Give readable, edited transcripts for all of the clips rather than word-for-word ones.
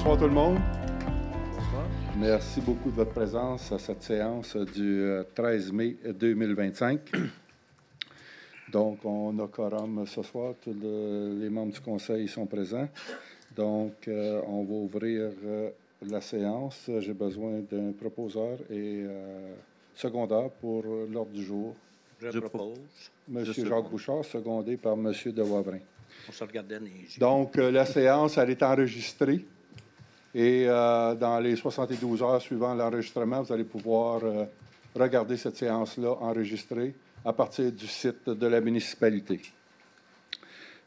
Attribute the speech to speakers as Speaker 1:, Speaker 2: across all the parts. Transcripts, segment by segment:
Speaker 1: Bonsoir tout le monde.
Speaker 2: Bonsoir.
Speaker 1: Merci beaucoup de votre présence à cette séance du 13 mai 2025. Donc, on a quorum ce soir. Tous les membres du conseil sont présents. Donc, on va ouvrir la séance. J'ai besoin d'un proposeur et secondeur pour l'ordre du jour.
Speaker 2: Je propose.
Speaker 1: Monsieur Jacques Bouchard, secondé par Monsieur De Wavrin.
Speaker 2: On se regardait dans les yeux.
Speaker 1: Donc, la séance, elle est enregistrée. Et dans les 72 heures suivant l'enregistrement, vous allez pouvoir regarder cette séance-là enregistrée à partir du site de la municipalité.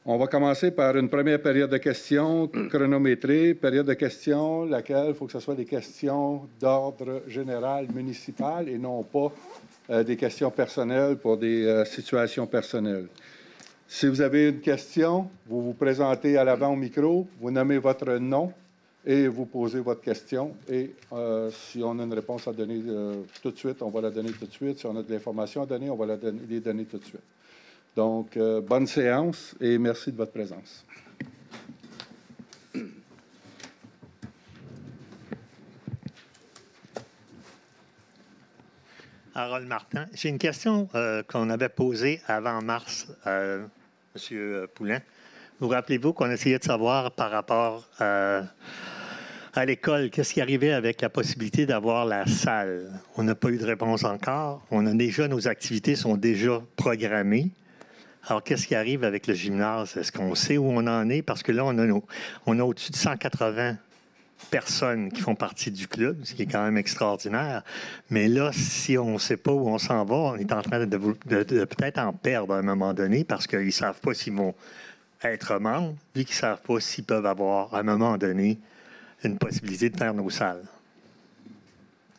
Speaker 1: On va commencer par une première période de questions chronométrée. Période de questions, laquelle il faut que ce soit des questions d'ordre général municipal et non pas des questions personnelles pour des situations personnelles. Si vous avez une question, vous vous présentez à l'avant au micro, vous nommez votre nom et vous posez votre question. Et si on a une réponse à donner tout de suite, on va la donner tout de suite. Si on a de l'information à donner, on va les donner tout de suite. Donc, bonne séance et merci de votre présence.
Speaker 3: Harold Martin. J'ai une question qu'on avait posée avant mars à M. Poulin. Vous rappelez-vous qu'on essayait de savoir par rapport à l'école, qu'est-ce qui arrivait avec la possibilité d'avoir la salle? On n'a pas eu de réponse encore. On a déjà, nos activités sont déjà programmées. Alors, qu'est-ce qui arrive avec le gymnase? Est-ce qu'on sait où on en est? Parce que là, on a au-dessus de 180 personnes qui font partie du club, ce qui est quand même extraordinaire. Mais là, si on ne sait pas où on s'en va, on est en train de peut-être en perdre à un moment donné parce qu'ils ne savent pas s'ils vont être membres, vu qu'ils ne savent pas s'ils peuvent avoir, à un moment donné, une possibilité de faire nos salles.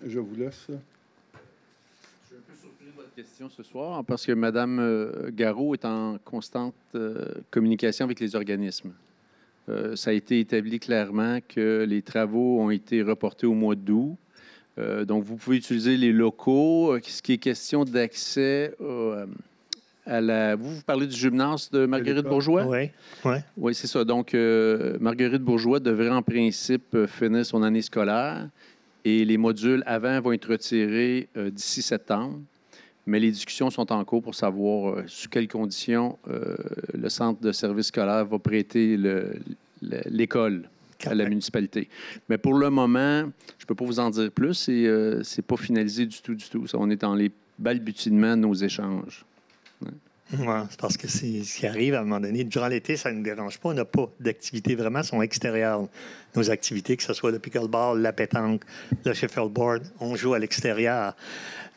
Speaker 1: Je vous laisse.
Speaker 4: Je suis un peu surpris de votre question ce soir parce que Mme Garot est en constante communication avec les organismes. Ça a été établi clairement que les travaux ont été reportés au mois d'août. Donc, vous pouvez utiliser les locaux. Ce qui est question d'accès à la... Vous parlez du gymnase de Marguerite Bourgeois?
Speaker 3: Oui.
Speaker 4: Oui, c'est ça. Donc, Marguerite Bourgeois devrait en principe finir son année scolaire et les modules avant vont être retirés d'ici septembre. Mais les discussions sont en cours pour savoir sous quelles conditions le centre de service scolaire va prêter l'école à la municipalité. Mais pour le moment, je ne peux pas vous en dire plus et ce n'est pas finalisé du tout. Ça, on est dans les balbutiements de nos échanges.
Speaker 3: Oui, c'est parce que c'est ce qui arrive à un moment donné. Durant l'été, ça ne nous dérange pas. On n'a pas d'activités vraiment, elles sont extérieures. Nos activités, que ce soit le pickleball, la pétanque, le shuffleboard, on joue à l'extérieur.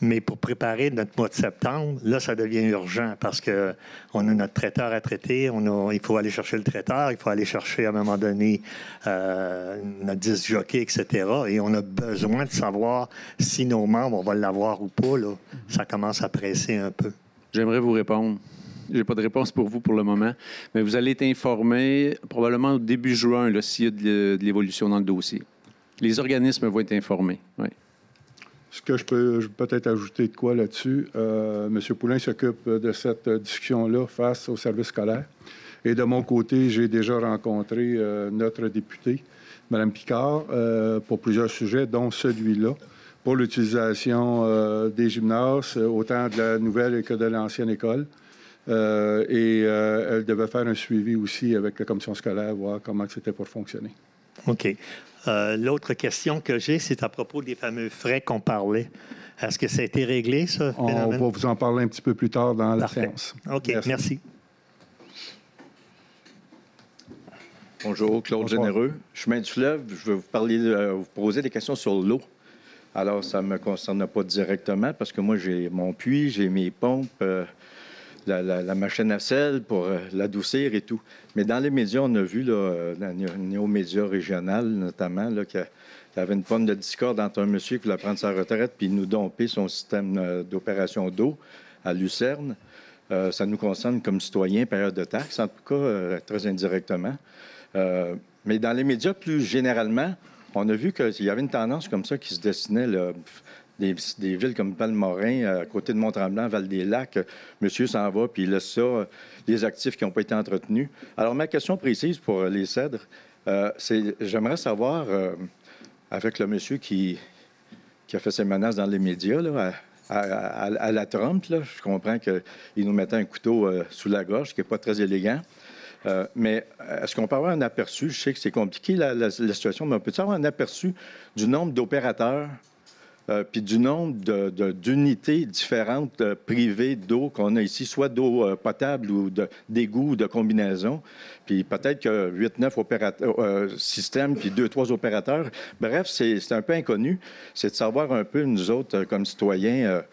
Speaker 3: Mais pour préparer notre mois de septembre, là, ça devient urgent parce qu'on a notre traiteur à traiter. Il faut aller chercher le traiteur, il faut aller chercher à un moment donné notre disc jockey, etc. Et on a besoin de savoir si nos membres, on va l'avoir ou pas. Là. Ça commence à presser un peu.
Speaker 4: J'aimerais vous répondre. Je n'ai pas de réponse pour vous pour le moment, mais vous allez être informé probablement au début juin s'il y a de l'évolution dans le dossier. Les organismes vont être informés. Oui.
Speaker 1: Ce que je peux peut-être ajouter de quoi là-dessus, M. Poulin s'occupe de cette discussion-là face au service scolaire. Et de mon côté, j'ai déjà rencontré notre députée, Mme Picard, pour plusieurs sujets, dont celui-là, pour l'utilisation des gymnases, autant de la nouvelle que de l'ancienne école. Elle devait faire un suivi aussi avec la commission scolaire, voir comment c'était pour fonctionner.
Speaker 3: OK. L'autre question que j'ai, c'est à propos des fameux frais qu'on parlait. Est-ce que ça a été réglé, ça?
Speaker 1: On va vous en parler un petit peu plus tard dans la séance.
Speaker 3: OK, merci.
Speaker 5: Bonjour, Claude
Speaker 1: Bonsoir.
Speaker 5: Généreux. Chemin du fleuve, je vais vous poser des questions sur l'eau. Alors, ça ne me concerne pas directement parce que moi, j'ai mon puits, j'ai mes pompes, la machine à sel pour l'adoucir et tout. Mais dans les médias, on a vu, là, dans les néo-médias régionaux notamment, là, qu'il y avait une pomme de discorde entre un monsieur qui voulait prendre sa retraite puis nous domper son système d'opération d'eau à Lucerne. Ça nous concerne comme citoyens, payeurs de taxes, en tout cas, très indirectement. Mais dans les médias, plus généralement, on a vu qu'il y avait une tendance comme ça qui se dessinait, là, des villes comme Palmorin, à côté de Mont-Tremblant, Val-des-Lacs. Monsieur s'en va, puis il laisse ça, les actifs qui n'ont pas été entretenus. Alors, ma question précise pour les cèdres, J'aimerais savoir, avec le monsieur qui a fait ses menaces dans les médias, là, à la Trump, là, je comprends qu'il nous mettait un couteau sous la gorge, qui n'est pas très élégant. Mais est-ce qu'on peut avoir un aperçu? Je sais que c'est compliqué, la situation, mais on peut avoir un aperçu du nombre d'opérateurs puis du nombre d'unités différentes privées d'eau qu'on a ici, soit d'eau potable ou d'égout ou de combinaison, puis peut-être que 8-9 systèmes, puis 2-3 opérateurs. Bref, c'est un peu inconnu. C'est de savoir un peu, nous autres, comme citoyens,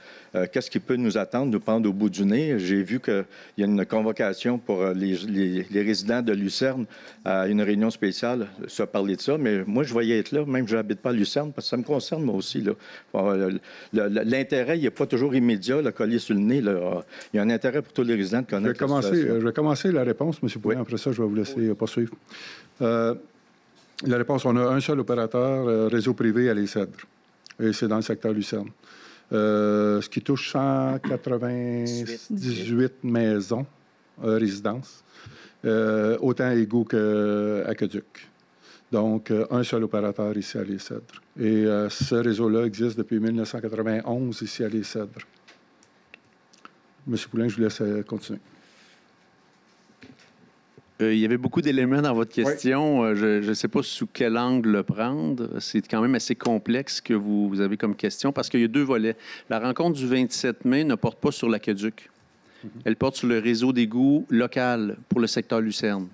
Speaker 5: qu'est-ce qui peut nous attendre, nous prendre au bout du nez. J'ai vu qu'il y a une convocation pour les résidents de Lucerne à une réunion spéciale, ça parler de ça, mais moi, je voyais être là, même je n'habite pas à Lucerne, parce que ça me concerne, moi aussi, là. L'intérêt, il n'est pas toujours immédiat, le collier sur le nez. Là. Il y a un intérêt pour tous les résidents de connaître
Speaker 1: je vais commencer la réponse, M. Poulin. Oui. Après ça, je vais vous laisser poursuivre. La réponse, on a un seul opérateur, réseau privé à Les Cèdres. Et c'est dans le secteur Lucerne. Ce qui touche 198 maisons, résidences, autant égaux qu'aqueduc. Donc, un seul opérateur ici à Les Cèdres. Et ce réseau-là existe depuis 1991 ici à Les Cèdres. M. Poulin, je vous laisse continuer.
Speaker 4: Il y avait beaucoup d'éléments dans votre question. Oui. Je ne sais pas sous quel angle le prendre. C'est quand même assez complexe que vous avez comme question parce qu'il y a deux volets. La rencontre du 27 mai ne porte pas sur l'aqueduc. Elle porte sur le réseau d'égouts local pour le secteur Lucerne.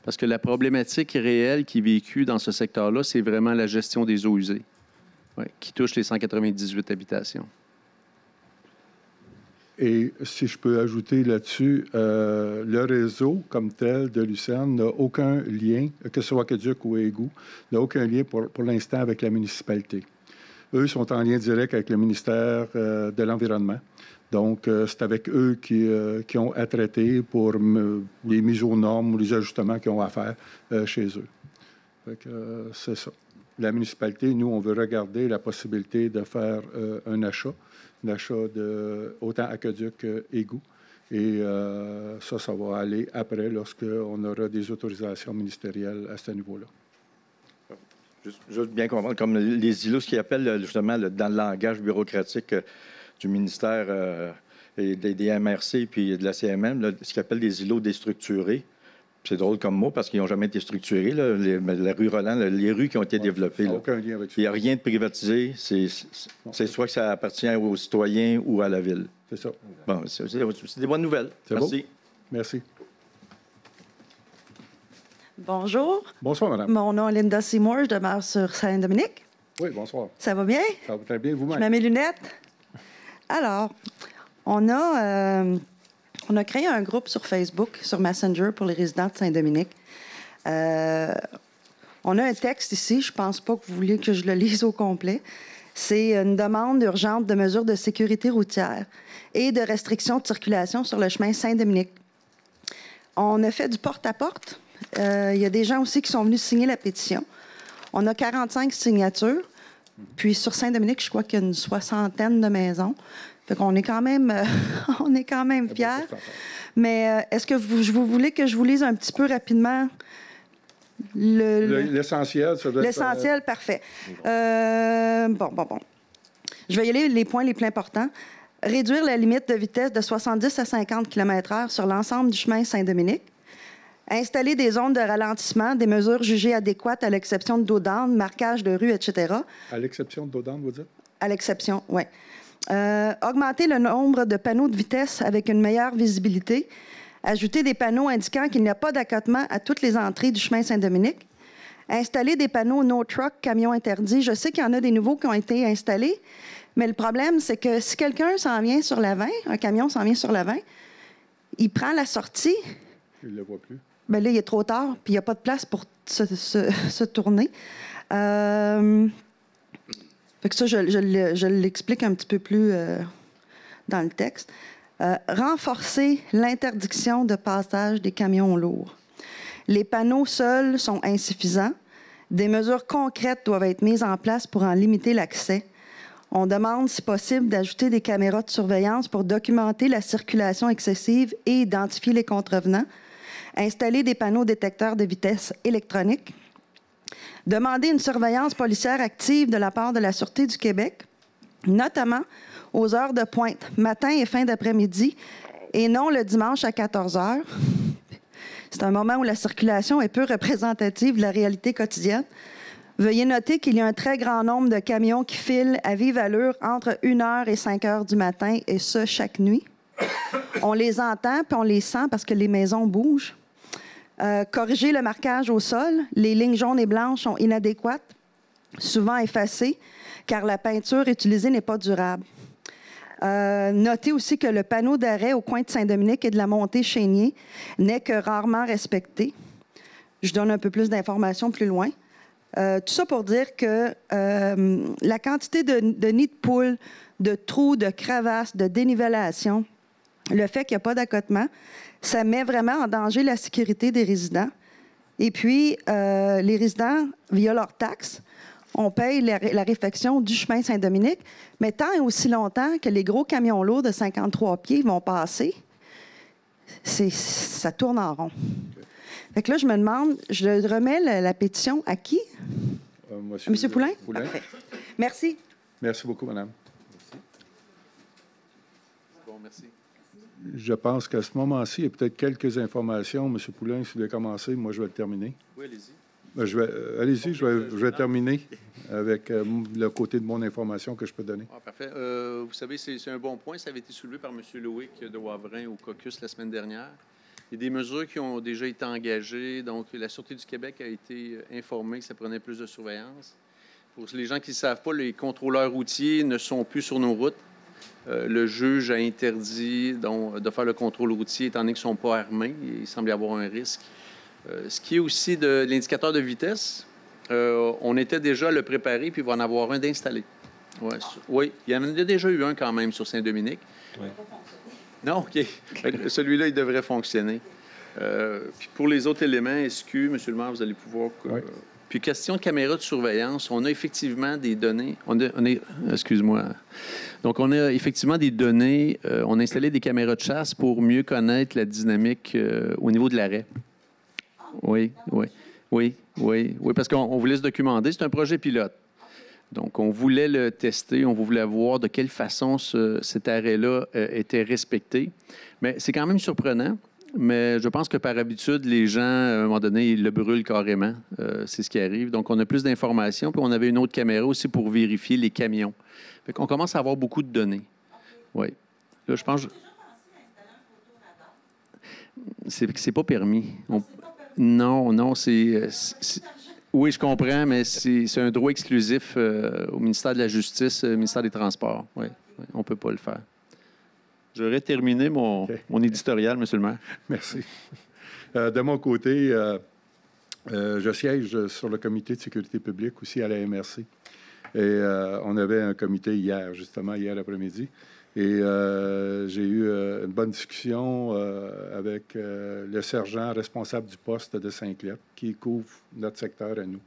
Speaker 4: Parce que la problématique réelle qui est vécue dans ce secteur-là, c'est vraiment la gestion des eaux usées, qui touche les 198 habitations.
Speaker 1: Et si je peux ajouter là-dessus, le réseau comme tel de Lucerne n'a aucun lien, que ce soit aqueduc ou égout, n'a aucun lien pour l'instant avec la municipalité. Eux sont en lien direct avec le ministère de l'Environnement. Donc, c'est avec eux qui ont à traiter pour les mises aux normes ou les ajustements qu'ils ont à faire chez eux. Fait que, c'est ça. La municipalité, nous, on veut regarder la possibilité de faire un achat de autant aqueduc qu'égout. Et ça va aller après lorsqu'on aura des autorisations ministérielles à ce niveau-là.
Speaker 5: Juste bien comprendre, comme les îlots, ce qu'ils appellent justement dans le langage bureaucratique du ministère et des MRC puis de la CMM, là, ce qu'ils appellent des îlots déstructurés. C'est drôle comme mot parce qu'ils n'ont jamais été structurés. Là. La rue Roland, les rues qui ont été développées. Là.
Speaker 1: Aucun lien avec ça.
Speaker 5: Il n'y a rien de privatisé. C'est soit que ça appartient aux citoyens ou à la ville.
Speaker 1: C'est ça.
Speaker 5: Bon, c'est des bonnes nouvelles. Merci.
Speaker 1: Beau. Merci.
Speaker 6: Bonjour.
Speaker 1: Bonsoir, madame.
Speaker 6: Mon nom est Linda Seymour. Je demeure sur Saint-Dominique.
Speaker 1: Oui, bonsoir.
Speaker 6: Ça va bien?
Speaker 1: Ça va très bien, vous-même.
Speaker 6: Je mets mes lunettes. Alors, on a créé un groupe sur Facebook, sur Messenger, pour les résidents de Saint-Dominique. On a un texte ici. Je ne pense pas que vous voulez que je le lise au complet. C'est une demande urgente de mesures de sécurité routière et de restrictions de circulation sur le chemin Saint-Dominique. On a fait du porte-à-porte. Il y a des gens aussi qui sont venus signer la pétition. On a 45 signatures. Puis sur Saint-Dominique, je crois qu'il y a une 60aine de maisons. Fait qu'on est quand même, fiers. Mais est-ce que vous voulez que je vous lise un petit peu rapidement
Speaker 1: l'essentiel?
Speaker 6: L'essentiel, parfait. Bon. Je vais y aller les points les plus importants. Réduire la limite de vitesse de 70 à 50 km/h sur l'ensemble du chemin Saint-Dominique. Installer des zones de ralentissement, des mesures jugées adéquates à l'exception de dos d'âne, marquage de rue, etc.
Speaker 1: À l'exception de dos d'âne, vous dites?
Speaker 6: À l'exception, oui. Augmenter le nombre de panneaux de vitesse avec une meilleure visibilité. Ajouter des panneaux indiquant qu'il n'y a pas d'accotement à toutes les entrées du chemin Saint-Dominique. Installer des panneaux « No Truck », camions interdits. Je sais qu'il y en a des nouveaux qui ont été installés, mais le problème, c'est que si quelqu'un s'en vient sur la 20, un camion s'en vient sur la 20, il prend la sortie.
Speaker 1: Il ne le voit plus.
Speaker 6: Bien là, il est trop tard, puis il n'y a pas de place pour se tourner. Fait que ça, je l'explique un petit peu plus dans le texte. Renforcer l'interdiction de passage des camions lourds. Les panneaux seuls sont insuffisants. Des mesures concrètes doivent être mises en place pour en limiter l'accès. On demande, si possible, d'ajouter des caméras de surveillance pour documenter la circulation excessive et identifier les contrevenants. Installer des panneaux détecteurs de vitesse électroniques. Demander une surveillance policière active de la part de la Sûreté du Québec, notamment aux heures de pointe, matin et fin d'après-midi, et non le dimanche à 14 heures. C'est un moment où la circulation est peu représentative de la réalité quotidienne. Veuillez noter qu'il y a un très grand nombre de camions qui filent à vive allure entre 1h et 5h du matin, et ce, chaque nuit. On les entend puis on les sent parce que les maisons bougent. Corriger le marquage au sol. Les lignes jaunes et blanches sont inadéquates, souvent effacées, car la peinture utilisée n'est pas durable. Notez aussi que le panneau d'arrêt au coin de Saint-Dominique et de la montée Chénier n'est que rarement respecté. Je donne un peu plus d'informations plus loin. Tout ça pour dire que la quantité de nids de poules, de trous, de crevasses, de dénivellation, le fait qu'il n'y a pas d'accotement, ça met vraiment en danger la sécurité des résidents. Et puis, les résidents, via leurs taxes, on paye la réfection du chemin Saint-Dominique, mais tant et aussi longtemps que les gros camions lourds de 53 pieds vont passer, ça tourne en rond. Fait que là, je me demande, je remets la pétition à qui? Monsieur Poulain? Parfait. Merci.
Speaker 1: Merci beaucoup, madame.
Speaker 4: Bon, merci.
Speaker 1: Je pense qu'à ce moment-ci, il y a peut-être quelques informations. Monsieur Poulain, si vous voulez commencer, moi, je vais le terminer.
Speaker 4: Oui, allez-y.
Speaker 1: Allez-y, je vais terminer avec le côté de mon information que je peux donner.
Speaker 4: Ah, parfait. Vous savez, c'est un bon point. Ça avait été soulevé par M. Loïc de Wavrin au caucus la semaine dernière. Il y a des mesures qui ont déjà été engagées. Donc, la Sûreté du Québec a été informée que ça prenait plus de surveillance. Pour les gens qui ne savent pas, les contrôleurs routiers ne sont plus sur nos routes. Le juge a interdit de faire le contrôle routier étant donné qu'ils ne sont pas armés. Il semble y avoir un risque. Ce qui est aussi de l'indicateur de vitesse, on était déjà à le préparer, puis il va en avoir un d'installé. Ouais, oui, il y en a déjà eu un quand même sur Saint-Dominique. Oui. Non, OK. Celui-là, il devrait fonctionner. Puis pour les autres éléments, SQ, M. le maire, vous allez pouvoir...
Speaker 1: Oui.
Speaker 4: Puis question de caméras de surveillance, on a effectivement des données... Excuse-moi. Donc, on a effectivement des données. On a installé des caméras de chasse pour mieux connaître la dynamique au niveau de l'arrêt. Oui, parce qu'on voulait se documenter. C'est un projet pilote. Donc, on voulait le tester, on voulait voir de quelle façon cet arrêt-là était respecté. Mais c'est quand même surprenant. Mais je pense que par habitude, les gens, à un moment donné, ils le brûlent carrément. C'est ce qui arrive. Donc, on a plus d'informations. Puis, on avait une autre caméra aussi pour vérifier les camions. Fait qu'on commence à avoir beaucoup de données. Oui. Là, je pense... C'est pas permis. Non, c'est... Oui, je comprends, mais c'est un droit exclusif au ministère de la Justice, au ministère des Transports. Oui, on ne peut pas le faire. J'aurais terminé mon éditorial, M. le maire.
Speaker 1: Merci. De mon côté, je siège sur le comité de sécurité publique aussi à la MRC. Et on avait un comité hier après-midi. Et j'ai eu une bonne discussion avec le sergent responsable du poste de Saint-Clet, qui couvre notre secteur à nous,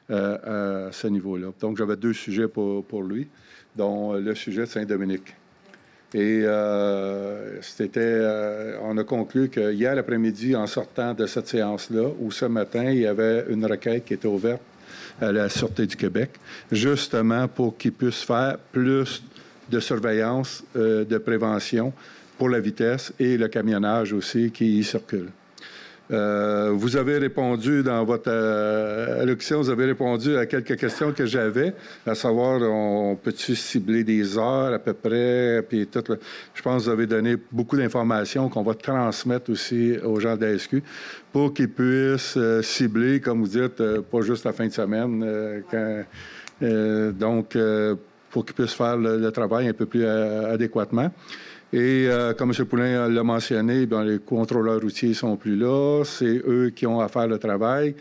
Speaker 1: à ce niveau-là. Donc, j'avais 2 sujets pour lui, dont le sujet de Saint-Dominique. Et on a conclu qu'hier après-midi, en sortant de cette séance-là, ou ce matin, il y avait une requête qui était ouverte à la Sûreté du Québec, justement pour qu'ils puissent faire plus de surveillance, de prévention pour la vitesse et le camionnage aussi qui y circule. Vous avez répondu dans votre allocution, vous avez répondu à quelques questions que j'avais, à savoir, on peut-tu cibler des heures à peu près, puis tout. Je pense que vous avez donné beaucoup d'informations qu'on va transmettre aussi aux gens de la SQ pour qu'ils puissent cibler, comme vous dites, pas juste la fin de semaine, pour qu'ils puissent faire le travail un peu plus adéquatement. Et comme M. Poulain l'a mentionné, bien, les contrôleurs routiers ne sont plus là. C'est eux qui ont à faire le travail.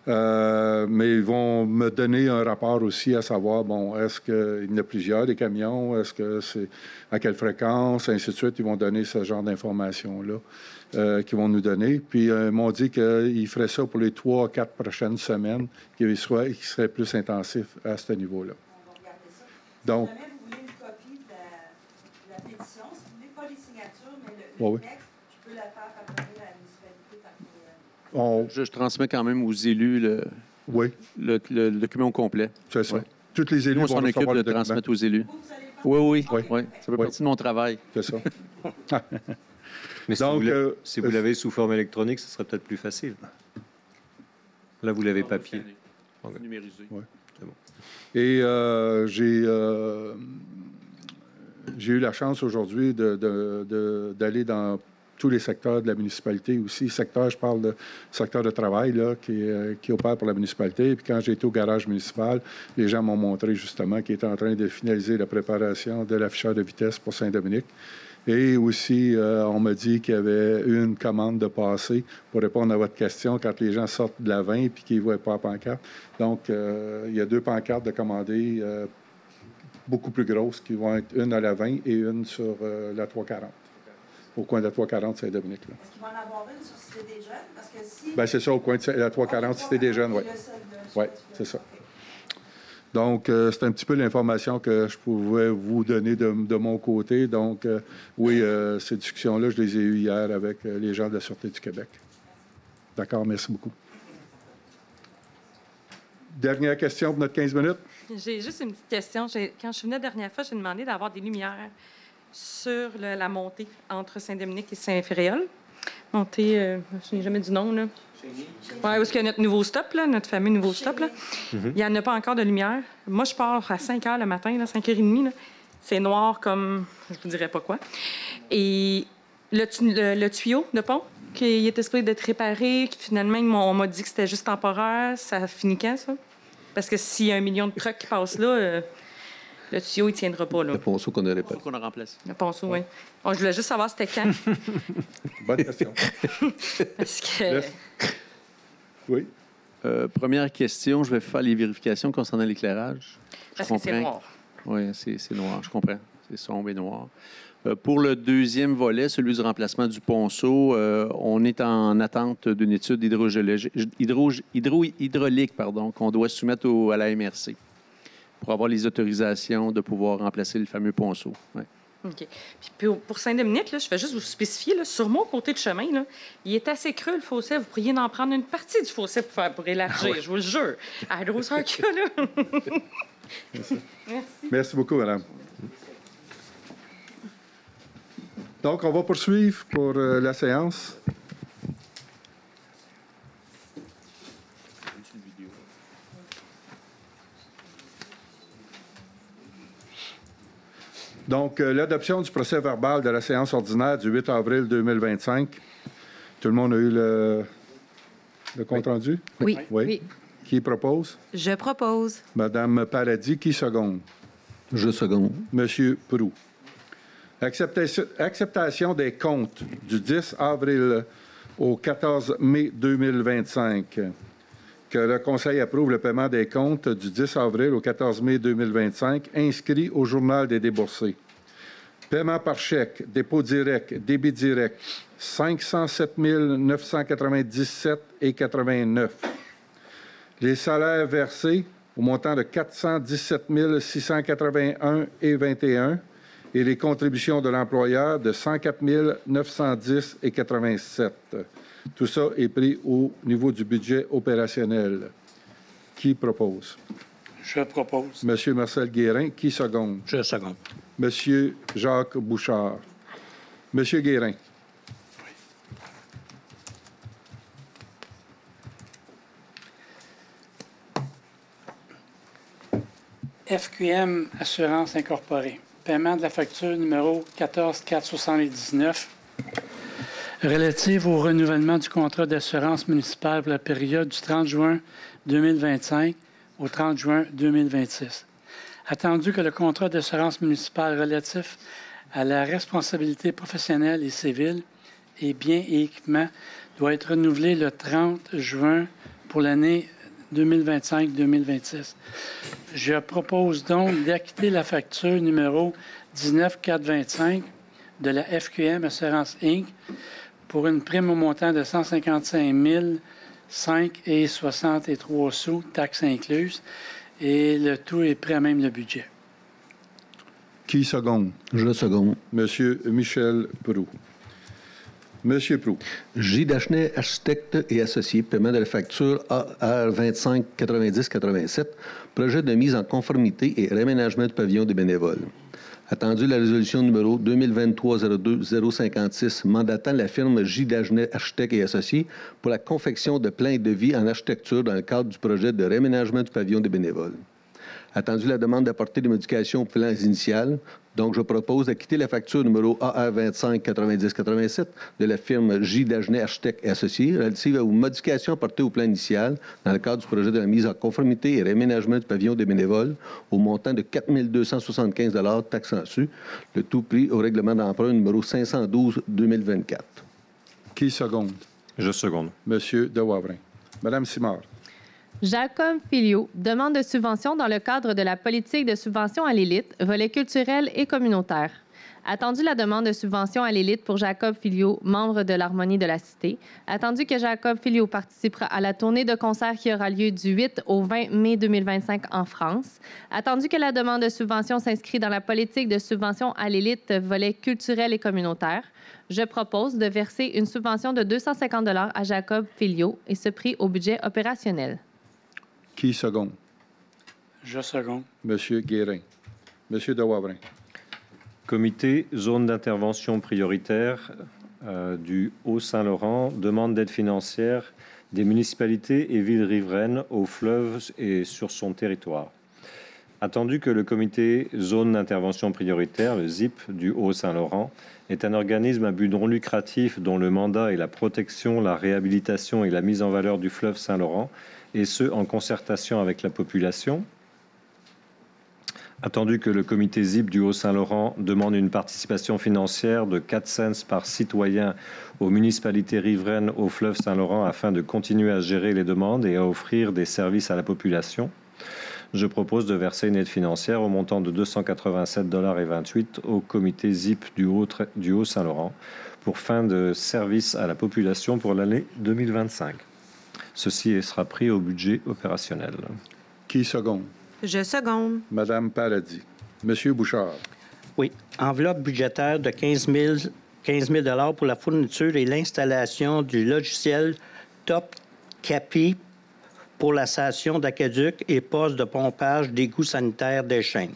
Speaker 1: Mais ils vont me donner un rapport aussi à savoir, bon, est-ce qu'il y en a plusieurs des camions? Est-ce que c'est à quelle fréquence? Ainsi de suite. Ils vont donner ce genre d'informations-là qu'ils vont nous donner. Puis ils m'ont dit qu'ils feraient ça pour les 3 à 4 prochaines semaines, qui seraient plus intensifs à ce niveau-là. Donc, si vous voulez une copie de la pétition, si vous voulez pas les signatures, mais le texte, je peux la faire parvenir à la municipalité par courriel.
Speaker 4: Je transmets quand même aux élus
Speaker 1: Oui,
Speaker 4: le document au complet.
Speaker 1: c'est ça.
Speaker 4: Ouais.
Speaker 1: Tous les élus
Speaker 4: Nous, on
Speaker 1: vont
Speaker 4: s'en occupe
Speaker 1: recevoir
Speaker 4: de
Speaker 1: le document.
Speaker 4: transmettre aux élus. Oui.
Speaker 1: Oui.
Speaker 4: Ça fait
Speaker 1: Oui.
Speaker 4: partie de mon travail.
Speaker 1: C'est ça.
Speaker 7: Mais si
Speaker 1: Donc,
Speaker 7: vous l'avez sous forme électronique, ce serait peut-être plus facile. Là, vous l'avez papier. Ok.
Speaker 4: Numérisé.
Speaker 1: Ouais.
Speaker 7: C'est bon.
Speaker 1: Et j'ai eu la chance aujourd'hui d'aller dans tous les secteurs de la municipalité aussi. Secteur, je parle de secteur de travail là, qui opère pour la municipalité. Et puis quand j'ai été au garage municipal, les gens m'ont montré justement qu'ils étaient en train de finaliser la préparation de l'afficheur de vitesse pour Saint-Dominique. Et aussi, on m'a dit qu'il y avait une commande de passer pour répondre à votre question quand les gens sortent de la 20 et qu'ils ne voient pas la pancarte. Donc, il y a 2 pancartes de commander beaucoup plus grosses qui vont être une à la 20 et une sur la 340, au coin de la 340 Saint-Dominique.
Speaker 6: Est-ce qu'il va en avoir une sur Cité des Jeunes? Parce que si...
Speaker 1: Bien, c'est ça, au coin de la 340 Cité des Jeunes, oui. Oui, c'est ça. Donc, c'est un petit peu l'information que je pouvais vous donner de mon côté. Donc, oui, ces discussions-là, je les ai eues hier avec les gens de la Sûreté du Québec. D'accord, merci beaucoup. Dernière question pour notre 15 minutes.
Speaker 8: J'ai juste une petite question. Quand je suis venue la dernière fois, j'ai demandé d'avoir des lumières sur la montée entre Saint-Dominique et Saint-Féréol. Montée, je ne me souviens jamais du nom, là. Oui, où est-ce qu'il y a notre nouveau stop, là, notre fameux nouveau stop, là? Il n'y en a pas encore de lumière. Moi, je pars à 5 h le matin, là, 5 h 30. Là. C'est noir comme je vous dirais pas quoi. Et le tuyau de pont qui est supposé d'être réparé, finalement, on m'a dit que c'était juste temporaire. Ça finit quand, ça? Parce que s'il y a 1 million de trucks qui passent là, le tuyau, il ne tiendra pas, là.
Speaker 4: Le ponceau qu'on aurait pas. Qu'on a remplacé.
Speaker 8: Le ponceau, oui. Bon, je voulais juste savoir c'était quand.
Speaker 1: Bonne question.
Speaker 8: Parce que...
Speaker 1: Oui.
Speaker 4: Première question, je vais faire les vérifications concernant l'éclairage.
Speaker 8: Parce que c'est noir.
Speaker 4: Oui, c'est noir, je comprends. C'est sombre et noir. Pour le deuxième volet, celui du remplacement du ponceau, on est en attente d'une étude hydraulique qu'on doit soumettre à la MRC pour avoir les autorisations de pouvoir remplacer le fameux ponceau. Ouais.
Speaker 8: OK. Puis pour Saint-Dominique, là, je vais juste vous spécifier, là, sur mon côté de chemin, là, il est assez creux, le fossé. Vous pourriez en prendre une partie du fossé pour élargir, je vous le jure. À la grosseur qu'il y a, là.
Speaker 1: Merci. Merci beaucoup, madame. Donc, on va poursuivre pour la séance. Donc, l'adoption du procès-verbal de la séance ordinaire du 8 avril 2025. Tout le monde a eu le compte-rendu?
Speaker 9: Oui.
Speaker 1: Oui. Qui propose?
Speaker 9: Je propose.
Speaker 1: Madame Paradis, qui seconde?
Speaker 4: Je seconde.
Speaker 1: Monsieur Proulx. Acceptation des comptes du 10 avril au 14 mai 2025. Que le Conseil approuve le paiement des comptes du 10 avril au 14 mai 2025 inscrits au Journal des déboursés. Paiement par chèque, dépôt direct, débit direct, 507 997,89. Les salaires versés au montant de 417 681,21 et les contributions de l'employeur de 104 910,87. Tout ça est pris au niveau du budget opérationnel. Qui propose?
Speaker 2: Je propose.
Speaker 1: Monsieur Marcel Guérin, qui seconde?
Speaker 2: Je seconde.
Speaker 1: Monsieur Jacques Bouchard. Monsieur Guérin.
Speaker 10: FQM Assurance Incorporée. Paiement de la facture numéro 14479 relative au renouvellement du contrat d'assurance municipale pour la période du 30 juin 2025 au 30 juin 2026. Attendu que le contrat d'assurance municipale relatif à la responsabilité professionnelle et civile et biens et équipements doit être renouvelé le 30 juin pour l'année 2025-2026. Je propose donc d'acquitter la facture numéro 19425 de la FQM Assurance Inc. pour une prime au montant de 155 005,63 sous, taxes incluses, et le tout est pris à même le budget.
Speaker 1: Qui seconde?
Speaker 4: Je seconde.
Speaker 1: Monsieur Michel Proulx. Monsieur Proulx.
Speaker 9: J. Dachenet, architecte et associé, paiement de la facture AR 25 90 87, projet de mise en conformité et réaménagement du pavillon des bénévoles. Attendu la résolution numéro 2023-02-056 mandatant la firme J. Dagenet, architecte et associé pour la confection de plans et devis en architecture dans le cadre du projet de réaménagement du pavillon des bénévoles. Attendu la demande d'apporter des modifications aux plans initiales, donc je propose d'acquitter la facture numéro AR 25 90 87 de la firme J. Dagenet, architecte et associé relative aux modifications apportées au plan initial dans le cadre du projet de la mise en conformité et réaménagement du pavillon des bénévoles au montant de 4 275 $ taxes en su, le tout pris au règlement d'emprunt numéro 512-2024.
Speaker 1: Qui seconde?
Speaker 7: Je seconde.
Speaker 1: Monsieur De Wavrin. Madame Simard.
Speaker 11: Jacob Filliot demande de subvention dans le cadre de la politique de subvention à l'élite, volet culturel et communautaire. Attendu la demande de subvention à l'élite pour Jacob Filliot, membre de l'Harmonie de la Cité. Attendu que Jacob Filliot participera à la tournée de concert qui aura lieu du 8 au 20 mai 2025 en France. Attendu que la demande de subvention s'inscrit dans la politique de subvention à l'élite, volet culturel et communautaire. Je propose de verser une subvention de 250 $ à Jacob Filliot et ce prix au budget opérationnel.
Speaker 1: Qui seconde?
Speaker 10: Je seconde.
Speaker 1: Monsieur Guérin. Monsieur De Wavrin.
Speaker 7: Comité zone d'intervention prioritaire du Haut-Saint-Laurent demande d'aide financière des municipalités et villes riveraines au fleuve et sur son territoire. Attendu que le comité zone d'intervention prioritaire, le ZIP du Haut-Saint-Laurent, est un organisme à but non lucratif dont le mandat est la protection, la réhabilitation et la mise en valeur du fleuve Saint-Laurent, et ce, en concertation avec la population. Attendu que le comité ZIP du Haut-Saint-Laurent demande une participation financière de 4 cents par citoyen aux municipalités riveraines au fleuve Saint-Laurent afin de continuer à gérer les demandes et à offrir des services à la population, je propose de verser une aide financière au montant de 287,28 $ au comité ZIP du Haut-Saint-Laurent pour fin de service à la population pour l'année 2025. Ceci sera pris au budget opérationnel.
Speaker 1: Qui seconde?
Speaker 12: Je seconde.
Speaker 1: Madame Paradis. Monsieur Bouchard.
Speaker 2: Oui. Enveloppe budgétaire de 15 000 $ pour la fourniture et l'installation du logiciel Top Capi pour la station d'aqueduc et poste de pompage d'égouts sanitaires des Chênes.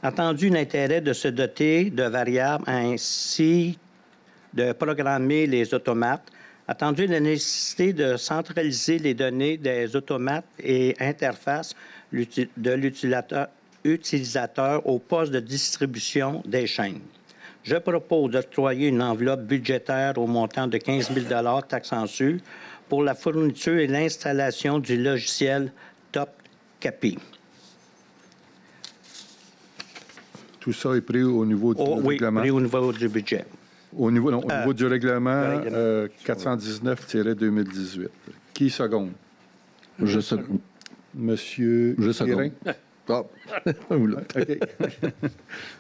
Speaker 2: Attendu l'intérêt de se doter de variables ainsi de programmer les automates. Attendu la nécessité de centraliser les données des automates et interfaces de l'utilisateur au poste de distribution des chaînes. Je propose d'octroyer une enveloppe budgétaire au montant de 15 000 $ taxes en su pour la fourniture et l'installation du logiciel Top Capi.
Speaker 1: Tout ça est pris au niveau du règlement?
Speaker 2: Oui, pris au niveau du budget.
Speaker 1: Au niveau du règlement 419-2018. Qui seconde?
Speaker 9: Je seconde.
Speaker 1: Monsieur Guérin.
Speaker 9: Ah.
Speaker 1: OK.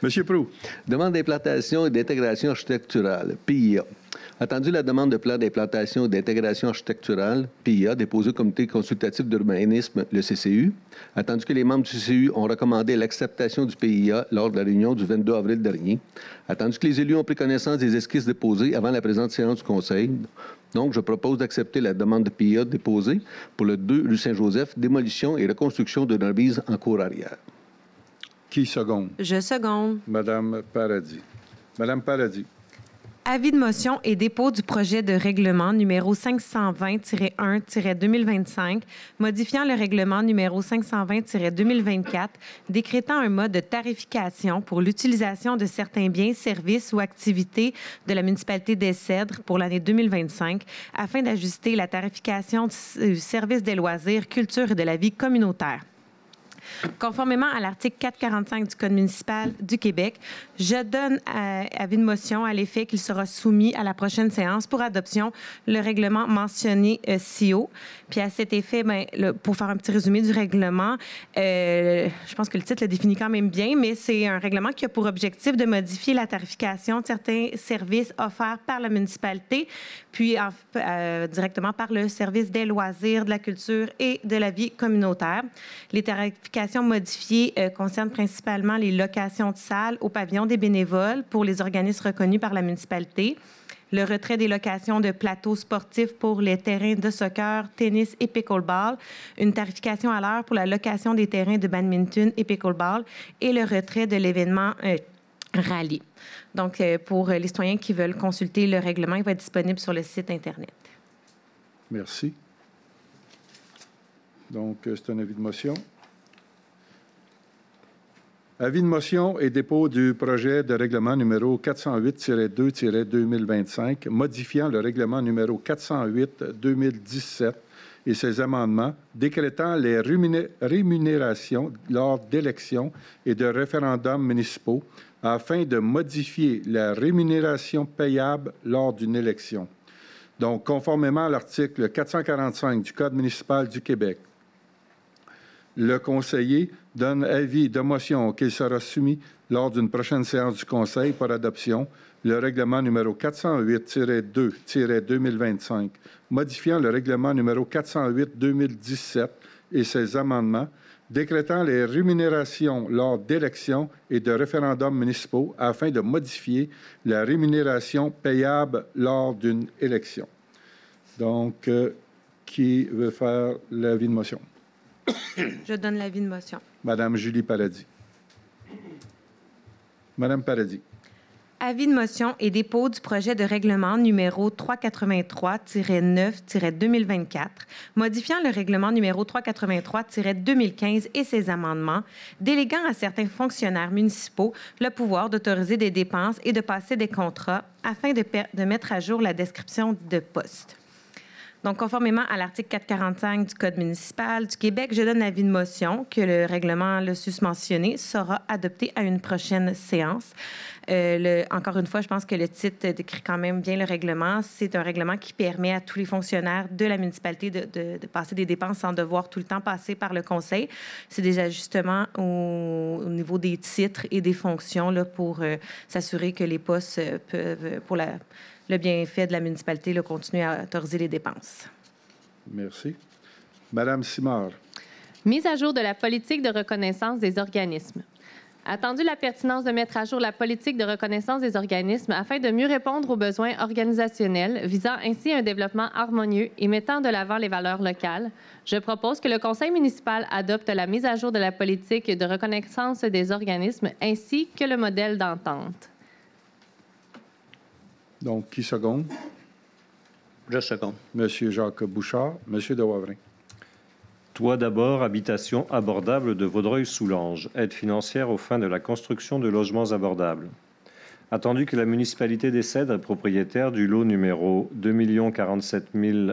Speaker 1: Monsieur Proulx.
Speaker 9: Demande d'implantation et d'intégration architecturale, PIA. Attendu la demande de plan d'implantation et d'intégration architecturale, PIA, déposée au comité consultatif d'urbanisme, le CCU. Attendu que les membres du CCU ont recommandé l'acceptation du PIA lors de la réunion du 22 avril dernier. Attendu que les élus ont pris connaissance des esquisses déposées avant la présente séance du Conseil. Donc, je propose d'accepter la demande de PIA déposée pour le 2 rue Saint-Joseph, démolition et reconstruction d'une remise en cour arrière.
Speaker 1: Qui seconde?
Speaker 12: Je seconde.
Speaker 1: Madame Paradis. Madame Paradis.
Speaker 12: Avis de motion et dépôt du projet de règlement numéro 520-1-2025, modifiant le règlement numéro 520-2024, décrétant un mode de tarification pour l'utilisation de certains biens, services ou activités de la municipalité des Cèdres pour l'année 2025, afin d'ajuster la tarification du service des loisirs, culture et de la vie communautaire. Conformément à l'article 445 du Code municipal du Québec, je donne avis de motion à l'effet qu'il sera soumis à la prochaine séance pour adoption le règlement mentionné ci-haut. Puis à cet effet, pour faire un petit résumé du règlement, je pense que le titre le définit quand même bien, mais c'est un règlement qui a pour objectif de modifier la tarification de certains services offerts par la municipalité, puis directement par le service des loisirs, de la culture et de la vie communautaire. Les tarifications tarification modifiée concerne principalement les locations de salles au pavillon des bénévoles pour les organismes reconnus par la municipalité, le retrait des locations de plateaux sportifs pour les terrains de soccer, tennis et pickleball, une tarification à l'heure pour la location des terrains de badminton et pickleball et le retrait de l'événement rallye. Donc, pour les citoyens qui veulent consulter le règlement, il va être disponible sur le site Internet.
Speaker 1: Merci. Donc, c'est un avis de motion. Avis de motion et dépôt du projet de règlement numéro 408-2-2025, modifiant le règlement numéro 408-2017 et ses amendements, décrétant les rémunérations lors d'élections et de référendums municipaux afin de modifier la rémunération payable lors d'une élection. Donc, conformément à l'article 445 du Code municipal du Québec, le conseiller donne avis de motion qu'il sera soumis lors d'une prochaine séance du Conseil pour adoption le règlement numéro 408-2-2025, modifiant le règlement numéro 408-2017 et ses amendements, décrétant les rémunérations lors d'élections et de référendums municipaux afin de modifier la rémunération payable lors d'une élection. Donc, qui veut faire l'avis de motion?
Speaker 12: Je donne l'avis de motion.
Speaker 1: Madame Julie Paradis. Madame Paradis.
Speaker 12: Avis de motion et dépôt du projet de règlement numéro 383-9-2024, modifiant le règlement numéro 383-2015 et ses amendements, déléguant à certains fonctionnaires municipaux le pouvoir d'autoriser des dépenses et de passer des contrats afin de mettre à jour la description de poste. Donc, conformément à l'article 445 du Code municipal du Québec, je donne l'avis de motion que le règlement, le susmentionné, sera adopté à une prochaine séance. Encore une fois, je pense que le titre décrit quand même bien le règlement. C'est un règlement qui permet à tous les fonctionnaires de la municipalité de passer des dépenses sans devoir tout le temps passer par le conseil. C'est des ajustements au niveau des titres et des fonctions là, pour s'assurer que les postes peuvent, pour le bienfait de la municipalité, continuer à autoriser les dépenses.
Speaker 1: Merci. Madame Simard.
Speaker 11: Mise à jour de la politique de reconnaissance des organismes. Attendu la pertinence de mettre à jour la politique de reconnaissance des organismes afin de mieux répondre aux besoins organisationnels, visant ainsi un développement harmonieux et mettant de l'avant les valeurs locales, je propose que le Conseil municipal adopte la mise à jour de la politique de reconnaissance des organismes ainsi que le modèle d'entente.
Speaker 1: Donc, qui seconde?
Speaker 2: Je seconde.
Speaker 1: Monsieur Jacques Bouchard. Monsieur de Wavrin.
Speaker 7: Toi d'abord, habitation abordable de Vaudreuil-Soulanges, aide financière aux fins de la construction de logements abordables. Attendu que la municipalité des Cèdres est propriétaire du lot numéro 2 047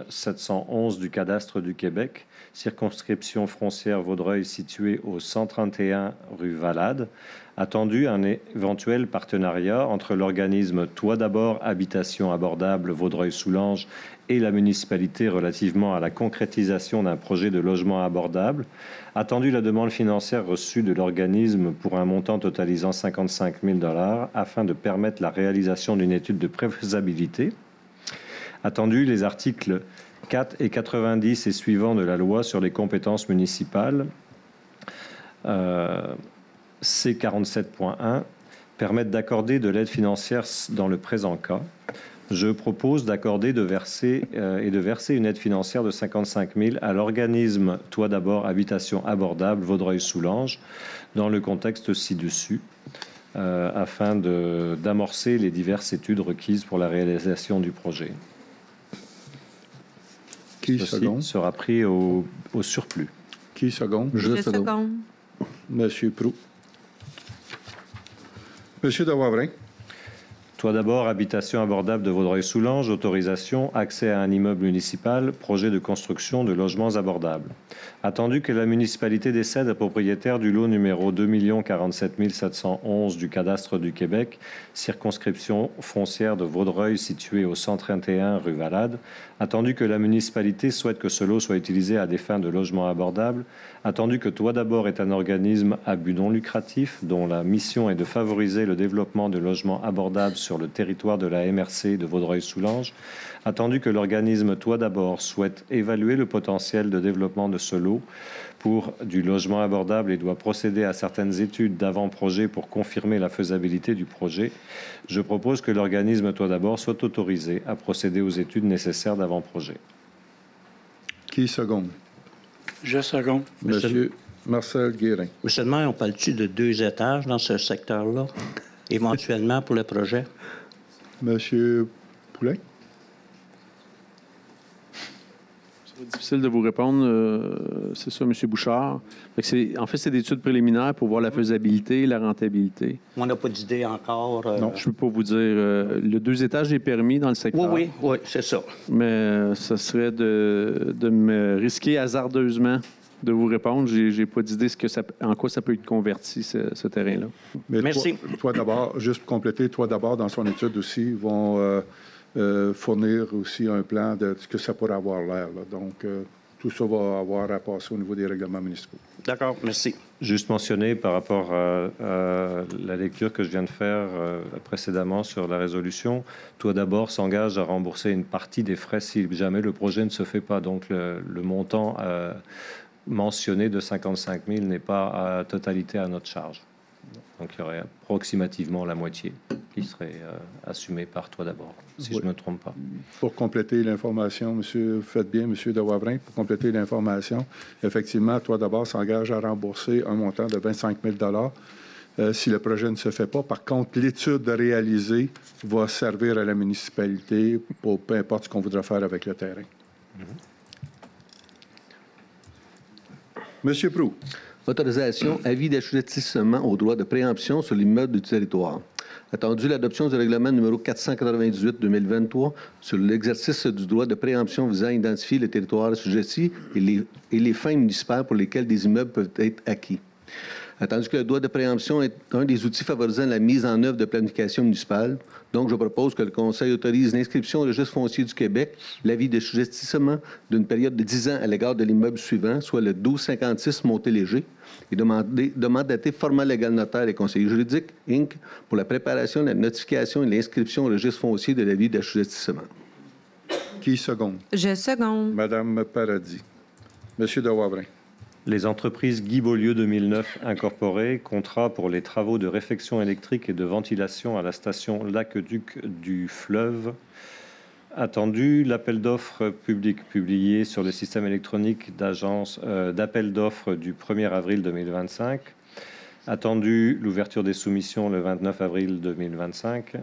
Speaker 7: 711 du cadastre du Québec, circonscription frontière Vaudreuil située au 131 rue Valade, attendu un éventuel partenariat entre l'organisme Toi d'abord habitation abordable Vaudreuil-Soulanges et la municipalité relativement à la concrétisation d'un projet de logement abordable, attendu la demande financière reçue de l'organisme pour un montant totalisant 55 000 $ afin de permettre la réalisation d'une étude de préfaisabilité, attendu les articles 4 et 90 et suivants de la loi sur les compétences municipales, C47.1, permettent d'accorder de l'aide financière dans le présent cas. Je propose d'accorder de verser une aide financière de 55 000 à l'organisme Toi d'abord habitation abordable Vaudreuil-Soulanges dans le contexte ci-dessus afin d'amorcer les diverses études requises pour la réalisation du projet.
Speaker 1: Qui
Speaker 7: Ceci
Speaker 1: seconde?
Speaker 7: sera pris au surplus.
Speaker 1: Qui seconde?
Speaker 12: Je seconde.
Speaker 1: Monsieur Proulx. Monsieur de Wavrin.
Speaker 7: Toi d'abord, habitation abordable de Vaudreuil-Soulanges, autorisation, accès à un immeuble municipal, projet de construction de logements abordables. Attendu que la municipalité des Cèdres est propriétaire du lot numéro 2 047 711 du cadastre du Québec, circonscription foncière de Vaudreuil située au 131 rue Valade, attendu que la municipalité souhaite que ce lot soit utilisé à des fins de logement abordable, attendu que Toi d'abord est un organisme à but non lucratif dont la mission est de favoriser le développement de logements abordables sur le territoire de la MRC de Vaudreuil-Soulanges, attendu que l'organisme Toi d'abord souhaite évaluer le potentiel de développement de ce lot pour du logement abordable et doit procéder à certaines études d'avant-projet pour confirmer la faisabilité du projet, je propose que l'organisme Toi d'abord soit autorisé à procéder aux études nécessaires d'avant-projet.
Speaker 1: Qui seconde?
Speaker 10: Je seconde.
Speaker 1: Monsieur Marcel Guérin.
Speaker 2: Monsieur le maire, on parle-tu de 2 étages dans ce secteur-là, éventuellement pour le projet?
Speaker 1: Monsieur Poulain.
Speaker 4: C'est difficile de vous répondre. C'est ça, M. Bouchard. En fait, c'est des études préliminaires pour voir la faisabilité et la rentabilité.
Speaker 2: On n'a pas d'idée encore.
Speaker 4: Non, je ne peux pas vous dire. Le 2 étages est permis dans le secteur.
Speaker 2: Oui, c'est ça.
Speaker 4: Mais ce serait de me risquer hasardeusement de vous répondre. Je n'ai pas d'idée en quoi ça peut être converti, ce terrain-là.
Speaker 2: Merci.
Speaker 1: Toi d'abord, juste pour compléter, Toi d'abord, dans son étude aussi, vont fournir aussi un plan de ce que ça pourrait avoir l'air. Donc, tout ça va avoir à passer au niveau des règlements municipaux.
Speaker 2: D'accord, merci.
Speaker 7: Juste mentionner par rapport à la lecture que je viens de faire précédemment sur la résolution, Toi d'abord s'engage à rembourser une partie des frais si jamais le projet ne se fait pas. Donc, le montant mentionné de 55 000 n'est pas à totalité à notre charge. Donc, il y aurait approximativement la moitié qui serait assumée par Toi d'abord, si je ne me trompe pas.
Speaker 1: Pour compléter l'information, faites bien, M. de Wavrin, pour compléter l'information, effectivement, Toi d'abord s'engage à rembourser un montant de 25 000 si le projet ne se fait pas. Par contre, l'étude réalisée va servir à la municipalité pour peu importe ce qu'on voudra faire avec le terrain. Monsieur Proulx.
Speaker 9: Autorisation, avis d'assujettissement au droit de préemption sur l'immeuble du territoire. Attendu l'adoption du règlement numéro 498-2023 sur l'exercice du droit de préemption visant à identifier le territoire assujetti et les fins municipales pour lesquelles des immeubles peuvent être acquis. Attendu que le droit de préemption est un des outils favorisant la mise en œuvre de planification municipale, donc je propose que le Conseil autorise l'inscription au registre foncier du Québec, l'avis d'assujettissement d'une période de 10 ans à l'égard de l'immeuble suivant, soit le 1256 Montéléger, et mandater formellement légal notaire et conseiller juridique, Inc., pour la préparation, la notification et l'inscription au registre foncier de l'avis d'assujettissement.
Speaker 1: Qui seconde?
Speaker 12: Je seconde.
Speaker 1: Madame Paradis. Monsieur de Wavrin.
Speaker 7: Les entreprises Guy Beaulieu 2009 incorporées, contrat pour les travaux de réfection électrique et de ventilation à la station L'aqueduc du Fleuve. Attendu l'appel d'offres public publié sur le système électronique d'appel d'offres du 1er avril 2025. Attendu l'ouverture des soumissions le 29 avril 2025.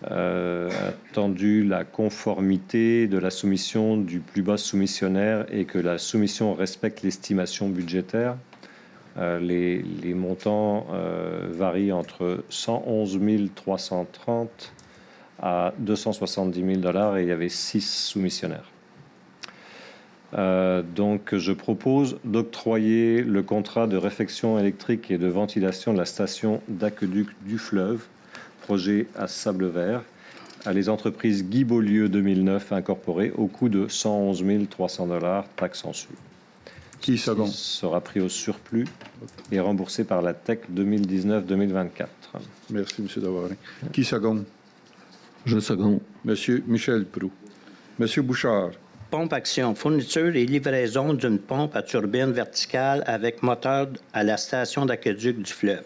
Speaker 7: Attendu la conformité de la soumission du plus bas soumissionnaire et que la soumission respecte l'estimation budgétaire. Les montants varient entre 111 330 à 270 000 et il y avait 6 soumissionnaires. Donc, je propose d'octroyer le contrat de réfection électrique et de ventilation de la station d'aqueduc du Fleuve, projet à Sable-Vert, à les entreprises Guy Beaulieu 2009 incorporées au coût de 111 300 $, taxes en sus.
Speaker 1: Qui seconde?
Speaker 7: Sera pris au surplus et remboursé par la TEC 2019-2024.
Speaker 1: Merci, M. Davarin. Qui seconde?
Speaker 9: Je seconde.
Speaker 1: M. Michel Proulx. M. Bouchard.
Speaker 2: Pompe Action, fourniture et livraison d'une pompe à turbine verticale avec moteur à la station d'aqueduc du Fleuve.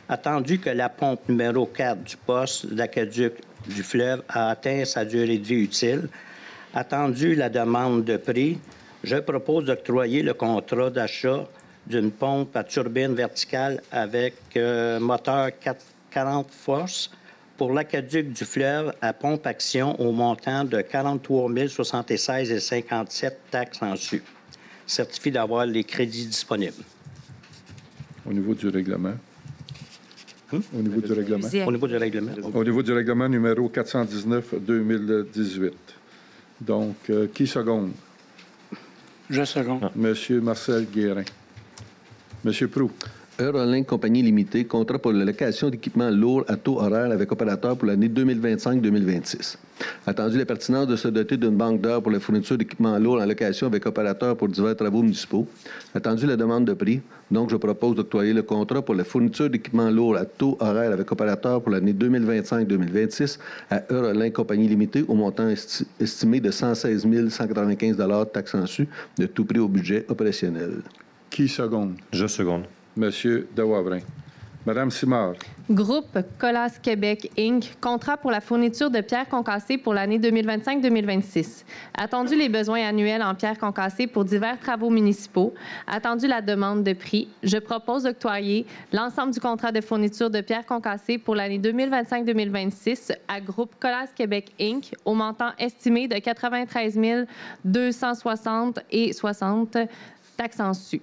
Speaker 2: Attendu que la pompe numéro 4 du poste d'aqueduc du Fleuve a atteint sa durée de vie utile, attendu la demande de prix, je propose d'octroyer le contrat d'achat d'une pompe à turbine verticale avec moteur 40 forces pour l'aqueduc du Fleuve à pompe action au montant de 43 076,57 taxes en sus. Certifie d'avoir les crédits disponibles.
Speaker 1: Au niveau du règlement. Au niveau du règlement.
Speaker 2: Au niveau du règlement.
Speaker 1: Au niveau du règlement numéro 419-2018. Donc, qui seconde?
Speaker 10: Je seconde.
Speaker 1: Monsieur Marcel Guérin. Monsieur Proulx.
Speaker 9: Eurolink Compagnie Limitée, contrat pour la location d'équipements lourds à taux horaire avec opérateur pour l'année 2025-2026. Attendu la pertinence de se doter d'une banque d'heures pour la fourniture d'équipements lourds en location avec opérateur pour divers travaux municipaux. Attendu la demande de prix, donc je propose d'octroyer le contrat pour la fourniture d'équipements lourds à taux horaire avec opérateur pour l'année 2025-2026 à Eurolink Compagnie Limitée au montant estimé de 116 195 taxes en su, de tout prix au budget opérationnel.
Speaker 1: Qui seconde?
Speaker 7: Je seconde.
Speaker 1: Monsieur de Wavrin. Madame Simard.
Speaker 11: Groupe Colas Québec Inc., contrat pour la fourniture de pierres concassées pour l'année 2025-2026. Attendu les besoins annuels en pierres concassées pour divers travaux municipaux. Attendu la demande de prix. Je propose d'octroyer l'ensemble du contrat de fourniture de pierres concassées pour l'année 2025-2026 à Groupe Colas Québec Inc. au montant estimé de 93 260,60 taxes en su.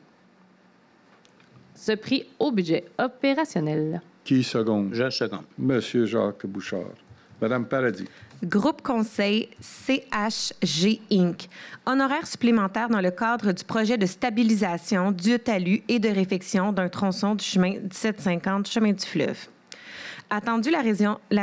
Speaker 11: Ce prix au budget opérationnel.
Speaker 1: Qui seconde?
Speaker 2: Je seconde.
Speaker 1: Monsieur Jacques Bouchard. Madame Paradis.
Speaker 12: Groupe Conseil CHG Inc. Honoraires supplémentaires dans le cadre du projet de stabilisation, du talus et de réfection d'un tronçon du chemin 1750 chemin du fleuve. Attendu la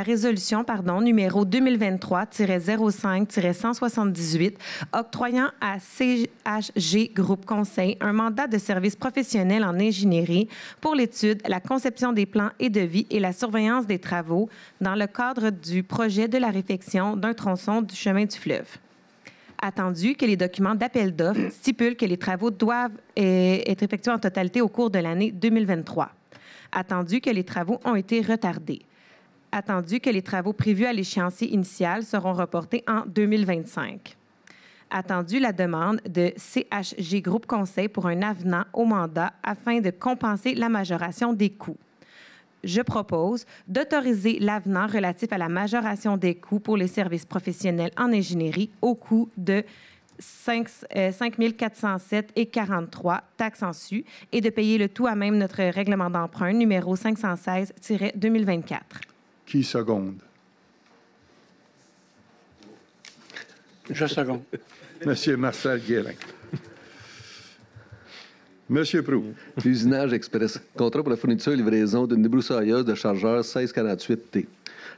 Speaker 12: résolution numéro 2023-05-178 octroyant à CHG Groupe Conseil un mandat de service professionnel en ingénierie pour l'étude, la conception des plans et devis et la surveillance des travaux dans le cadre du projet de la réfection d'un tronçon du chemin du fleuve. Attendu que les documents d'appel d'offres stipulent que les travaux doivent être effectués en totalité au cours de l'année 2023. Attendu que les travaux ont été retardés. Attendu que les travaux prévus à l'échéancier initial seront reportés en 2025. Attendu la demande de CHG Groupe Conseil pour un avenant au mandat afin de compenser la majoration des coûts. Je propose d'autoriser l'avenant relatif à la majoration des coûts pour les services professionnels en ingénierie au coût de 5 407,43 taxes en su et de payer le tout à même notre règlement d'emprunt numéro 516-2024.
Speaker 1: Qui seconde?
Speaker 10: Je seconde.
Speaker 1: Monsieur Marcel Guérin. Monsieur Proulx.
Speaker 9: L'usinage express. Contrat pour la fourniture et livraison d'une débroussailleuse de chargeur 1648T.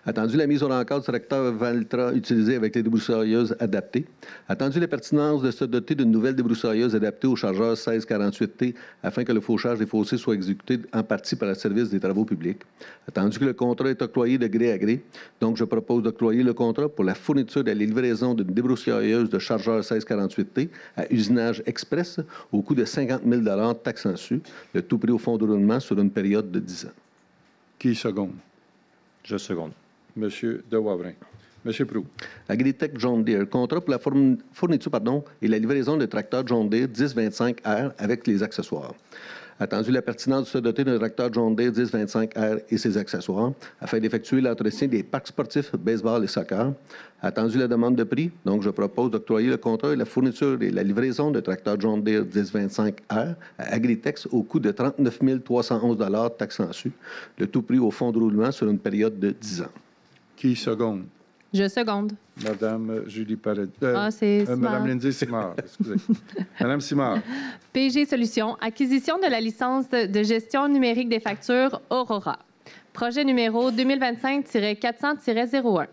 Speaker 9: Attendu la mise au rencard du tracteur Valtra utilisé avec les débroussailleuses adaptées. Attendu la pertinence de se doter d'une nouvelle débroussailleuse adaptée au chargeur 1648T afin que le fauchage des fossés soit exécuté en partie par le service des travaux publics. Attendu que le contrat est octroyé de gré à gré, donc je propose d'octroyer le contrat pour la fourniture et la livraison d'une débroussailleuse de chargeur 1648T à usinage express au coût de 50 000 taxes en su, le tout prix au fonds de roulement sur une période de 10 ans.
Speaker 1: Qui seconde?
Speaker 7: Je seconde.
Speaker 1: Monsieur de Wavrin. Monsieur Proulx.
Speaker 9: Agritech John Deere. Contrat pour la fourniture et la livraison de tracteurs John Deere 1025R avec les accessoires. Attendu la pertinence de se doter d'un tracteur John Deere 1025R et ses accessoires afin d'effectuer l'entretien des parcs sportifs, baseball et soccer. Attendu la demande de prix, donc je propose d'octroyer le contrat et la fourniture et la livraison de tracteur John Deere 1025R à Agritex au coût de 39 311 taxes en su, le tout prix au fonds de roulement sur une période de 10 ans.
Speaker 1: Qui seconde?
Speaker 11: Je seconde.
Speaker 1: Madame Julie Paradis.
Speaker 11: C'est
Speaker 1: Madame Lindsay Simard, excusez. Madame Simard.
Speaker 11: PG Solutions, acquisition de la licence de gestion numérique des factures Aurora. Projet numéro 2025-400-01.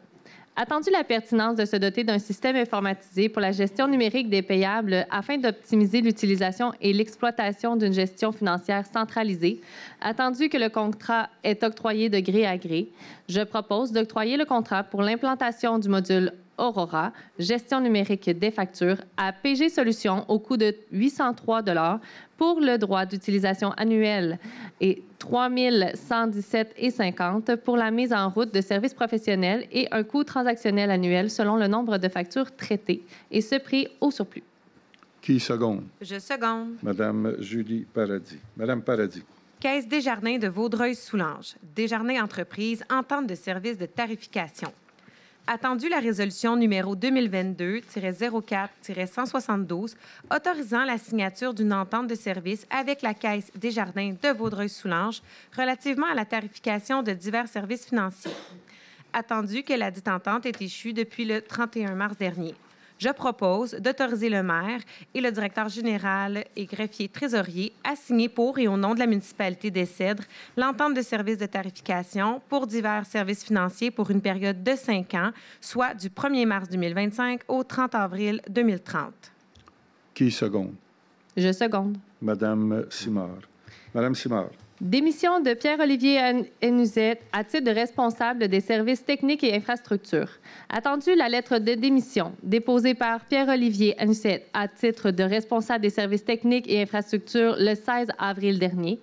Speaker 11: Attendu la pertinence de se doter d'un système informatisé pour la gestion numérique des payables afin d'optimiser l'utilisation et l'exploitation d'une gestion financière centralisée, attendu que le contrat est octroyé de gré à gré, je propose d'octroyer le contrat pour l'implantation du module Aurora, gestion numérique des factures, à PG Solutions au coût de 803 $ pour le droit d'utilisation annuel et 3 117,50 pour la mise en route de services professionnels et un coût transactionnel annuel selon le nombre de factures traitées, et ce prix au surplus.
Speaker 1: Qui seconde?
Speaker 12: Je seconde.
Speaker 1: Madame Julie Paradis. Madame Paradis.
Speaker 12: Caisse Desjardins de Vaudreuil-Soulanges. Desjardins Entreprises, entente de services de tarification. Attendu la résolution numéro 2022-04-172 autorisant la signature d'une entente de service avec la Caisse Desjardins de Vaudreuil-Soulanges relativement à la tarification de divers services financiers. Attendu que la dite entente est échue depuis le 31 mars dernier. Je propose d'autoriser le maire et le directeur général et greffier trésorier à signer pour et au nom de la municipalité des Cèdres l'entente de services de tarification pour divers services financiers pour une période de 5 ans, soit du 1er mars 2025 au 30 avril 2030.
Speaker 1: Qui seconde?
Speaker 11: Je seconde.
Speaker 1: Madame Simard. Madame Simard.
Speaker 11: Démission de Pierre-Olivier Henuzet à titre de responsable des services techniques et infrastructures. Attendu la lettre de démission déposée par Pierre-Olivier Henuzet à titre de responsable des services techniques et infrastructures le 16 avril dernier,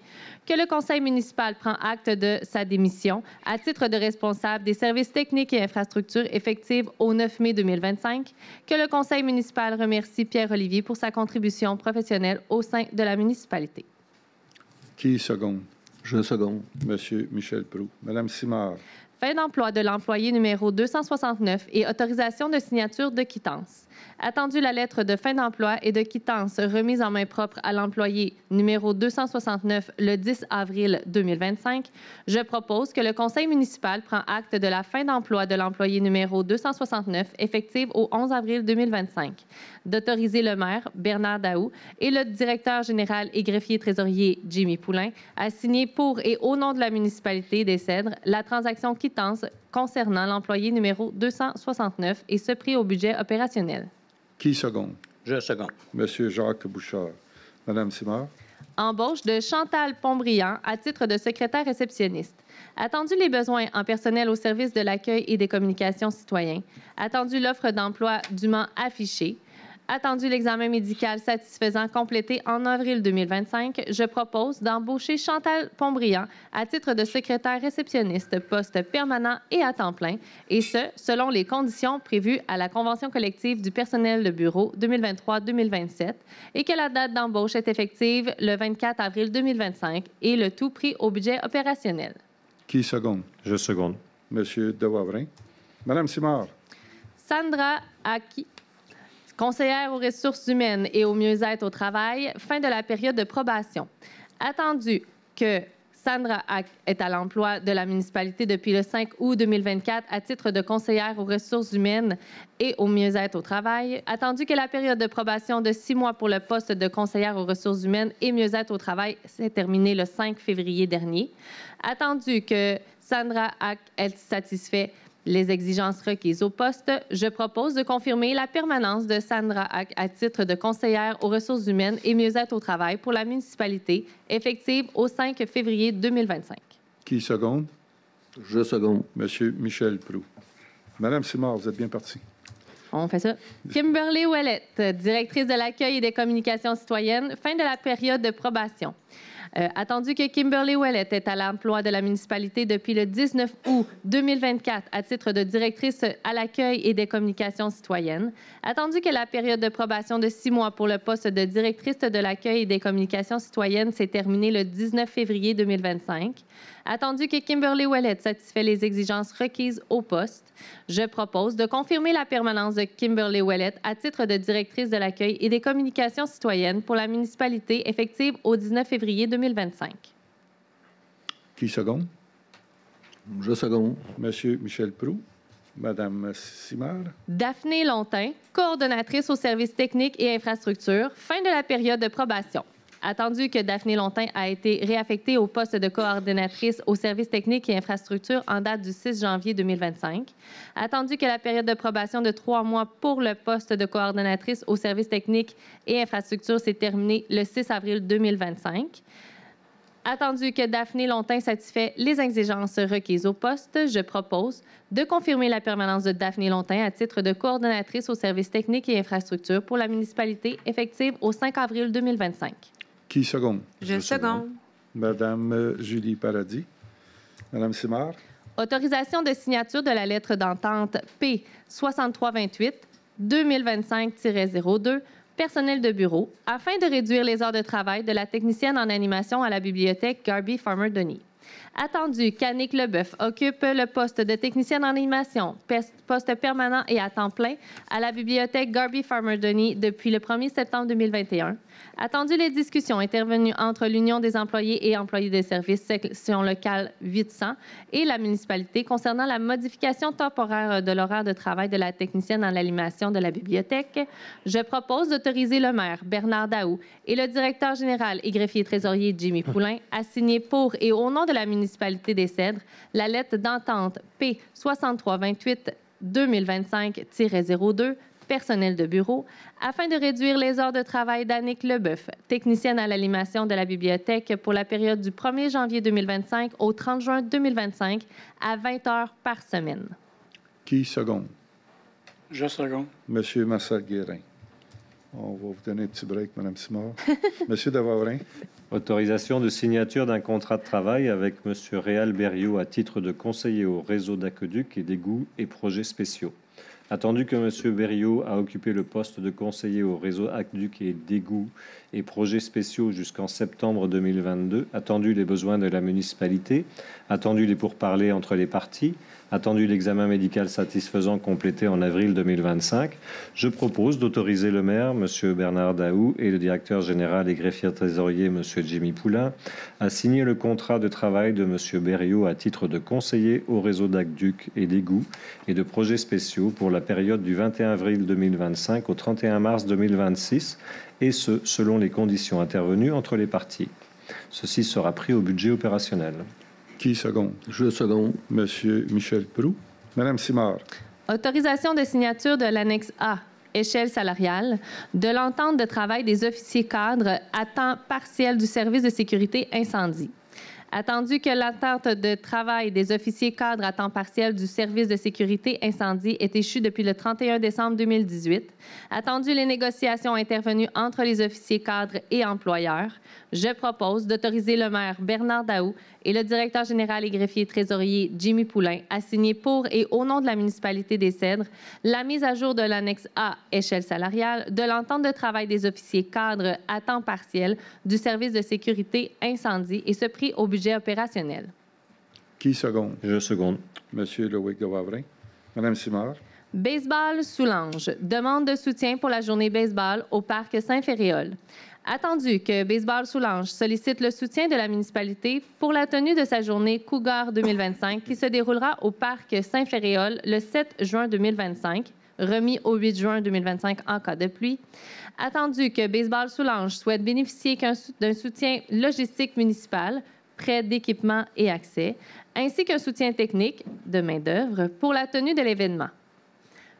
Speaker 11: que le conseil municipal prend acte de sa démission à titre de responsable des services techniques et infrastructures effective au 9 mai 2025, que le conseil municipal remercie Pierre-Olivier pour sa contribution professionnelle au sein de la municipalité.
Speaker 1: Qui seconde?
Speaker 9: Je seconde.
Speaker 1: Monsieur Michel Proulx. Madame Simard.
Speaker 11: Fin d'emploi de l'employé numéro 269 et autorisation de signature de quittance. Attendu la lettre de fin d'emploi et de quittance remise en main propre à l'employé numéro 269 le 10 avril 2025, je propose que le conseil municipal prend acte de la fin d'emploi de l'employé numéro 269 effective au 11 avril 2025, d'autoriser le maire, Bernard Daou, et le directeur général et greffier trésorier, Jimmy Poulain, à signer pour et au nom de la municipalité des Cèdres la transaction quittance concernant l'employé numéro 269 et ce pris au budget opérationnel.
Speaker 1: Qui seconde?
Speaker 2: Je seconde.
Speaker 1: Monsieur Jacques Bouchard. Madame Simard.
Speaker 11: Embauche de Chantal Pontbriand à titre de secrétaire réceptionniste. Attendu les besoins en personnel au service de l'accueil et des communications citoyens. Attendu l'offre d'emploi dûment affichée. Attendu l'examen médical satisfaisant complété en avril 2025, je propose d'embaucher Chantal Pontbriand à titre de secrétaire réceptionniste, poste permanent et à temps plein, et ce, selon les conditions prévues à la Convention collective du personnel de bureau 2023-2027, et que la date d'embauche est effective le 24 avril 2025 et le tout pris au budget opérationnel.
Speaker 1: Qui seconde?
Speaker 7: Je seconde.
Speaker 1: Monsieur Dewavrin. Madame Simard.
Speaker 11: Sandra Aki, conseillère aux ressources humaines et au mieux-être au travail, fin de la période de probation. Attendu que Sandra Hack est à l'emploi de la municipalité depuis le 5 août 2024 à titre de conseillère aux ressources humaines et au mieux-être au travail. Attendu que la période de probation de 6 mois pour le poste de conseillère aux ressources humaines et mieux-être au travail s'est terminée le 5 février dernier. Attendu que Sandra Hack ait satisfait les exigences requises au poste, je propose de confirmer la permanence de Sandra Hack à titre de conseillère aux ressources humaines et mieux-être au travail pour la municipalité, effective au 5 février 2025.
Speaker 1: Qui seconde?
Speaker 9: Je seconde.
Speaker 1: Monsieur Michel Proulx. Madame Simard, vous êtes bien partie.
Speaker 11: On fait ça. Kimberly Ouellette, directrice de l'accueil et des communications citoyennes, fin de la période de probation. Attendu que Kimberly Ouellette est à l'emploi de la municipalité depuis le 19 août 2024 à titre de directrice à l'accueil et des communications citoyennes. Attendu que la période de probation de 6 mois pour le poste de directrice de l'accueil et des communications citoyennes s'est terminée le 19 février 2025. Attendu que Kimberly Ouellette satisfait les exigences requises au poste, je propose de confirmer la permanence de Kimberly Ouellette à titre de directrice de l'accueil et des communications citoyennes pour la municipalité effective au 19 février 2025.
Speaker 1: Qui seconde?
Speaker 9: Je seconde.
Speaker 1: Monsieur Michel Proulx. Madame Simard.
Speaker 11: Daphné Lontin, coordonnatrice aux services techniques et infrastructures, fin de la période de probation. Attendu que Daphné Lontin a été réaffectée au poste de coordonnatrice aux services techniques et infrastructures en date du 6 janvier 2025. Attendu que la période de probation de 3 mois pour le poste de coordonnatrice aux services techniques et infrastructures s'est terminée le 6 avril 2025. Attendu que Daphné Lontin satisfait les exigences requises au poste, je propose de confirmer la permanence de Daphné Lontin à titre de coordonnatrice aux services techniques et infrastructures pour la municipalité effective au 5 avril 2025.
Speaker 1: Qui seconde?
Speaker 12: Je seconde.
Speaker 1: Madame Julie Paradis. Madame Simard.
Speaker 11: Autorisation de signature de la lettre d'entente P6328 2025-02 personnel de bureau afin de réduire les heures de travail de la technicienne en animation à la bibliothèque Garby Farmer Denis. Attendu qu'Annick Leboeuf occupe le poste de technicienne en animation, poste permanent et à temps plein, à la bibliothèque Garby Farmer Denis depuis le 1er septembre 2021. Attendu les discussions intervenues entre l'Union des employés et employés des services section locale 800 et la municipalité concernant la modification temporaire de l'horaire de travail de la technicienne en animation de la bibliothèque, je propose d'autoriser le maire Bernard Daou et le directeur général et greffier trésorier Jimmy Poulain à signer pour et au nom de la municipalité des Cèdres la lettre d'entente P6328-2025-02 personnel de bureau, afin de réduire les heures de travail d'Annick Leboeuf, technicienne à l'animation de la bibliothèque pour la période du 1er janvier 2025 au 30 juin 2025 à 20 heures par semaine.
Speaker 1: Qui seconde?
Speaker 10: Je seconde.
Speaker 1: Monsieur Marcel-Guérin. On va vous donner un petit break, Mme Simard. Monsieur Devavrin.
Speaker 7: Autorisation de signature d'un contrat de travail avec M. Réal Berriot à titre de conseiller au réseau d'aqueducs et d'égouts et projets spéciaux. Attendu que M. Berriot a occupé le poste de conseiller au réseau aqueducs et d'égouts et projets spéciaux jusqu'en septembre 2022, attendu les besoins de la municipalité, attendu les pourparlers entre les parties, attendu l'examen médical satisfaisant complété en avril 2025, je propose d'autoriser le maire, M. Bernard Daou, et le directeur général et greffier trésorier, M. Jimmy Poulain, à signer le contrat de travail de M. Berriot à titre de conseiller au réseau d'aqueducs et d'égouts et de projets spéciaux pour la période du 21 avril 2025 au 31 mars 2026, et ce, selon les conditions intervenues entre les parties. Ceci sera pris au budget opérationnel.
Speaker 1: Qui seconde?
Speaker 9: Je seconde.
Speaker 1: Monsieur Michel Proulx. Madame Simard.
Speaker 11: Autorisation de signature de l'annexe A, échelle salariale, de l'entente de travail des officiers cadres à temps partiel du service de sécurité incendie. Attendu que l'entente de travail des officiers cadres à temps partiel du service de sécurité incendie est échue depuis le 31 décembre 2018, attendu les négociations intervenues entre les officiers cadres et employeurs, je propose d'autoriser le maire Bernard Daou et le directeur général et greffier trésorier Jimmy Poulain à signer pour et au nom de la municipalité des Cèdres la mise à jour de l'annexe A, échelle salariale, de l'entente de travail des officiers cadres à temps partiel du service de sécurité incendie et ce prix au budget opérationnel.
Speaker 1: Qui seconde?
Speaker 7: Je seconde.
Speaker 1: Monsieur Loïc Devavrin. Madame Simard.
Speaker 11: Baseball Soulanges. Demande de soutien pour la journée baseball au parc Saint-Féréol. Attendu que Baseball Soulanges sollicite le soutien de la municipalité pour la tenue de sa journée Cougar 2025 qui se déroulera au parc Saint-Féréol le 7 juin 2025, remis au 8 juin 2025 en cas de pluie. Attendu que Baseball Soulanges souhaite bénéficier d'un soutien logistique municipal, prêt d'équipement et accès, ainsi qu'un soutien technique de main-d'œuvre pour la tenue de l'événement.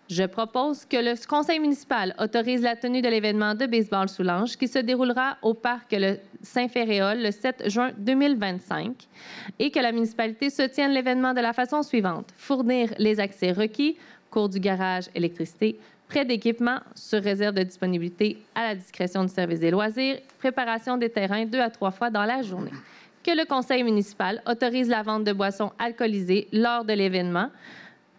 Speaker 11: Je propose que le conseil municipal autorise la tenue de l'événement de baseball Soulanges qui se déroulera au parc Saint-Féréol le 7 juin 2025 et que la municipalité soutienne l'événement de la façon suivante. Fournir les accès requis, cours du garage, électricité, prêt d'équipement sur réserve de disponibilité à la discrétion du service des loisirs, préparation des terrains 2 à 3 fois dans la journée. Que le conseil municipal autorise la vente de boissons alcoolisées lors de l'événement,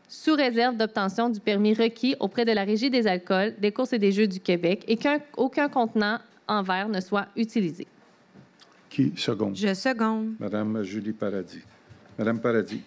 Speaker 11: sous réserve d'obtention du permis requis auprès de la Régie des alcools, des courses et des jeux du Québec et qu'aucun contenant en verre ne soit utilisé.
Speaker 1: Qui seconde?
Speaker 12: Je seconde.
Speaker 1: Madame Julie Paradis. Madame Paradis.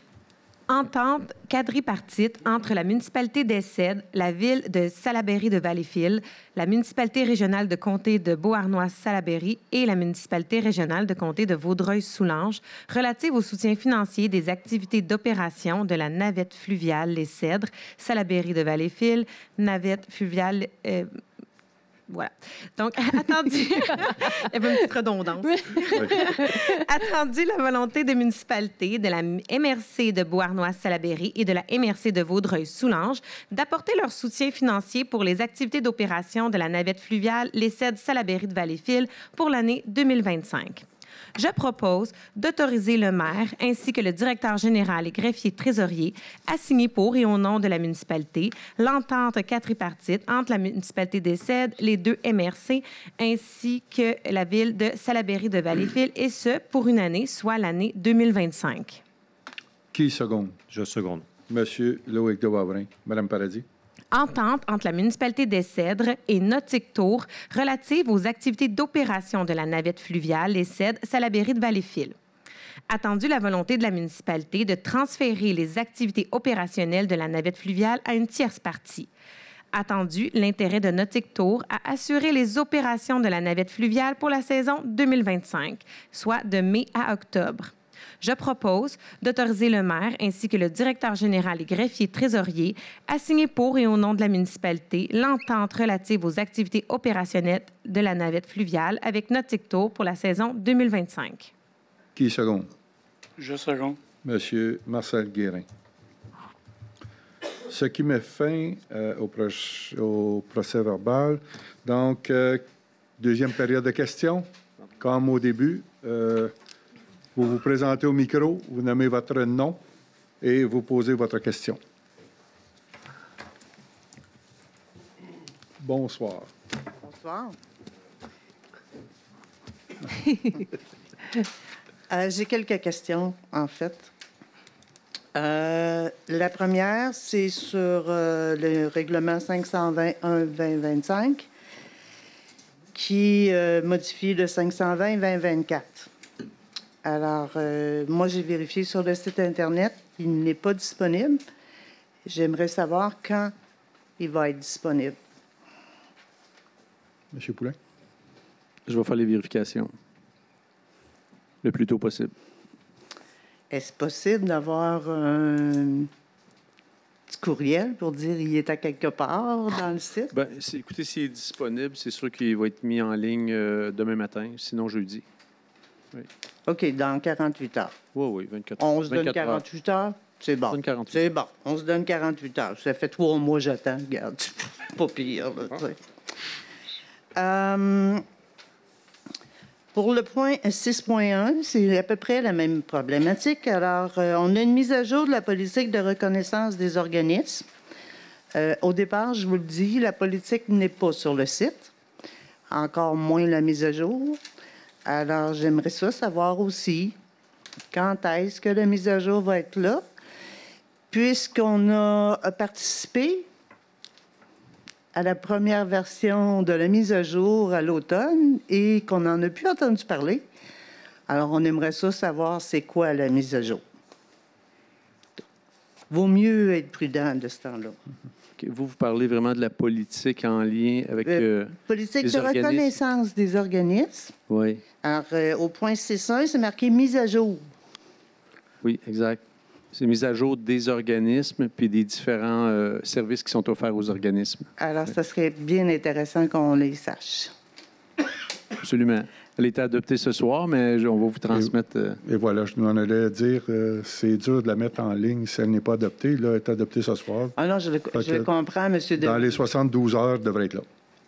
Speaker 12: Entente quadripartite entre la municipalité des Cèdres, la ville de Salaberry de Valleyfield, la municipalité régionale de comté de Beauharnois-Salaberry et la municipalité régionale de comté de Vaudreuil-Soulanges relative au soutien financier des activités d'opération de la navette fluviale Les Cèdres, Salaberry de Valleyfield, navette fluviale... Voilà. Donc, attendu... Il y avait une petite redondance. Attendu la volonté des municipalités, de la MRC de Beauharnois-Salaberry et de la MRC de Vaudreuil-Soulanges d'apporter leur soutien financier pour les activités d'opération de la navette fluviale Les Cèdres Salaberry de Valleyfield pour l'année 2025. Je propose d'autoriser le maire ainsi que le directeur général et greffier trésorier à signer pour et au nom de la municipalité l'entente quadripartite entre la municipalité des Cèdres, les deux MRC ainsi que la ville de Salaberry de Valleyfield et ce pour une année, soit l'année 2025.
Speaker 1: Qui seconde?
Speaker 7: Je seconde.
Speaker 1: Monsieur Loïc Devavrin. Madame Paradis.
Speaker 12: Entente entre la municipalité des Cèdres et Nautique Tour relative aux activités d'opération de la navette fluviale Les Cèdres Salaberry de Valleyfield. Attendu la volonté de la municipalité de transférer les activités opérationnelles de la navette fluviale à une tierce partie. Attendu l'intérêt de Nautic Tour à assurer les opérations de la navette fluviale pour la saison 2025, soit de mai à octobre. Je propose d'autoriser le maire ainsi que le directeur général et greffier trésorier à signer pour et au nom de la municipalité l'entente relative aux activités opérationnelles de la navette fluviale avec Nautic Tour pour la saison 2025.
Speaker 1: Qui seconde?
Speaker 10: Je seconde.
Speaker 1: Monsieur Marcel Guérin. Ce qui met fin au procès verbal. Donc, deuxième période de questions. Comme au début, vous vous présentez au micro, vous nommez votre nom et vous posez votre question. Bonsoir.
Speaker 13: Bonsoir. J'ai quelques questions, en fait. La première, c'est sur le règlement 521-2025 qui modifie le 520-2024. Alors, moi, j'ai vérifié sur le site Internet, il n'est pas disponible. J'aimerais savoir quand il va être disponible.
Speaker 1: Monsieur Poulin?
Speaker 4: Je vais faire les vérifications le plus tôt possible.
Speaker 13: Est-ce possible d'avoir un petit courriel pour dire qu'il est à quelque part dans le site?
Speaker 4: Bien, écoutez, s'il est disponible, c'est sûr qu'il va être mis en ligne demain matin, sinon jeudi. Oui.
Speaker 13: OK, dans 48 heures.
Speaker 4: Oui, 24 heures.
Speaker 13: On se donne 48 heures? C'est bon. C'est bon. On se donne 48 heures. Ça fait 3 mois j'attends. Regarde, pas pire. Là, pour le point 6.1, c'est à peu près la même problématique. Alors, on a une mise à jour de la politique de reconnaissance des organismes. Au départ, je vous le dis, la politique n'est pas sur le site, encore moins la mise à jour. Alors, j'aimerais ça savoir aussi quand est-ce que la mise à jour va être là, puisqu'on a participé à la première version de la mise à jour à l'automne et qu'on n'en a plus entendu parler. Alors, on aimerait ça savoir c'est quoi la mise à jour. Vaut mieux être prudent de ce temps-là.
Speaker 4: Okay. Vous parlez vraiment de la politique en lien avec
Speaker 13: politique
Speaker 4: les
Speaker 13: de reconnaissance des organismes.
Speaker 4: Oui.
Speaker 13: Alors, au point 6.1, c'est marqué mise à jour.
Speaker 4: Oui, exact. C'est mise à jour des organismes puis des différents services qui sont offerts aux organismes.
Speaker 13: Alors, ça serait bien intéressant qu'on les sache.
Speaker 4: Absolument. Elle a été adoptée ce soir, mais on va vous transmettre...
Speaker 1: Et voilà, je m'en allais dire, c'est dur de la mettre en ligne si elle n'est pas adoptée. Là, elle est adoptée ce soir.
Speaker 13: Ah non, je le comprends, M. Denis.
Speaker 1: Dans les 72 heures, elle devrait être là.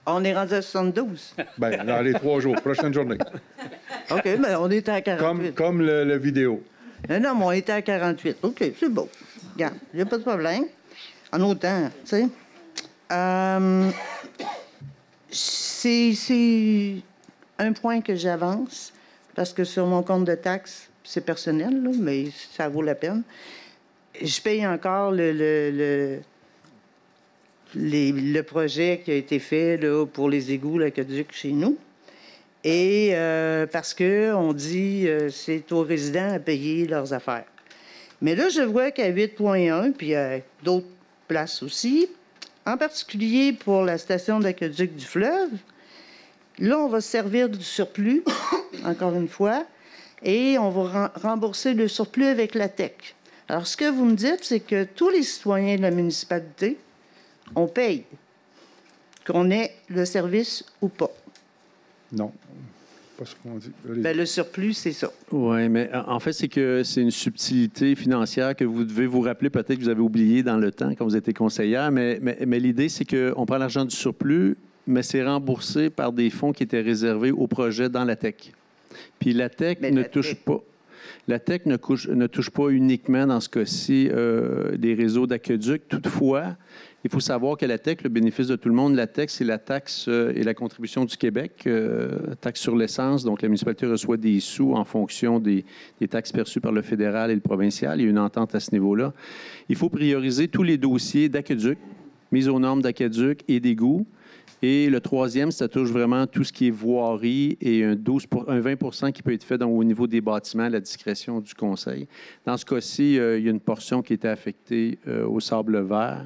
Speaker 13: On est rendu à 72?
Speaker 1: Bien, dans les 3 jours, prochaine journée.
Speaker 13: OK, mais on était à 48.
Speaker 1: Comme la vidéo.
Speaker 13: Non, mais on était à 48. OK, c'est beau. Regarde, il n'y a pas de problème. En autant, tu sais. C'est un point que j'avance, parce que sur mon compte de taxes, c'est personnel, là, mais ça vaut la peine. Je paye encore le projet qui a été fait là, pour les égouts, l'aqueduc chez nous. Et parce qu'on dit c'est aux résidents à payer leurs affaires. Mais là, je vois qu'à 8.1, puis à d'autres places aussi, en particulier pour la station d'aqueduc du fleuve, là, on va se servir du surplus, encore une fois, et on va rembourser le surplus avec la TEC. Alors, ce que vous me dites, c'est que tous les citoyens de la municipalité, on paye, qu'on ait le service ou pas.
Speaker 1: Non, pas ce qu'on dit.
Speaker 13: Bien, le surplus, c'est ça.
Speaker 4: Oui, mais en fait, c'est que c'est une subtilité financière que vous devez vous rappeler, peut-être que vous avez oublié dans le temps quand vous étiez conseillère, mais l'idée, c'est qu'on prend l'argent du surplus, mais c'est remboursé par des fonds qui étaient réservés au projet dans la TEC. Puis la TEC ne touche pas. La TEC ne touche pas uniquement, dans ce cas-ci, des réseaux d'aqueduc. Toutefois, il faut savoir que la TEC, le bénéfice de tout le monde, la TEC, c'est la taxe et la contribution du Québec, taxe sur l'essence. Donc, la municipalité reçoit des sous en fonction des taxes perçues par le fédéral et le provincial. Il y a une entente à ce niveau-là. Il faut prioriser tous les dossiers d'aqueduc, mise aux normes d'aqueduc et d'égouts. Et le troisième, ça touche vraiment tout ce qui est voirie et un 20 qui peut être fait au niveau des bâtiments à la discrétion du conseil. Dans ce cas-ci, il y a une portion qui était affectée au sable vert.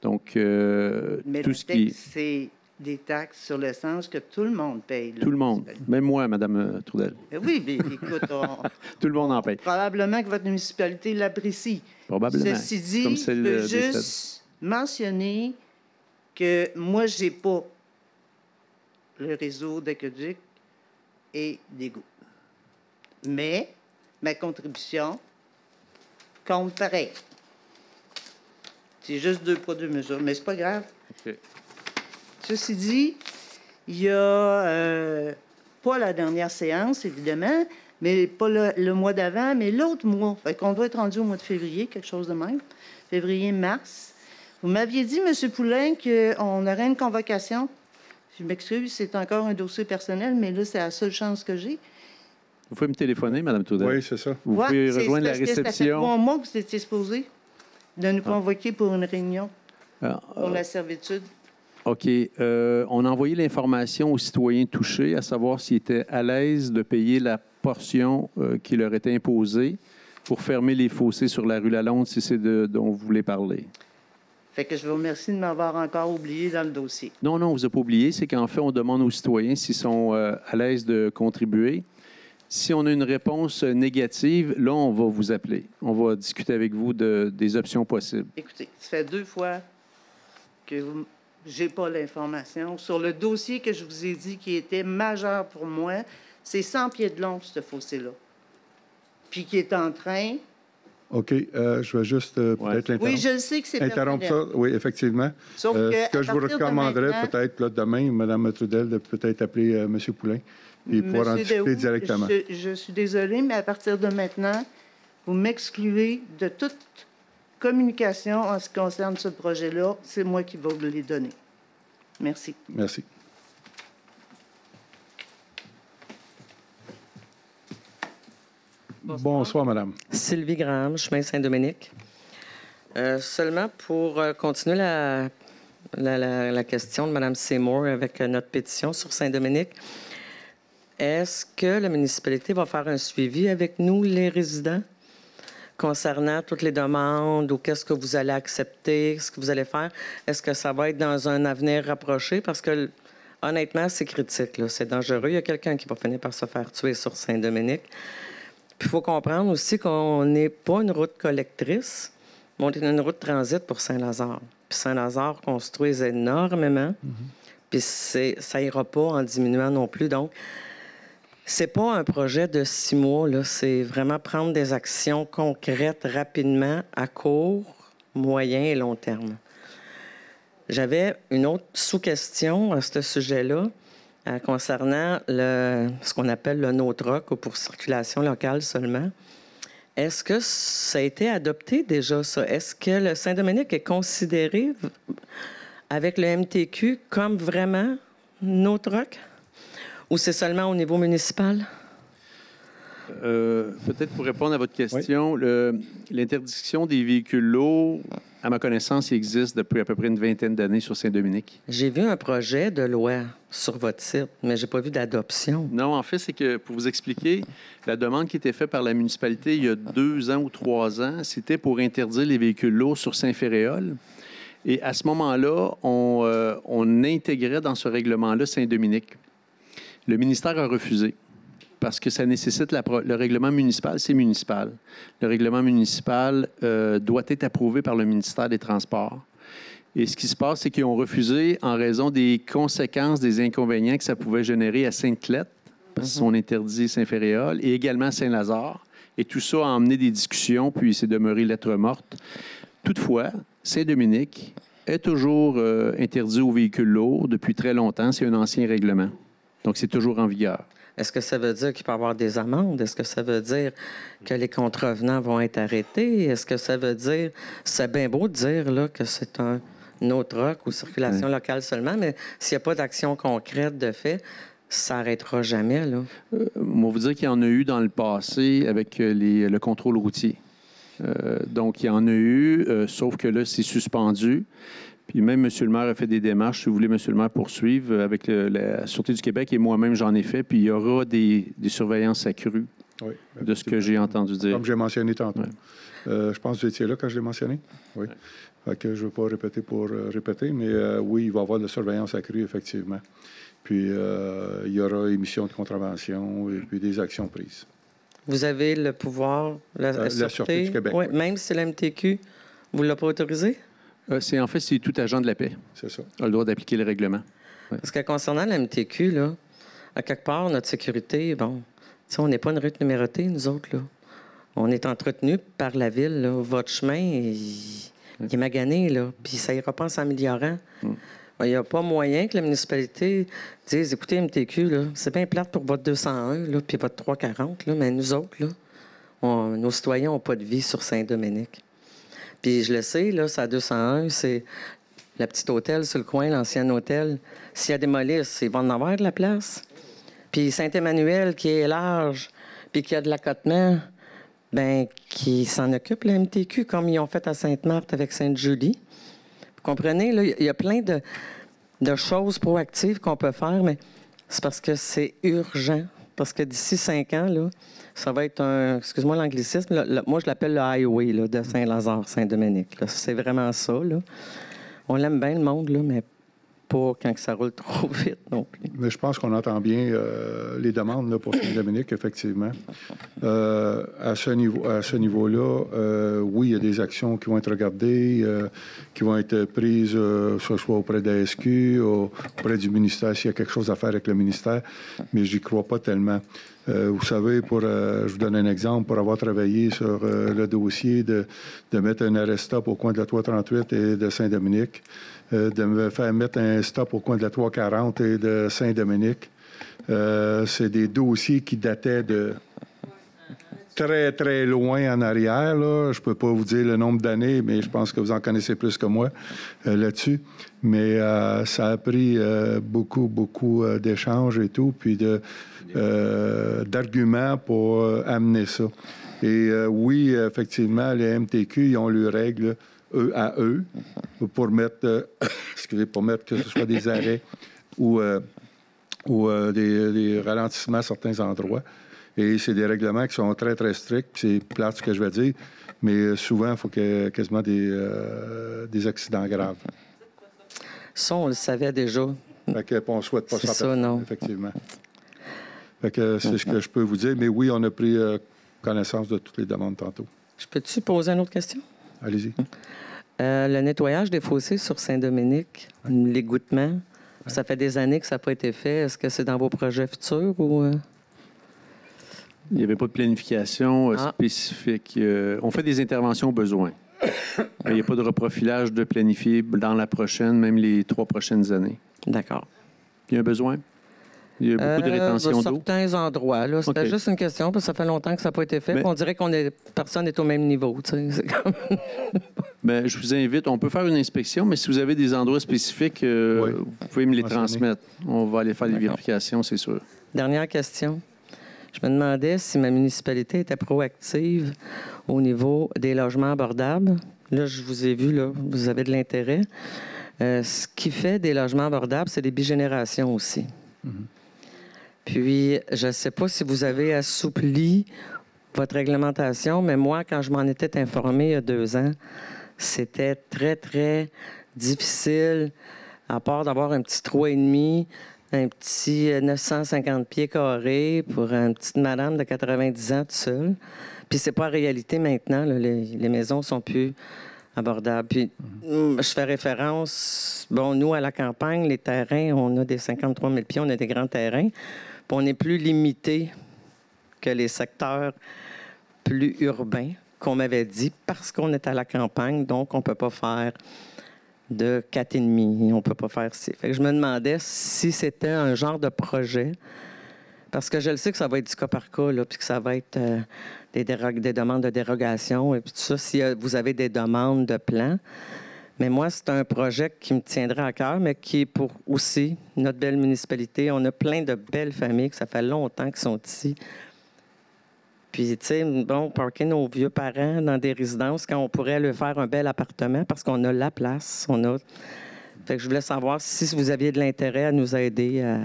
Speaker 4: Donc,
Speaker 13: Mais
Speaker 4: tout
Speaker 13: le
Speaker 4: ce qui...
Speaker 13: texte, c'est des taxes sur l'essence que tout le monde paye. Là.
Speaker 4: Tout le monde. Même moi, Mme Trudel.
Speaker 13: Oui, mais écoute,
Speaker 4: tout le monde en paye.
Speaker 13: Probablement que votre municipalité l'apprécie.
Speaker 4: Probablement.
Speaker 13: Ceci dit,
Speaker 4: comme
Speaker 13: je veux juste mentionner que moi, je n'ai pas le réseau d'aqueduc et d'égouts. Mais ma contribution compte pareil. C'est juste 2 poids, 2 mesures, mais c'est pas grave.
Speaker 4: OK.
Speaker 13: Ceci dit, il y a pas la dernière séance, évidemment, mais pas le mois d'avant, mais l'autre mois. Fait qu'on doit être rendu au mois de février, quelque chose de même. Février-mars. Vous m'aviez dit, M. Poulain, qu'on aurait une convocation. Je m'excuse, c'est encore un dossier personnel, mais là, c'est la seule chance que j'ai.
Speaker 4: Vous pouvez me téléphoner, Mme Trudel?
Speaker 1: Oui, c'est ça.
Speaker 4: Vous pouvez rejoindre la réception.
Speaker 13: Ça fait 3 mois que vous étiez supposé de nous convoquer pour une réunion pour la servitude.
Speaker 4: OK. On a envoyé l'information aux citoyens touchés à savoir s'ils étaient à l'aise de payer la portion qui leur était imposée pour fermer les fossés sur la rue Lalonde, si c'est dont vous voulez parler.
Speaker 13: Fait que je vous remercie de m'avoir encore oublié dans le dossier.
Speaker 4: Non, on ne vous a pas oublié. C'est qu'en fait, on demande aux citoyens s'ils sont à l'aise de contribuer. Si on a une réponse négative, là, on va vous appeler. On va discuter avec vous des options possibles.
Speaker 13: Écoutez, ça fait 2 fois que j'ai pas l'information. Sur le dossier que je vous ai dit qui était majeur pour moi, c'est 100 pieds de long, ce fossé-là. Puis qui est en train...
Speaker 1: OK. Je vais juste peut-être l'interrompre.
Speaker 13: Oui, je sais que c'est
Speaker 1: interrompre ça, oui, effectivement.
Speaker 13: Sauf
Speaker 1: ce que je vous recommanderais,
Speaker 13: maintenant,
Speaker 1: peut-être, là, demain, Mme Trudel, de peut-être appeler M. Poulain et pouvoir en discuter directement.
Speaker 13: Je suis désolée, mais à partir de maintenant, vous m'excluez de toute communication en ce qui concerne ce projet-là. C'est moi qui vais vous les donner. Merci.
Speaker 1: Merci. Bonsoir, madame.
Speaker 14: Sylvie Graham, chemin Saint-Dominique. Seulement pour continuer la question de Mme Seymour avec notre pétition sur Saint-Dominique, est-ce que la municipalité va faire un suivi avec nous, les résidents, concernant toutes les demandes ou qu'est-ce que vous allez accepter, ce que vous allez faire? Est-ce que ça va être dans un avenir rapproché? Parce que, honnêtement, c'est critique, là. C'est dangereux. Il y a quelqu'un qui va finir par se faire tuer sur Saint-Dominique. Puis il faut comprendre aussi qu'on n'est pas une route collectrice, mais on est une route transit pour Saint-Lazare. Puis Saint-Lazare construise énormément, puis ça ira pas en diminuant non plus. Donc, c'est pas un projet de 6 mois, là. C'est vraiment prendre des actions concrètes rapidement, à court, moyen et long terme. J'avais une autre sous-question à ce sujet-là. Concernant ce qu'on appelle le no-truck ou pour circulation locale seulement. Est-ce que ça a été adopté déjà, ça? Est-ce que le Saint-Dominique est considéré avec le MTQ comme vraiment no-truck? Ou c'est seulement au niveau municipal?
Speaker 4: Peut-être pour répondre à votre question, l'interdiction des véhicules lourds, à ma connaissance, il existe depuis à peu près une 20aine d'années sur Saint-Dominique.
Speaker 14: J'ai vu un projet de loi sur votre site, mais je n'ai pas vu d'adoption.
Speaker 4: Non, en fait, c'est que, pour vous expliquer, la demande qui était faite par la municipalité il y a 2 ans ou 3 ans, c'était pour interdire les véhicules lourds sur Saint-Féréol. Et à ce moment-là, on intégrait dans ce règlement-là Saint-Dominique. Le ministère a refusé. Parce que ça nécessite le règlement municipal, c'est municipal. Le règlement municipal doit être approuvé par le ministère des Transports. Et ce qui se passe, c'est qu'ils ont refusé en raison des conséquences, des inconvénients que ça pouvait générer à Sainte-Clette, parce qu'ils ont interdit Saint-Féréol, et également à Saint-Lazare. Et tout ça a emmené des discussions, puis c'est demeuré lettre morte. Toutefois, Saint-Dominique est toujours interdit aux véhicules lourds depuis très longtemps. C'est un ancien règlement. Donc, c'est toujours en vigueur.
Speaker 14: Est-ce que ça veut dire qu'il peut y avoir des amendes? Est-ce que ça veut dire que les contrevenants vont être arrêtés? Est-ce que ça veut dire... C'est bien beau de dire là, que c'est un no-truck ou circulation locale seulement, mais s'il n'y a pas d'action concrète de fait, ça n'arrêtera jamais. Là.
Speaker 4: On va vous dire qu'il y en a eu dans le passé avec le contrôle routier. Donc, il y en a eu, sauf que là, c'est suspendu. Puis même M. le maire a fait des démarches, si vous voulez, M. le maire poursuivre avec la Sûreté du Québec, et moi-même, j'en ai fait. Puis il y aura des surveillances accrues de ce que j'ai entendu dire.
Speaker 1: Comme j'ai mentionné tantôt. Je pense que vous étiez là quand je l'ai mentionné. Oui. Fait que je ne veux pas répéter pour répéter, mais oui, il va y avoir de la surveillance accrue, effectivement. Puis il y aura émission de contravention et puis des actions prises.
Speaker 14: Vous avez le pouvoir, la
Speaker 1: Sûreté du Québec.
Speaker 14: Oui, même si la MTQ vous l'a pas autorisé?
Speaker 4: En fait, c'est tout agent de la paix.
Speaker 1: C'est ça.
Speaker 4: A le droit d'appliquer le règlement.
Speaker 14: Parce que concernant la MTQ, là, à quelque part, notre sécurité, bon, on n'est pas une route numérotée, nous autres, là. On est entretenu par la ville, là. Votre chemin, il est magané, là. Puis ça ira pas en s'améliorant. Il n'y a pas moyen que la municipalité dise, écoutez, MTQ, là, c'est bien plate pour votre 201, là, puis votre 340, là, mais nous autres, là, nos citoyens n'ont pas de vie sur Saint-Dominique. Puis je le sais, là, c'est à 201, c'est la petite hôtel sur le coin, l'ancien hôtel. S'il y a des mollisses, ils vont en avoir de la place. Puis Saint-Emmanuel, qui est large, puis qui a de l'accotement, bien, qui s'en occupe, la MTQ, comme ils ont fait à Sainte-Marthe avec Sainte-Julie. Vous comprenez, là, il y a plein de choses proactives qu'on peut faire, mais c'est parce que c'est urgent. Parce que d'ici 5 ans, là, ça va être un, excuse-moi l'anglicisme, moi je l'appelle le highway là, de Saint-Lazare, Saint-Dominique. C'est vraiment ça. Là. On l'aime bien le monde, là, mais pas quand ça roule trop vite non plus.
Speaker 1: Mais je pense qu'on entend bien les demandes là, pour Saint-Dominique, effectivement. À ce niveau-là, oui, il y a des actions qui vont être regardées, qui vont être prises, soit auprès de la SQ, auprès du ministère, s'il y a quelque chose à faire avec le ministère, mais j'y crois pas tellement. Vous savez, je vous donne un exemple, pour avoir travaillé sur le dossier de mettre un arrêt stop au coin de la 338 et de Saint-Dominique, de me faire mettre un stop au coin de la 340 et de Saint-Dominique. C'est des dossiers qui dataient de très, très loin en arrière. Là. Je ne peux pas vous dire le nombre d'années, mais je pense que vous en connaissez plus que moi là-dessus. Mais ça a pris beaucoup, beaucoup d'échanges et tout, puis d'arguments pour amener ça. Et oui, effectivement, les MTQ, ils ont leurs règles eux à eux, pour mettre, pour mettre que ce soit des arrêts ou des ralentissements à certains endroits. Et c'est des règlements qui sont très, très stricts. C'est plate ce que je vais dire, mais souvent, il faut qu'il y ait quasiment des accidents graves.
Speaker 14: Ça, on le savait déjà.
Speaker 1: Fait que, on ne souhaite pas
Speaker 14: ça, non.
Speaker 1: Effectivement. Fait que c'est ce que je peux vous dire. Mais oui, on a pris connaissance de toutes les demandes tantôt.
Speaker 14: Je peux-tu poser une autre question?
Speaker 1: Allez-y.
Speaker 14: Le nettoyage des fossés sur Saint-Dominique, l'égouttement, ça fait des années que ça n'a pas été fait. Est-ce que c'est dans vos projets futurs ou...
Speaker 4: Il n'y avait pas de planification spécifique. On fait des interventions au besoin. Il n'y a pas de reprofilage de planifié dans la prochaine, même les 3 prochaines années.
Speaker 14: D'accord.
Speaker 4: Il y a un besoin? Il y a beaucoup de rétention d'eau?
Speaker 14: Certains endroits. Là, c'était juste une question, parce que ça fait longtemps que ça n'a pas été fait. Mais on dirait que personne n'est au même niveau. Comme...
Speaker 4: Bien, je vous invite. On peut faire une inspection, mais si vous avez des endroits spécifiques, vous pouvez me les transmettre. On va aller faire les vérifications, c'est sûr.
Speaker 14: Dernière question. Je me demandais si ma municipalité était proactive au niveau des logements abordables. Là, je vous ai vu, là, vous avez de l'intérêt. Ce qui fait des logements abordables, c'est des bigénérations aussi. Puis, je ne sais pas si vous avez assoupli votre réglementation, mais moi, quand je m'en étais informé il y a 2 ans, c'était très, très difficile, à part d'avoir un petit 3,5, un petit 950 pieds carrés pour une petite madame de 90 ans toute seule. Puis c'est pas la réalité maintenant. Là, les maisons ne sont plus abordables. Puis je fais référence, bon, nous, à la campagne, les terrains, on a des 53 000 pieds, on a des grands terrains. Puis on est plus limité que les secteurs plus urbains qu'on m'avait dit parce qu'on est à la campagne, donc on ne peut pas faire de 4,5. On ne peut pas faire ça. Fait que je me demandais si c'était un genre de projet, parce que je le sais que ça va être du cas par cas, là, puis que ça va être des demandes de dérogation, et puis tout ça, si vous avez des demandes de plan. Mais moi, c'est un projet qui me tiendrait à cœur, mais qui est pour aussi notre belle municipalité. On a plein de belles familles, que ça fait longtemps qu'ils sont ici. Puis, tu sais, bon, parquer nos vieux parents dans des résidences quand on pourrait leur faire un bel appartement parce qu'on a la place. Fait que je voulais savoir si vous aviez de l'intérêt à nous aider à...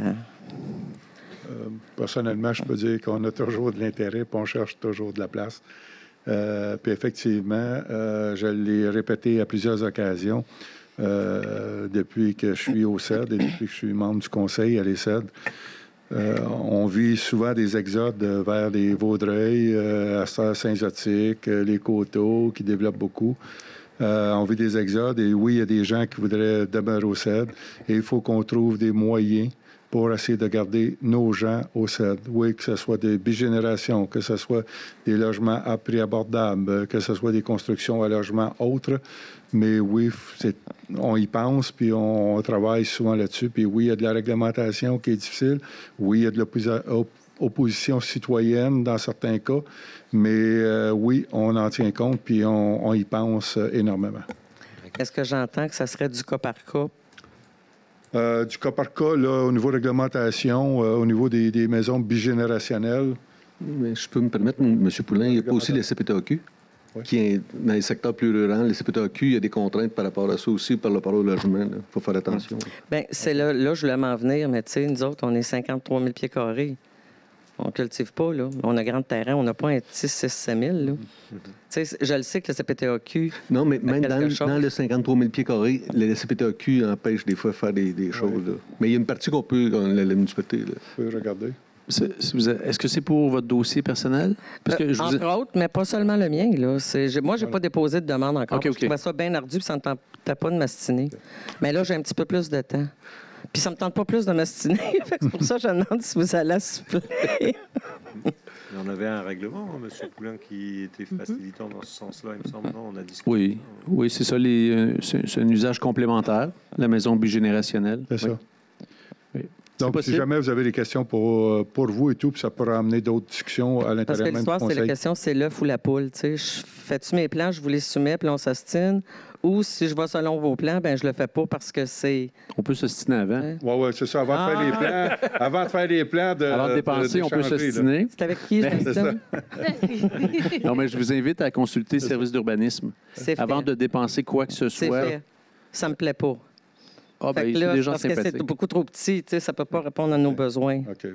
Speaker 1: Personnellement, je peux dire qu'on a toujours de l'intérêt, puis on cherche toujours de la place. Puis effectivement, je l'ai répété à plusieurs occasions depuis que je suis au CED et depuis que je suis membre du conseil à l'ESSED. On vit souvent des exodes vers les Vaudreuil, à Saint-Zotique, les Coteaux qui développent beaucoup. On vit des exodes et oui, il y a des gens qui voudraient demeurer au CED et il faut qu'on trouve des moyens pour essayer de garder nos gens au CED. Oui, que ce soit des bigénérations, que ce soit des logements à prix abordable, que ce soit des constructions à logements autres. Mais oui, on y pense, puis on travaille souvent là-dessus. Puis oui, il y a de la réglementation qui est difficile. Oui, il y a de l'opposition citoyenne dans certains cas. Mais oui, on en tient compte, puis on y pense énormément.
Speaker 14: Est-ce que j'entends que ça serait du cas par cas?
Speaker 1: Du cas par cas, là, au niveau de réglementation, au niveau des maisons bigénérationnelles.
Speaker 9: Mais je peux me permettre, M. Poulin, il n'y a pas aussi les CPTAQ, qui est dans les secteurs plus ruraux. Les CPTAQ, il y a des contraintes par rapport à ça aussi, par rapport au logement. Il faut faire attention.
Speaker 14: Bien, c'est là, je voulais m'en venir, mais tu sais, nous autres, on est 53 000 pieds carrés. On ne cultive pas, là. On a grand terrain, on n'a pas un petit 6-7 000, là. Tu sais, je le sais que le CPTAQ...
Speaker 9: Non, mais même dans le 53 000 pieds carrés, le CPTAQ empêche des fois de faire des choses, là. Mais il y a une partie qu'on peut, dans la municipalité, là.
Speaker 1: On peut regarder.
Speaker 4: Est-ce que c'est pour votre dossier personnel? Parce que
Speaker 14: entre autres, mais pas seulement le mien, là. Moi, je n'ai pas déposé de demande encore.
Speaker 4: Okay,
Speaker 14: Je trouvais ça bien ardu, puis ça ne me tentait pas de m'astiner. Mais là, j'ai un petit peu plus de temps. Puis ça ne me tente pas plus de m'astiner. C'est pour ça que je demande si vous allez suppléer.
Speaker 7: On avait un règlement, hein, M. Poulin, qui était facilitant dans ce sens-là, il me semble. Non, on a discuté.
Speaker 4: Oui, c'est ça. C'est un usage complémentaire, la maison bigénérationnelle.
Speaker 1: C'est ça. Oui. Donc, si jamais vous avez des questions pour vous et tout, puis ça pourra amener d'autres discussions à l'intérieur même du conseil.
Speaker 14: Parce que l'histoire, c'est la question, c'est l'œuf ou la poule. Fais-tu mes plans, je vous les soumets, puis on s'astine. Ou si je vais selon vos plans, ben je le fais pas parce que c'est...
Speaker 4: On peut s'astiner avant.
Speaker 1: Oui, c'est ça. Avant de faire les plans... Avant de faire les plans de...
Speaker 4: Avant de dépenser, on peut s'astiner.
Speaker 14: C'est avec qui je m'astine?
Speaker 4: Non, mais je vous invite à consulter le service d'urbanisme avant de dépenser quoi que ce soit.
Speaker 14: C'est fait. Ça me plaît pas.
Speaker 4: Ah, bien, c'est des gens
Speaker 14: parce
Speaker 4: sympathiques.
Speaker 14: que c'est beaucoup trop petit, ça ne peut pas répondre à nos besoins.
Speaker 1: OK.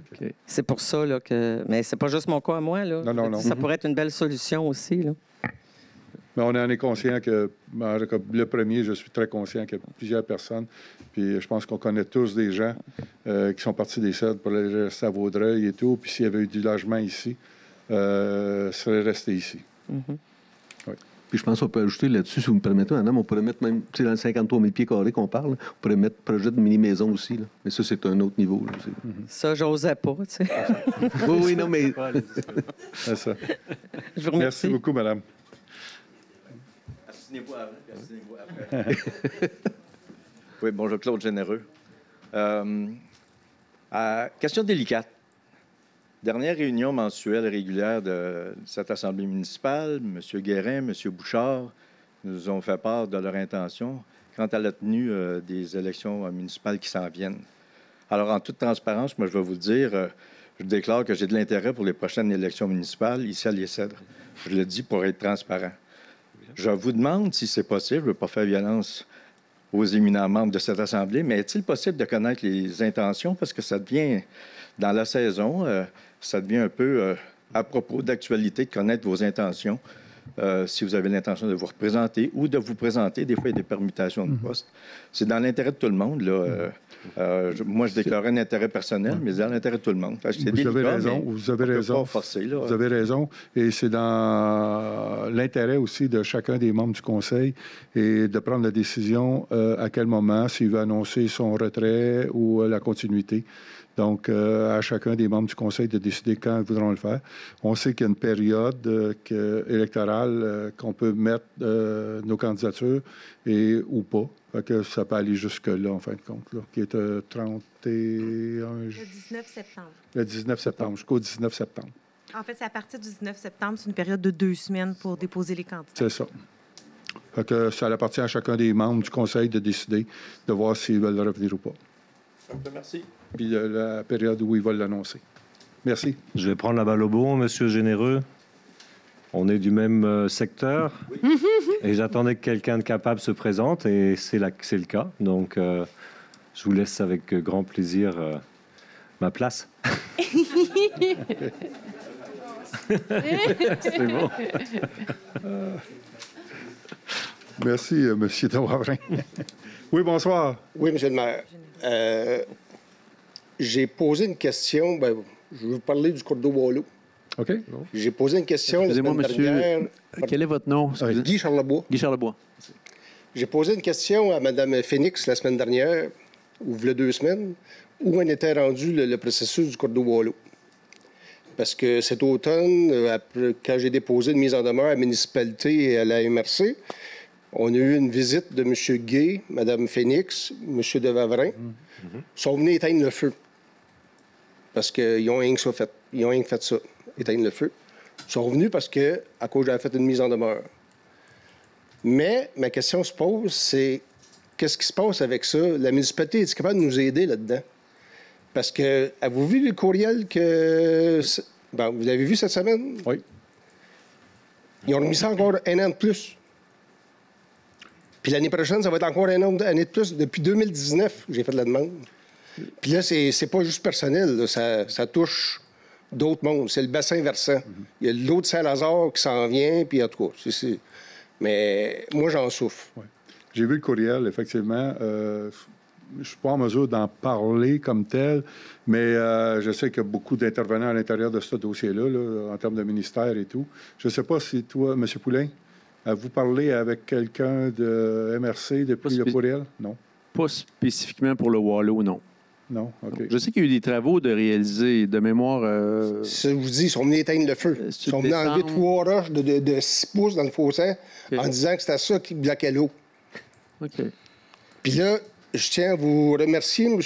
Speaker 14: C'est pour ça là, que... Mais c'est pas juste mon cas à moi. Là.
Speaker 1: Non.
Speaker 14: Ça pourrait être une belle solution aussi. Là.
Speaker 1: Mais on en est conscient que, le premier, je suis très conscient qu'il y a plusieurs personnes. Puis je pense qu'on connaît tous des gens qui sont partis des CED pour aller rester à Vaudreuil et tout. Puis s'il y avait eu du logement ici, seraient restés ici. Oui.
Speaker 9: Puis je pense qu'on peut ajouter là-dessus, si vous me permettez, madame, on pourrait mettre même, dans le 53 000 pieds carrés qu'on parle, on pourrait mettre projet de mini-maison aussi. Là. Mais ça, c'est un autre niveau. Là,
Speaker 14: Ça, j'osais pas, tu sais.
Speaker 9: Oui, non, mais...
Speaker 1: C'est ça.
Speaker 14: Je vous remercie.
Speaker 1: Merci beaucoup, madame.
Speaker 5: Assinez-vous après. Oui, bonjour, Claude Généreux. Question délicate. Dernière réunion mensuelle régulière de cette Assemblée municipale, M. Guérin, M. Bouchard nous ont fait part de leur intention quant à la tenue des élections municipales qui s'en viennent. Alors, en toute transparence, moi, je vais vous le dire, je déclare que j'ai de l'intérêt pour les prochaines élections municipales ici à l'IECEDRE. Je le dis pour être transparent. Je vous demande si c'est possible, je ne veux pas faire violence aux éminents membres de cette Assemblée, mais est-il possible de connaître les intentions? Parce que ça devient, dans la saison, ça devient un peu à propos d'actualité de connaître vos intentions. Si vous avez l'intention de vous représenter ou de vous présenter, des fois, il y a des permutations de postes. C'est dans l'intérêt de tout le monde. Là. Moi, je déclarais un intérêt personnel, mais c'est dans l'intérêt de tout le monde.
Speaker 1: Vous avez raison. Vous avez raison.
Speaker 5: Forcer, là.
Speaker 1: Vous avez raison. Et c'est dans l'intérêt aussi de chacun des membres du conseil et de prendre la décision à quel moment, s'il veut annoncer son retrait ou la continuité. Donc, à chacun des membres du conseil de décider quand ils voudront le faire. On sait qu'il y a une période électorale qu'on peut mettre nos candidatures ou pas. Fait que ça peut aller jusque-là, en fin de compte, là, qui est 31... Le
Speaker 12: 19 septembre.
Speaker 1: Le 19 septembre, jusqu'au 19 septembre.
Speaker 12: En fait, c'est à partir du 19 septembre, c'est une période de 2 semaines pour déposer les candidats.
Speaker 1: C'est ça. Fait que ça appartient à chacun des membres du conseil de décider, de voir s'ils veulent revenir ou pas.
Speaker 5: Merci.
Speaker 1: Puis la période où ils veulent l'annoncer. Merci.
Speaker 7: Je vais prendre la balle au bon, Monsieur Généreux. On est du même secteur et j'attendais que quelqu'un de capable se présente et c'est le cas. Donc, je vous laisse avec grand plaisir ma place. C'est bon.
Speaker 1: Merci, M. Tawarin. Oui, bonsoir.
Speaker 15: Oui, M. le maire. J'ai posé une question. Je veux vous parler du cours d'eau Wallot.
Speaker 1: OK.
Speaker 15: J'ai posé une question la semaine dernière.
Speaker 4: Quel est votre nom?
Speaker 15: Guy Charlebois.
Speaker 4: Guy Charlebois.
Speaker 15: J'ai posé une question à Mme Phoenix la semaine dernière, ou il y a 2 semaines, où en était rendu le processus du cours d'eau Wallot. Parce que cet automne, quand j'ai déposé une mise en demeure à la municipalité et à la MRC, on a eu une visite de M. Gay, Mme Phoenix, M. Devavrin. Ils sont venus éteindre le feu. Parce qu'ils ont rien que ça fait. Ils ont rien que fait ça, éteindre le feu. Ils sont revenus parce que, à cause j'avais fait une mise en demeure. Mais ma question se pose, c'est qu'est-ce qui se passe avec ça? La municipalité est capable de nous aider là-dedans? Parce que, avez-vous vu le courriel que... Bon, vous l'avez vu cette semaine?
Speaker 1: Oui.
Speaker 15: Ils ont remis ça encore 1 an de plus. Puis l'année prochaine, ça va être encore 1 an de plus. Depuis 2019, j'ai fait de la demande. Puis là, c'est pas juste personnel. Là. Ça touche d'autres mondes. C'est le bassin versant. Il y a l'eau de Saint-Lazare qui s'en vient, puis en tout cas, mais moi, j'en souffre.
Speaker 1: Ouais. J'ai vu le courriel, effectivement. Je ne suis pas en mesure d'en parler comme tel, mais je sais qu'il y a beaucoup d'intervenants à l'intérieur de ce dossier-là, là, en termes de ministère et tout. Je ne sais pas si toi, M. Poulain, avez-vous parlé avec quelqu'un de MRC depuis le courriel? Non.
Speaker 4: Pas spécifiquement pour le Wallot, non.
Speaker 1: Non, OK.
Speaker 4: Je sais qu'il y a eu des travaux de réaliser, de mémoire...
Speaker 15: Ça, je vous dis, ils sont venus éteindre le feu. Ils sont venus enlever 3 roches de 6 pouces dans le fossé en disant que c'était ça qui bloquait l'eau.
Speaker 4: OK.
Speaker 15: Puis là, je tiens à vous remercier, M.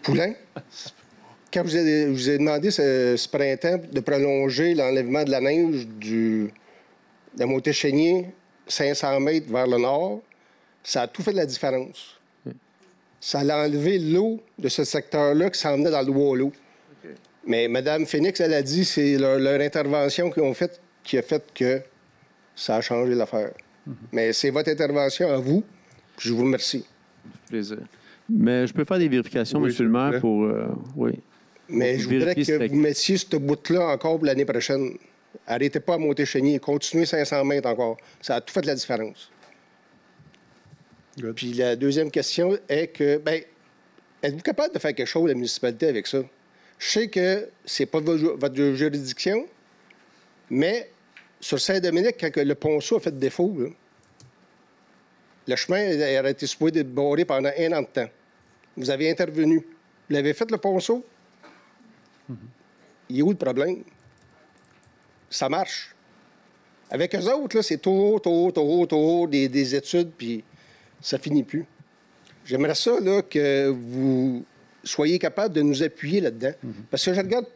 Speaker 15: Poulain. Quand je vous ai demandé ce printemps de prolonger l'enlèvement de la neige de la montée Chénier, 500 mètres vers le nord, ça a tout fait de la différence. Ça a enlevé l'eau de ce secteur-là qui s'en venait dans le Wallot. Okay. Mais Mme Phoenix, elle a dit que c'est leur intervention qu'ils ont faite qui a fait que ça a changé l'affaire. Mais c'est votre intervention à vous, puis je vous remercie.
Speaker 4: Plaisir. Mais je peux faire des vérifications,
Speaker 1: oui,
Speaker 4: M. le maire, pour... oui.
Speaker 15: Mais je voudrais que vous mettiez ce bout-là encore pour l'année prochaine. Arrêtez pas à monter Chénier. Continuez 500 mètres encore. Ça a tout fait de la différence. Good. Puis la deuxième question est que, êtes-vous capable de faire quelque chose, la municipalité, avec ça? Je sais que c'est pas votre juridiction, mais sur Saint-Dominique, quand le ponceau a fait défaut, là, le chemin aurait été supposé être barré pendant 1 an de temps. Vous avez intervenu. Vous l'avez fait, le ponceau? Il est où le problème? Ça marche. Avec eux autres, là, c'est toujours des études, puis ça finit plus. J'aimerais ça là, que vous soyez capable de nous appuyer là-dedans. Parce que je regarde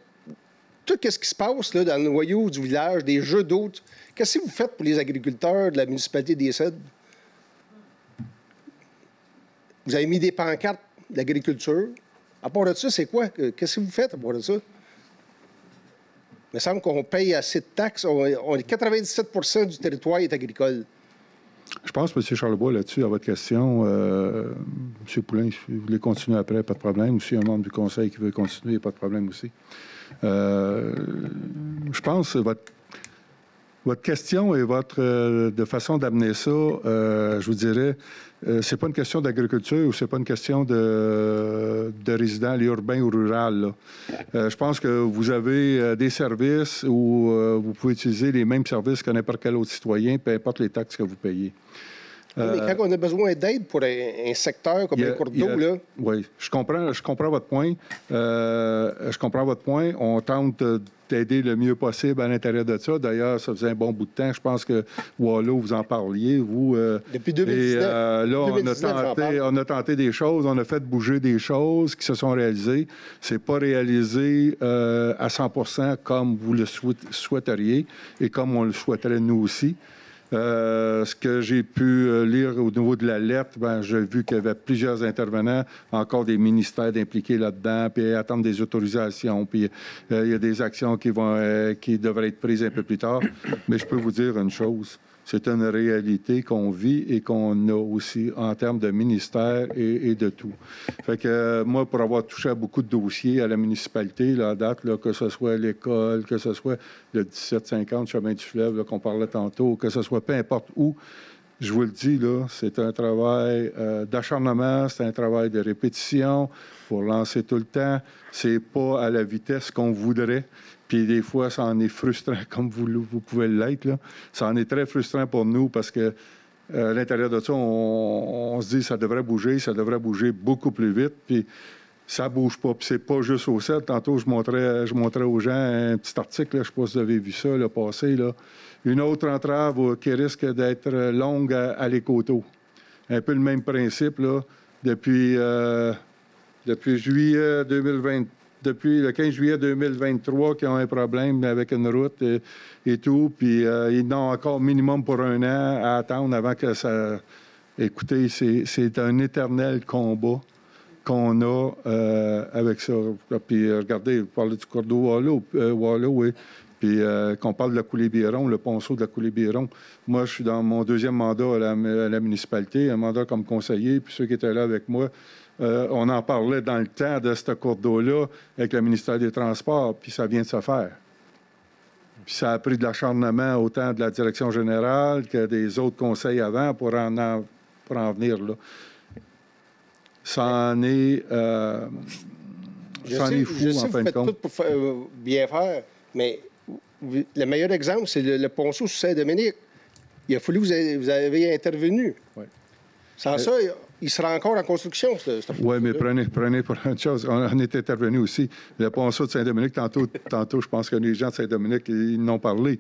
Speaker 15: tout ce qui se passe là, dans le noyau du village, des jeux d'eau. Qu'est-ce que vous faites pour les agriculteurs de la municipalité des Cèdres? Vous avez mis des pancartes d'agriculture. À part de ça, c'est quoi? Qu'est-ce que vous faites à part de ça? Il me semble qu'on paye assez de taxes. 97 du territoire est agricole.
Speaker 1: Je pense, M. Charlebois, là-dessus, à votre question, M. Poulain, si vous voulez continuer après, pas de problème. Ou si un membre du conseil qui veut continuer, pas de problème aussi. Je pense que votre question et votre de façon d'amener ça, je vous dirais, c'est pas une question d'agriculture ou c'est pas une question de résident urbain ou rural. Je pense que vous avez des services où vous pouvez utiliser les mêmes services que n'importe quel autre citoyen, peu importe les taxes que vous payez.
Speaker 15: Mais quand on a besoin d'aide pour un secteur comme un cours d'eau, là...
Speaker 1: Oui, je comprends votre point. Je comprends votre point. On tente d'aider le mieux possible à l'intérieur de ça. D'ailleurs, ça faisait un bon bout de temps. Je pense que Wallot, vous en parliez, vous.
Speaker 15: Depuis 2019.
Speaker 1: Et là, on a tenté des choses. On a fait bouger des choses qui se sont réalisées. C'est pas réalisé à 100% comme vous le souhaiteriez et comme on le souhaiterait nous aussi. Ce que j'ai pu lire au niveau de la lettre, j'ai vu qu'il y avait plusieurs intervenants, encore des ministères impliqués là-dedans, puis attendre des autorisations, puis il y a des actions qui devraient être prises un peu plus tard. Mais je peux vous dire une chose, c'est une réalité qu'on vit et qu'on a aussi en termes de ministère et de tout. Fait que moi, pour avoir touché à beaucoup de dossiers à la municipalité, là, à date, là, que ce soit l'école, que ce soit le 1750 Chemin du Fleuve qu'on parlait tantôt, que ce soit peu importe où, je vous le dis, là, c'est un travail d'acharnement, c'est un travail de répétition, pour lancer tout le temps. C'est pas à la vitesse qu'on voudrait. Puis des fois, ça en est frustrant, comme vous pouvez l'être. Là. Ça en est très frustrant pour nous parce que à l'intérieur de ça, on se dit que ça devrait bouger beaucoup plus vite. Puis ça bouge pas. Puis c'est pas juste au sel. Tantôt, je montrais aux gens un petit article, là, je ne sais pas si vous avez vu ça, le passé. Là. Une autre entrave qui risque d'être longue à l'Écoto. Un peu le même principe, là, depuis juillet 2020. Depuis le 15 juillet 2023 qui ont un problème avec une route et tout. Puis ils n'ont encore minimum pour 1 an à attendre avant que ça... Écoutez, c'est un éternel combat qu'on a avec ça. Puis regardez, vous parlez du corridor Wallow, oui. Puis qu'on parle de la Coulée-Biron, le ponceau de la Coulée-Biron. Moi, je suis dans mon 2e mandat à la municipalité, un mandat comme conseiller. Puis ceux qui étaient là avec moi, on en parlait dans le temps de ce cours d'eau-là avec le ministère des Transports, puis ça vient de se faire. Puis ça a pris de l'acharnement autant de la direction générale que des autres conseils avant pour en venir là. Ça en est, fou, en fin de compte.
Speaker 15: Tout pour bien faire, mais le meilleur exemple, c'est le ponceau sur Saint-Dominique. Il a fallu que vous avez intervenu.
Speaker 1: Oui.
Speaker 15: Sans ça, il sera encore en construction, ce
Speaker 1: oui, mais prenez pour une chose. On est intervenu aussi. Le ponceau de Saint-Dominique, tantôt, je pense que les gens de Saint-Dominique, ils n'ont parlé.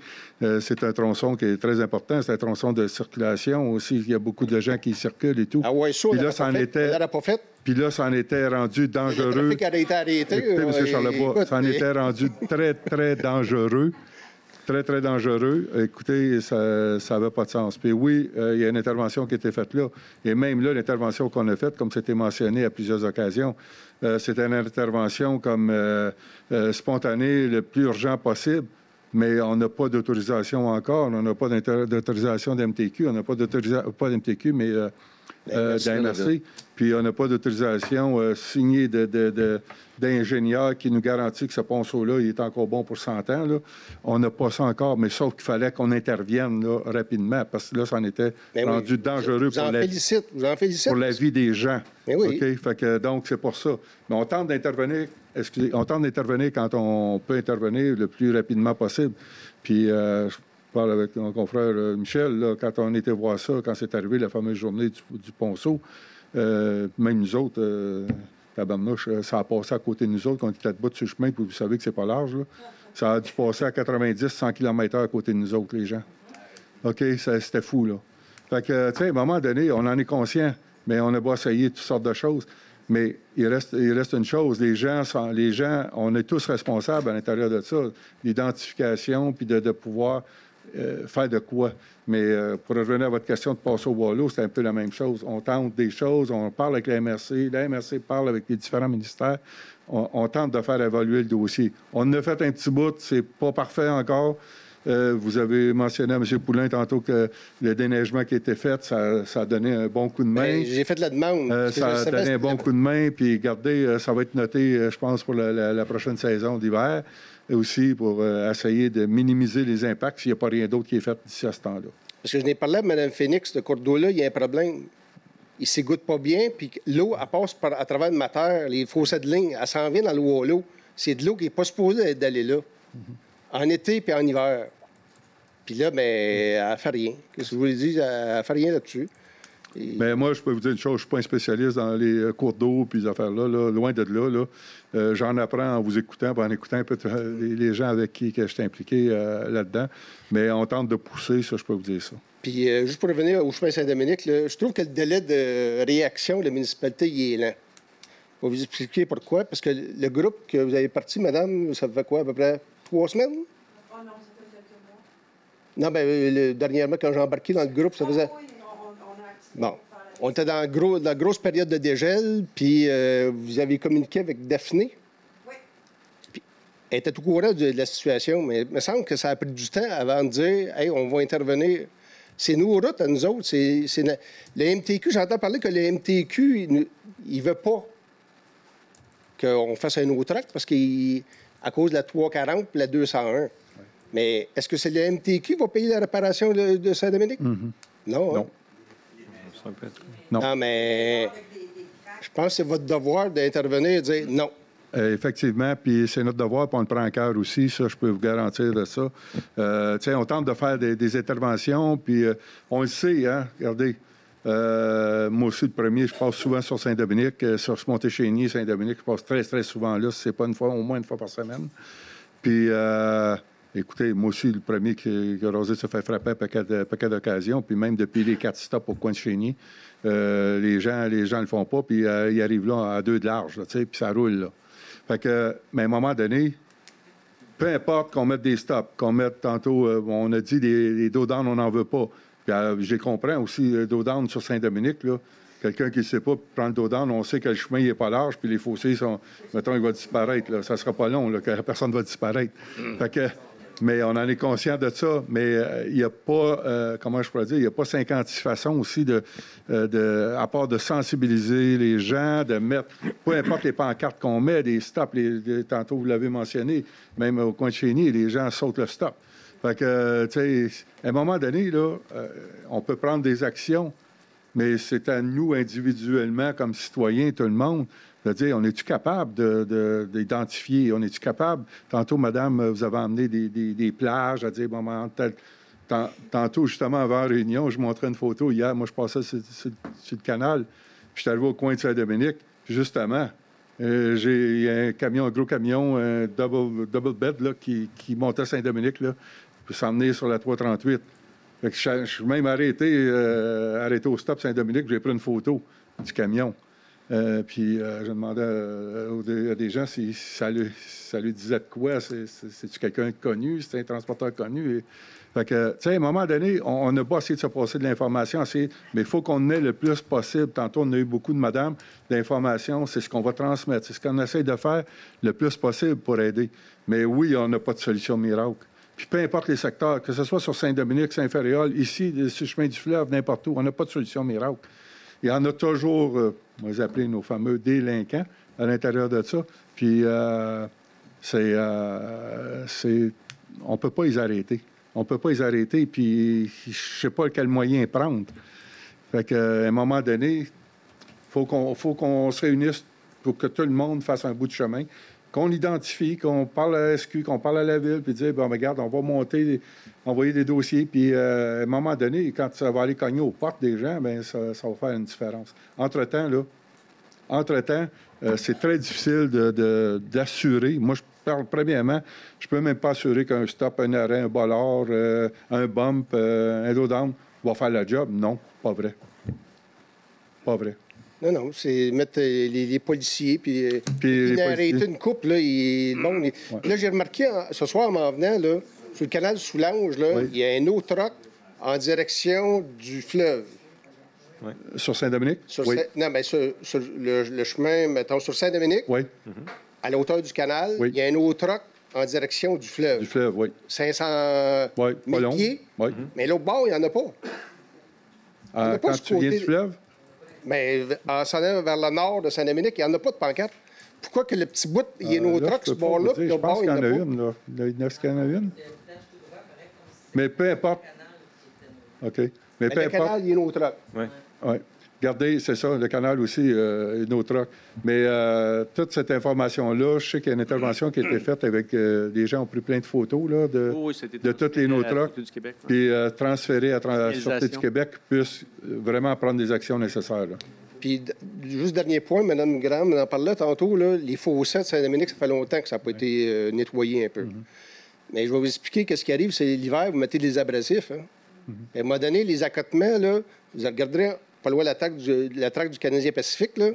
Speaker 1: C'est un tronçon qui est très important. C'est un tronçon de circulation aussi. Il y a beaucoup de gens qui circulent et tout.
Speaker 15: Ah ouais, ça, on l'aurait pas fait.
Speaker 1: Puis là, ça en était rendu dangereux. Le
Speaker 15: trafic a été arrêté.
Speaker 1: Écoutez, M. Charlebois, ça en était rendu très, très dangereux. Très, très dangereux. Écoutez, ça n'avait pas de sens. Puis oui, il y a une intervention qui a été faite là. Et même là, l'intervention qu'on a faite, comme c'était mentionné à plusieurs occasions, c'était une intervention comme spontanée, le plus urgent possible. Mais on n'a pas d'autorisation encore. On n'a pas d'autorisation d'MTQ. On n'a pas d'autorisation, pas d'MTQ, mais d'AMRC. Puis on n'a pas d'autorisation signée d'ingénieur qui nous garantit que ce ponceau-là, il est encore bon pour 100 ans. Là. On n'a pas ça encore, mais sauf qu'il fallait qu'on intervienne là, rapidement, parce que là, ça en était rendu dangereux pour la vie des gens.
Speaker 15: Oui.
Speaker 1: OK? Fait que, donc, c'est pour ça. Mais on tente d'intervenir, quand on peut intervenir le plus rapidement possible. Puis, je parle avec mon confrère Michel, là, quand on était voir ça, quand c'est arrivé la fameuse journée du ponceau, même nous autres... Tabarnouche, ça a passé à côté de nous autres, qu'on était debout sur le chemin, puis vous savez que c'est pas large. Là. Ça a dû passer à 90-100 km/h à côté de nous autres, les gens. OK, c'était fou, là. Fait que, tu sais, à un moment donné, on en est conscient, mais on a beau essayer toutes sortes de choses. Mais il reste une chose, les gens, on est tous responsables à l'intérieur de ça, l'identification, puis de pouvoir faire de quoi. Mais pour revenir à votre question de passer au Wallow, c'est un peu la même chose. On tente des choses, on parle avec la MRC parle avec les différents ministères, on tente de faire évaluer le dossier. On en a fait un petit bout, c'est pas parfait encore. Vous avez mentionné à M. Poulin tantôt que le déneigement qui a été fait, ça a donné un bon coup de main.
Speaker 15: J'ai fait la demande.
Speaker 1: Ça a donné un bon coup de main, puis regardez, ça va être noté, je pense, pour la prochaine saison d'hiver, et aussi pour essayer de minimiser les impacts s'il n'y a pas rien d'autre qui est fait d'ici à ce temps-là.
Speaker 15: Parce que je n'ai parlé à Mme Phoenix, de cours d'eau-là, il y a un problème. Il ne s'égoutte pas bien, puis l'eau, elle passe à travers ma terre, les fossés de ligne, elle s'en vient dans le Wallow. C'est de l'eau qui n'est pas supposée d'aller là. En été puis en hiver. Puis là, bien, elle ne fait rien. Qu'est-ce que je vous dis? Elle ne fait rien là-dessus.
Speaker 1: Bien, moi, je peux vous dire une chose, je ne suis pas un spécialiste dans les cours d'eau puis les affaires-là, là, loin de là. J'en apprends en vous écoutant, en écoutant un peu les gens avec qui je suis impliqué là-dedans. Mais on tente de pousser, ça, je peux vous dire ça.
Speaker 15: Puis, juste pour revenir au chemin Saint-Dominique, là, je trouve que le délai de réaction de la municipalité, il est lent. Je vais vous expliquer pourquoi. Parce que le groupe que vous avez parti, madame, ça fait quoi, à peu près 3 semaines? Non, bien, dernièrement, quand j'ai embarqué dans le groupe, ça faisait... Bon. On était dans la grosse période de dégel, puis vous avez communiqué avec Daphné. Oui. Puis, elle était au courant de la situation, mais il me semble que ça a pris du temps avant de dire « Hey, on va intervenir ». C'est nos routes à nous autres. Le MTQ, j'entends parler que le MTQ, il ne veut pas qu'on fasse un autre acte parce qu'à cause de la 340 et la 201. Oui. Mais est-ce que c'est le MTQ qui va payer la réparation de Saint-Dominique?
Speaker 1: Mm-hmm.
Speaker 15: Non.
Speaker 1: Non.
Speaker 15: Hein? Non, mais je pense que c'est votre devoir d'intervenir et de dire non.
Speaker 1: Effectivement, puis c'est notre devoir, puis on le prend à cœur aussi, ça, je peux vous garantir de ça. On tente de faire des interventions, puis on le sait, hein, regardez. Moi aussi, le premier, je passe souvent sur Saint-Dominique, sur Montéchénier, Saint-Dominique, je passe très, très souvent là, si ce n'est pas une fois, au moins une fois par semaine. Puis, écoutez, moi aussi, le premier qui a osé se faire frapper à paquet d'occasions, puis même depuis les 4 stops au coin de Chénier, les gens le font pas, puis ils arrivent là à 2 de large, tu sais, puis ça roule, là. Fait que, mais à un moment donné, peu importe qu'on mette des stops, qu'on mette tantôt, on a dit les dos down, on n'en veut pas. Puis je les comprends aussi, dos down sur Saint-Dominique, là. Quelqu'un qui ne sait pas prendre le dos down, on sait que le chemin n'est pas large, puis les fossés sont, mettons, il va disparaître, là. Ça ne sera pas long, là, que personne ne va disparaître. Fait que, mais on en est conscient de ça, mais il n'y a pas, comment je pourrais dire, il n'y a pas 56 façons aussi à part de sensibiliser les gens, de mettre, peu importe les pancartes qu'on met, des stops, tantôt vous l'avez mentionné, même au coin de Chénier, les gens sautent le stop. Fait que, tu sais, à un moment donné, là, on peut prendre des actions, mais c'est à nous individuellement, comme citoyens, tout le monde, de dire, on est-tu capable d'identifier? On est-tu capable? Tantôt, madame, vous avez amené des plages, à dire, bon, tantôt, justement, avant la réunion, je montrais une photo hier. Moi, je passais sur le canal, puis je suis arrivé au coin de Saint-Dominique, puis justement, j'ai un camion, un gros camion, un double bed, là, qui montait à Saint-Dominique, là, puis s'emmener sur la 338. Fait que je suis même arrêté au stop Saint-Dominique, j'ai pris une photo du camion. Puis je demandais à des gens si ça lui disait de quoi. C'est-tu quelqu'un de connu? C'est un transporteur connu? Fait que, tu sais, à un moment donné, on n'a pas essayé de se passer de l'information, mais il faut qu'on ait le plus possible. Tantôt, on a eu beaucoup de madame d'informations. C'est ce qu'on va transmettre. C'est ce qu'on essaie de faire le plus possible pour aider. Mais oui, on n'a pas de solution miracle. Puis peu importe les secteurs, que ce soit sur Saint-Dominique, Saint-Ferréol, ici, sur le chemin du fleuve, n'importe où, on n'a pas de solution miracle. Il y en a toujours, on les appelle nos fameux délinquants à l'intérieur de ça. Puis on ne peut pas les arrêter. On ne peut pas les arrêter, puis je ne sais pas quel moyen prendre. Fait qu'à un moment donné, faut qu'on se réunisse pour que tout le monde fasse un bout de chemin, qu'on l'identifie, qu'on parle à la SQ, qu'on parle à la ville, puis dire, bon, regarde, on va envoyer des dossiers, puis à un moment donné, quand ça va aller cogner aux portes des gens, bien, ça va faire une différence. Entre-temps, c'est très difficile d'assurer. Moi, je parle premièrement, je peux même pas assurer qu'un stop, un arrêt, un bollard, un bump, un low down va faire le job. Non, pas vrai. Pas vrai.
Speaker 15: Non, c'est mettre les policiers, puis il a arrêté une couple, là, Là, j'ai remarqué, ce soir, en m'en venant, là, sur le canal Soulanges, là, il y a un autre truck en direction du fleuve.
Speaker 1: Oui. Sur Saint-Dominique?
Speaker 15: Non, mais sur le chemin, mettons, sur Saint-Dominique, à la hauteur du canal, il y a un autre truck en direction du fleuve.
Speaker 1: Du fleuve, oui.
Speaker 15: 500 pieds.
Speaker 1: Oui.
Speaker 15: Mais l'autre bord, il n'y en a pas. Il n'y en a pas
Speaker 1: quand tu viens du fleuve?
Speaker 15: Mais en s'en allant vers le nord de Saint-Dominique, il n'y en a pas de pancarte. Pourquoi que le petit bout, il y a nos trucks, ce bord-là, puis l'autre bord, il n'y en a pas?
Speaker 1: Une, là. Est-ce qu'il y en a une? Mais peu importe. OK. Mais peu
Speaker 15: le canal, il y a nos trucks.
Speaker 1: Oui. Oui. Regardez, c'est ça, le canal aussi, nos trucks. Mais toute cette information-là, je sais qu'il y a une intervention qui a été faite avec des gens qui ont pris plein de photos là, de toutes les no trucks, puis transférées à la Sûreté du Québec puissent vraiment prendre des actions nécessaires. Là.
Speaker 15: Puis, juste dernier point, Mme Graham en parlait tantôt, là, les fossés de Saint-Dominique, ça fait longtemps que ça n'a pas été nettoyé un peu. Mais je vais vous expliquer qu'est-ce qui arrive, c'est l'hiver, vous mettez des abrasifs. Hein. À un moment donné, les accotements, là, vous regarderez pas loin de la traque du Canadien Pacifique, là.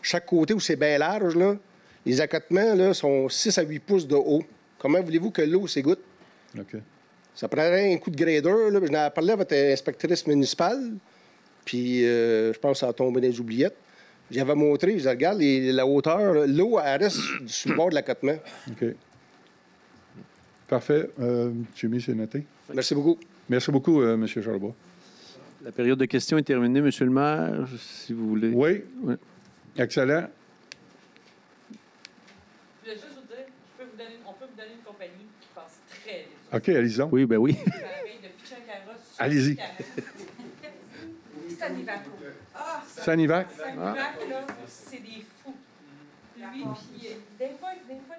Speaker 15: Chaque côté où c'est bien large, là, les accotements là, sont 6 à 8 pouces de haut. Comment voulez-vous que l'eau s'égoutte? Ça prendrait un coup de grader. Là. J'en ai parlé à votre inspectrice municipale, puis je pense que ça a tombé dans les oubliettes. J'avais montré, je disais, regarde, la hauteur, l'eau, elle reste sur le bord de l'accotement.
Speaker 1: OK. Parfait. Jimmy, c'est noté.
Speaker 15: Merci beaucoup.
Speaker 1: Merci beaucoup, M. Charlebois.
Speaker 4: La période de questions est terminée, M. le maire, si vous voulez.
Speaker 1: Oui. Excellent.
Speaker 8: Je voulais juste vous dire, on peut vous donner une compagnie qui passe très vite.
Speaker 1: OK, allez-y.
Speaker 4: Oui, ben oui.
Speaker 1: Allez-y.
Speaker 8: Sanivac.
Speaker 1: Sanivac?
Speaker 8: Sanivac, là, c'est des fous. Lui, puis des fois,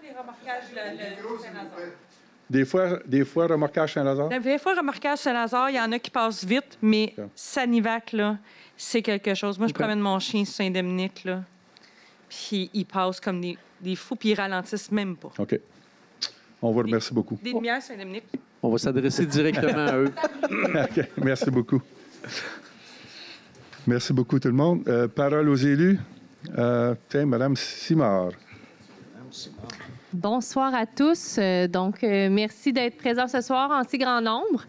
Speaker 8: les remorquages de Saint-Lazare.
Speaker 1: Des fois, remorquage Saint-Lazare?
Speaker 8: Des fois, remorquage Saint-Lazare, il y en a qui passent vite, mais Sanivac, là, c'est quelque chose. Moi, je promène mon chien sur Saint-Dominique, là, puis il passe comme des fous, puis ils ralentissent même pas.
Speaker 1: OK. On vous remercie beaucoup.
Speaker 8: Des lumières Saint-Dominique.
Speaker 4: On va s'adresser directement à eux.
Speaker 1: OK. Merci beaucoup. Merci beaucoup, tout le monde. Parole aux élus. Tiens, Mme Simard.
Speaker 11: Bonsoir à tous. Merci d'être présents ce soir en si grand nombre.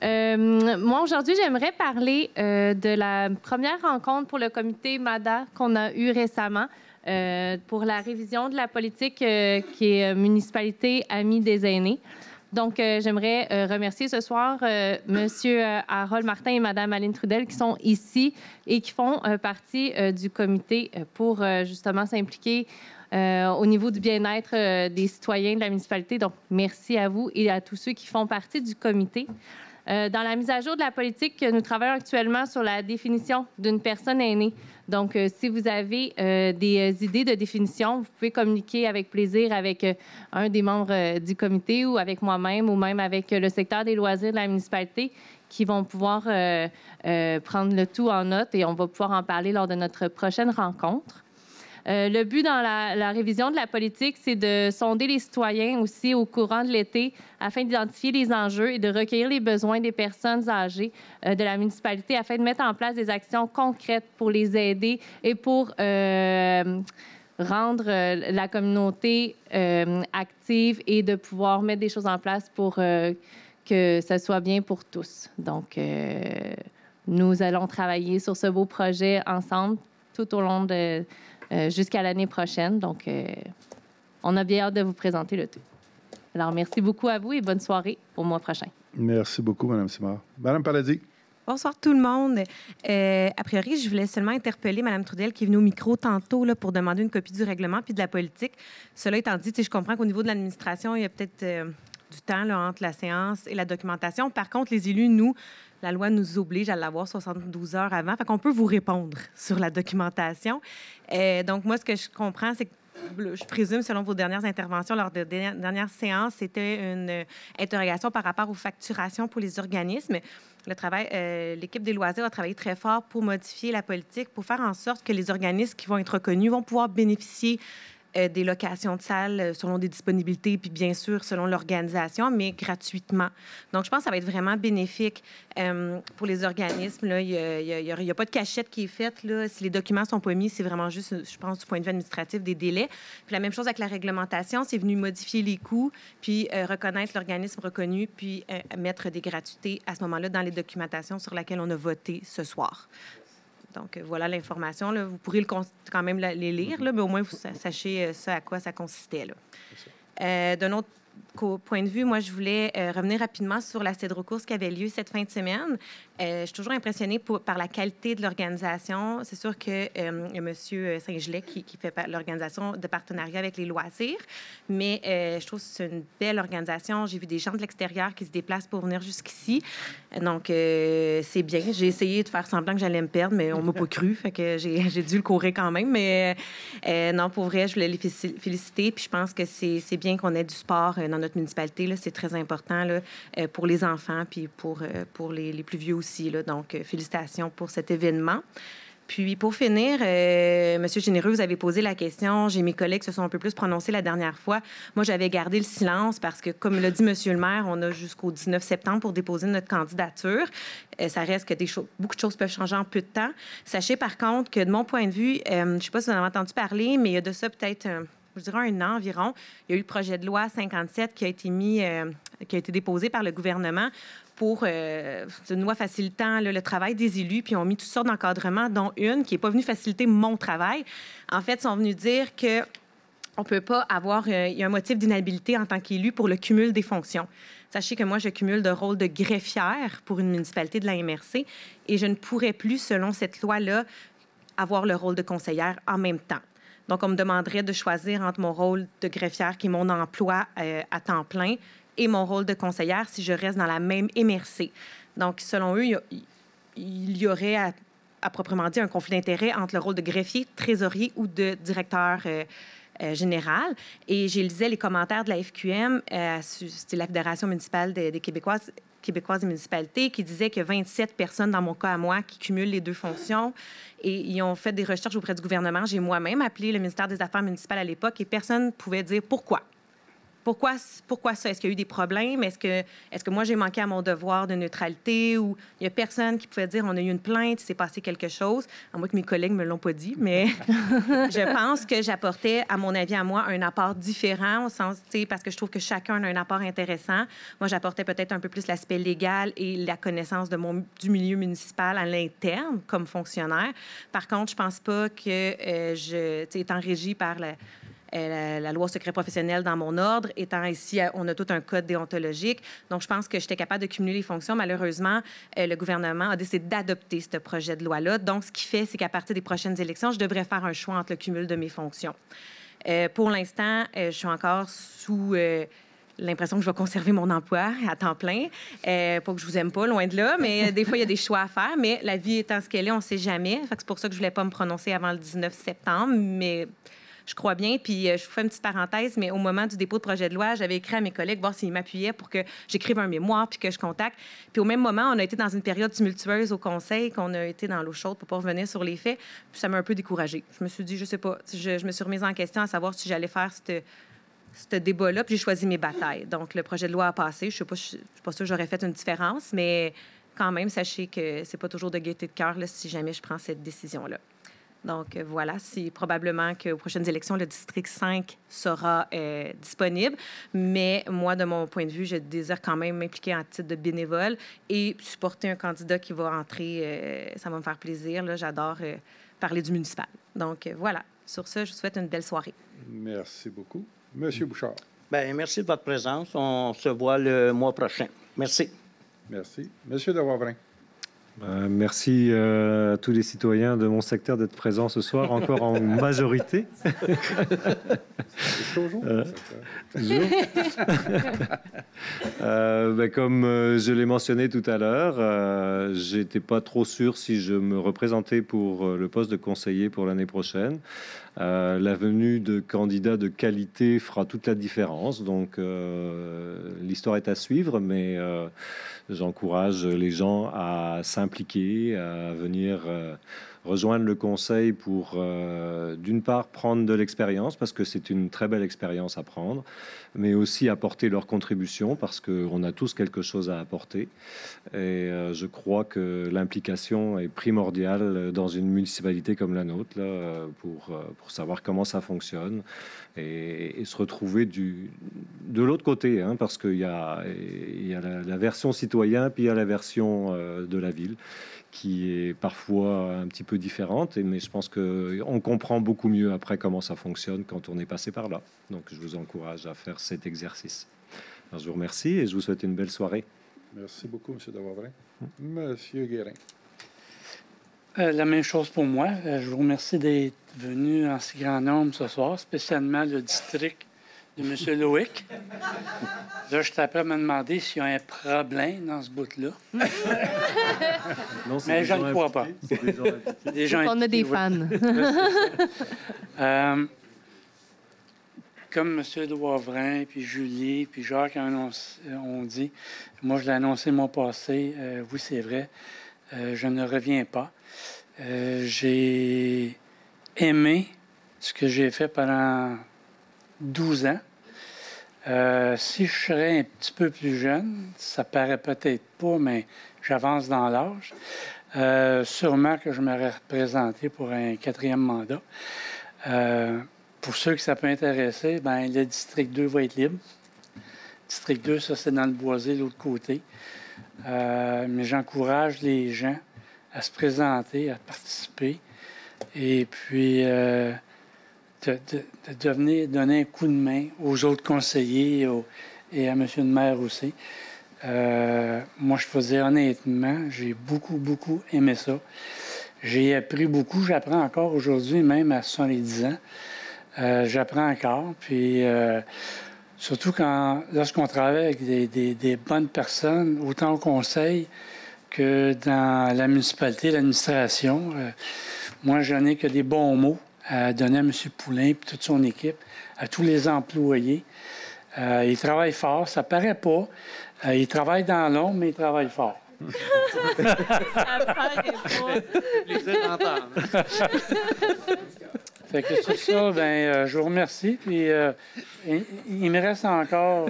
Speaker 11: Moi, aujourd'hui, j'aimerais parler de la première rencontre pour le comité MADA qu'on a eue récemment pour la révision de la politique qui est municipalité amie des aînés. Donc, j'aimerais remercier ce soir M. Harold Martin et Mme Aline Trudel qui sont ici et qui font partie du comité pour justement s'impliquer au niveau du bien-être des citoyens de la municipalité. Donc, merci à vous et à tous ceux qui font partie du comité. Dans la mise à jour de la politique, nous travaillons actuellement sur la définition d'une personne aînée. Donc, si vous avez des idées de définition, vous pouvez communiquer avec plaisir avec un des membres du comité ou avec moi-même ou même avec le secteur des loisirs de la municipalité qui vont pouvoir prendre le tout en note et on va pouvoir en parler lors de notre prochaine rencontre. Le but dans la révision de la politique, c'est de sonder les citoyens aussi au courant de l'été afin d'identifier les enjeux et de recueillir les besoins des personnes âgées de la municipalité afin de mettre en place des actions concrètes pour les aider et pour rendre la communauté active et de pouvoir mettre des choses en place pour que ça soit bien pour tous. Donc, nous allons travailler sur ce beau projet ensemble tout au long de jusqu'à l'année prochaine. Donc, on a bien hâte de vous présenter le tout. Alors, merci beaucoup à vous et bonne soirée au mois prochain.
Speaker 1: Merci beaucoup, Mme Simard. Mme Paradis.
Speaker 12: Bonsoir tout le monde. A priori, je voulais seulement interpeller Mme Trudel qui est venue au micro tantôt là, pour demander une copie du règlement puis de la politique. Cela étant dit, je comprends qu'au niveau de l'administration, il y a peut-être du temps là, entre la séance et la documentation. Par contre, les élus, nous, la loi nous oblige à l'avoir 72 heures avant. Fait qu'on peut vous répondre sur la documentation. Donc, moi, ce que je comprends, c'est que je présume, selon vos dernières interventions lors de dernières séances, c'était une interrogation par rapport aux facturations pour les organismes. L'équipe des loisirs a travaillé très fort pour modifier la politique, pour faire en sorte que les organismes qui vont être reconnus vont pouvoir bénéficier des locations de salles selon des disponibilités, puis bien sûr selon l'organisation, mais gratuitement. Donc, je pense que ça va être vraiment bénéfique pour les organismes. Là. Il n'y a pas de cachette qui est faite. Là. Si les documents ne sont pas mis, c'est vraiment juste, je pense, du point de vue administratif, des délais. Puis la même chose avec la réglementation, c'est venu modifier les coûts, puis reconnaître l'organisme reconnu, puis mettre des gratuités à ce moment-là dans les documentations sur lesquelles on a voté ce soir. Donc, voilà l'information. Là. Vous pourrez quand même les lire, là, mais au moins, vous sachez à quoi ça consistait. D'un autre point de vue, moi, je voulais revenir rapidement sur la Cédrocourse qui avait lieu cette fin de semaine. Je suis toujours impressionnée par la qualité de l'organisation. C'est sûr qu'il y a M. Saint-Gelais qui fait l'organisation de partenariat avec les loisirs, mais je trouve que c'est une belle organisation. J'ai vu des gens de l'extérieur qui se déplacent pour venir jusqu'ici. Donc, c'est bien. J'ai essayé de faire semblant que j'allais me perdre, mais on ne m'a pas cru, fait que j'ai dû le courir quand même. Mais non, pour vrai, je voulais les féliciter. Puis je pense que c'est bien qu'on ait du sport dans notre municipalité. Là, c'est très important là, pour les enfants puis pour les plus vieux aussi. Là. Donc, félicitations pour cet événement. Puis, pour finir, M. Généreux, vous avez posé la question. J'ai mes collègues qui se sont un peu plus prononcés la dernière fois. Moi, j'avais gardé le silence parce que, comme l'a dit M. le maire, on a jusqu'au 19 septembre pour déposer notre candidature. Ça reste que beaucoup de choses peuvent changer en peu de temps. Sachez, par contre, que de mon point de vue, je ne sais pas si vous en avez entendu parler, mais il y a de ça peut-être je dirais un an environ, il y a eu le projet de loi 57 qui a été déposé par le gouvernement pour une loi facilitant le travail des élus, puis ils ont mis toutes sortes d'encadrements, dont une qui n'est pas venue faciliter mon travail. En fait, ils sont venus dire que on ne peut pas avoir il y a un motif d'inhabilité en tant qu'élu pour le cumul des fonctions. Sachez que moi, je cumule de rôle de greffière pour une municipalité de la MRC et je ne pourrais plus, selon cette loi-là, avoir le rôle de conseillère en même temps. Donc, on me demanderait de choisir entre mon rôle de greffière, qui est mon emploi à temps plein, et mon rôle de conseillère si je reste dans la même MRC. Donc, selon eux, il y aurait, à proprement dit, un conflit d'intérêts entre le rôle de greffier, trésorier ou de directeur général. Et j'ai lisé les commentaires de la FQM, c'était la Fédération municipale des Québécoises et municipalités, qui disait que 27 personnes, dans mon cas à moi, qui cumulent les deux fonctions. Et ils ont fait des recherches auprès du gouvernement. J'ai moi-même appelé le ministère des Affaires municipales à l'époque et personne ne pouvait dire pourquoi. Pourquoi ça? Est-ce qu'il y a eu des problèmes? Est-ce que moi, j'ai manqué à mon devoir de neutralité? Ou il n'y a personne qui pouvait dire on a eu une plainte, il s'est passé quelque chose? À moins que mes collègues ne me l'ont pas dit, mais je pense que j'apportais, à mon avis, à moi, un apport différent, au sens, parce que je trouve que chacun a un apport intéressant. Moi, j'apportais peut-être un peu plus l'aspect légal et la connaissance du milieu municipal à l'interne comme fonctionnaire. Par contre, je ne pense pas que étant régie par la loi secret professionnel dans mon ordre, étant ici, on a tout un code déontologique. Donc, je pense que j'étais capable de cumuler les fonctions. Malheureusement, le gouvernement a décidé d'adopter ce projet de loi-là. Donc, ce qui fait, c'est qu'à partir des prochaines élections, je devrais faire un choix entre le cumul de mes fonctions. Pour l'instant, je suis encore sous l'impression que je vais conserver mon emploi à temps plein. Pas que je vous aime pas, loin de là, mais des fois, il y a des choix à faire. Mais la vie étant ce qu'elle est, on ne sait jamais. Fait que c'est pour ça que je ne voulais pas me prononcer avant le 19 septembre, mais je crois bien. Puis je vous fais une petite parenthèse, mais au moment du dépôt de projet de loi, j'avais écrit à mes collègues voir s'ils m'appuyaient pour que j'écrive un mémoire puis que je contacte. Puis au même moment, on a été dans une période tumultueuse au conseil, qu'on a été dans l'eau chaude pour pas revenir sur les faits. Puis ça m'a un peu découragée. Je me suis dit, je sais pas, je me suis remise en question à savoir si j'allais faire ce débat-là, puis j'ai choisi mes batailles. Donc, le projet de loi a passé. Je ne suis pas sûre que j'aurais fait une différence, mais quand même, sachez que c'est pas toujours de gaieté de cœur si jamais je prends cette décision-là. Donc, voilà, c'est probablement qu'aux prochaines élections, le district 5 sera disponible. Mais moi, de mon point de vue, je désire quand même m'impliquer en titre de bénévole et supporter un candidat qui va entrer. Ça va me faire plaisir. Là, j'adore parler du municipal. Donc, voilà. Sur ce, je vous souhaite une belle soirée.
Speaker 1: Merci beaucoup. Monsieur Bouchard.
Speaker 2: Bien, merci de votre présence. On se voit le mois prochain. Merci.
Speaker 1: Merci. Monsieur de Wavrin.
Speaker 7: Merci à tous les citoyens de mon secteur d'être présents ce soir, encore en majorité.
Speaker 1: Toujours.
Speaker 7: Comme je l'ai mentionné tout à l'heure, j'étais pas trop sûr si je me représentais pour le poste de conseiller pour l'année prochaine. La venue de candidats de qualité fera toute la différence. Donc, l'histoire est à suivre, mais j'encourage les gens à s'impliquer, à venir rejoindre le conseil pour, d'une part, prendre de l'expérience, parce que c'est une très belle expérience à prendre, mais aussi apporter leur contribution, parce qu'on a tous quelque chose à apporter. Et je crois que l'implication est primordiale dans une municipalité comme la nôtre, là, pour savoir comment ça fonctionne et se retrouver de l'autre côté, hein, parce qu'il y a la version citoyen, puis il y a la version de la ville, qui est parfois un petit peu différente, mais je pense qu'on comprend beaucoup mieux après comment ça fonctionne quand on est passé par là. Donc, je vous encourage à faire cet exercice. Alors, je vous remercie et je vous souhaite une belle soirée.
Speaker 1: Merci beaucoup, M. de Wavrin. Monsieur Guérin.
Speaker 10: La même chose pour moi. Je vous remercie d'être venu en si grand nombre ce soir, spécialement le district de M. Loïc. Là, je t'apprends à me demander s'il y a un problème dans ce bout-là.
Speaker 7: Non,
Speaker 10: mais je ne crois pas.
Speaker 11: On a des fans.
Speaker 10: Comme M. de Wavrin, puis Julie, puis Jacques ont dit, moi, je l'ai annoncé mon passé. Oui, c'est vrai. Je ne reviens pas. J'ai aimé ce que j'ai fait pendant 12 ans. Si je serais un petit peu plus jeune, ça paraît peut-être pas, mais j'avance dans l'âge. Sûrement que je m'aurais représenté pour un 4e mandat. pour ceux que ça peut intéresser, ben, le district 2 va être libre. District 2, ça, c'est dans le boisé, de l'autre côté. Mais j'encourage les gens à se présenter, à participer. Et puis, de venir donner un coup de main aux autres conseillers et à M. le maire aussi. Moi, je faisais honnêtement, j'ai beaucoup, beaucoup aimé ça. J'ai appris beaucoup. J'apprends encore aujourd'hui, même à 70 ans. J'apprends encore. Puis, surtout lorsqu'on travaille avec des bonnes personnes, autant au conseil que dans la municipalité, l'administration. Moi, je n'ai que des bons mots à donner à M. Poulin et toute son équipe, à tous les employés. Ils travaillent fort, ça paraît pas. Ils travaillent dans l'ombre, mais ils travaillent fort.
Speaker 11: Ça paraît pas.
Speaker 4: Plaisir d'entendre.
Speaker 10: Fait que sur ça, ben, je vous remercie. Puis, il me reste encore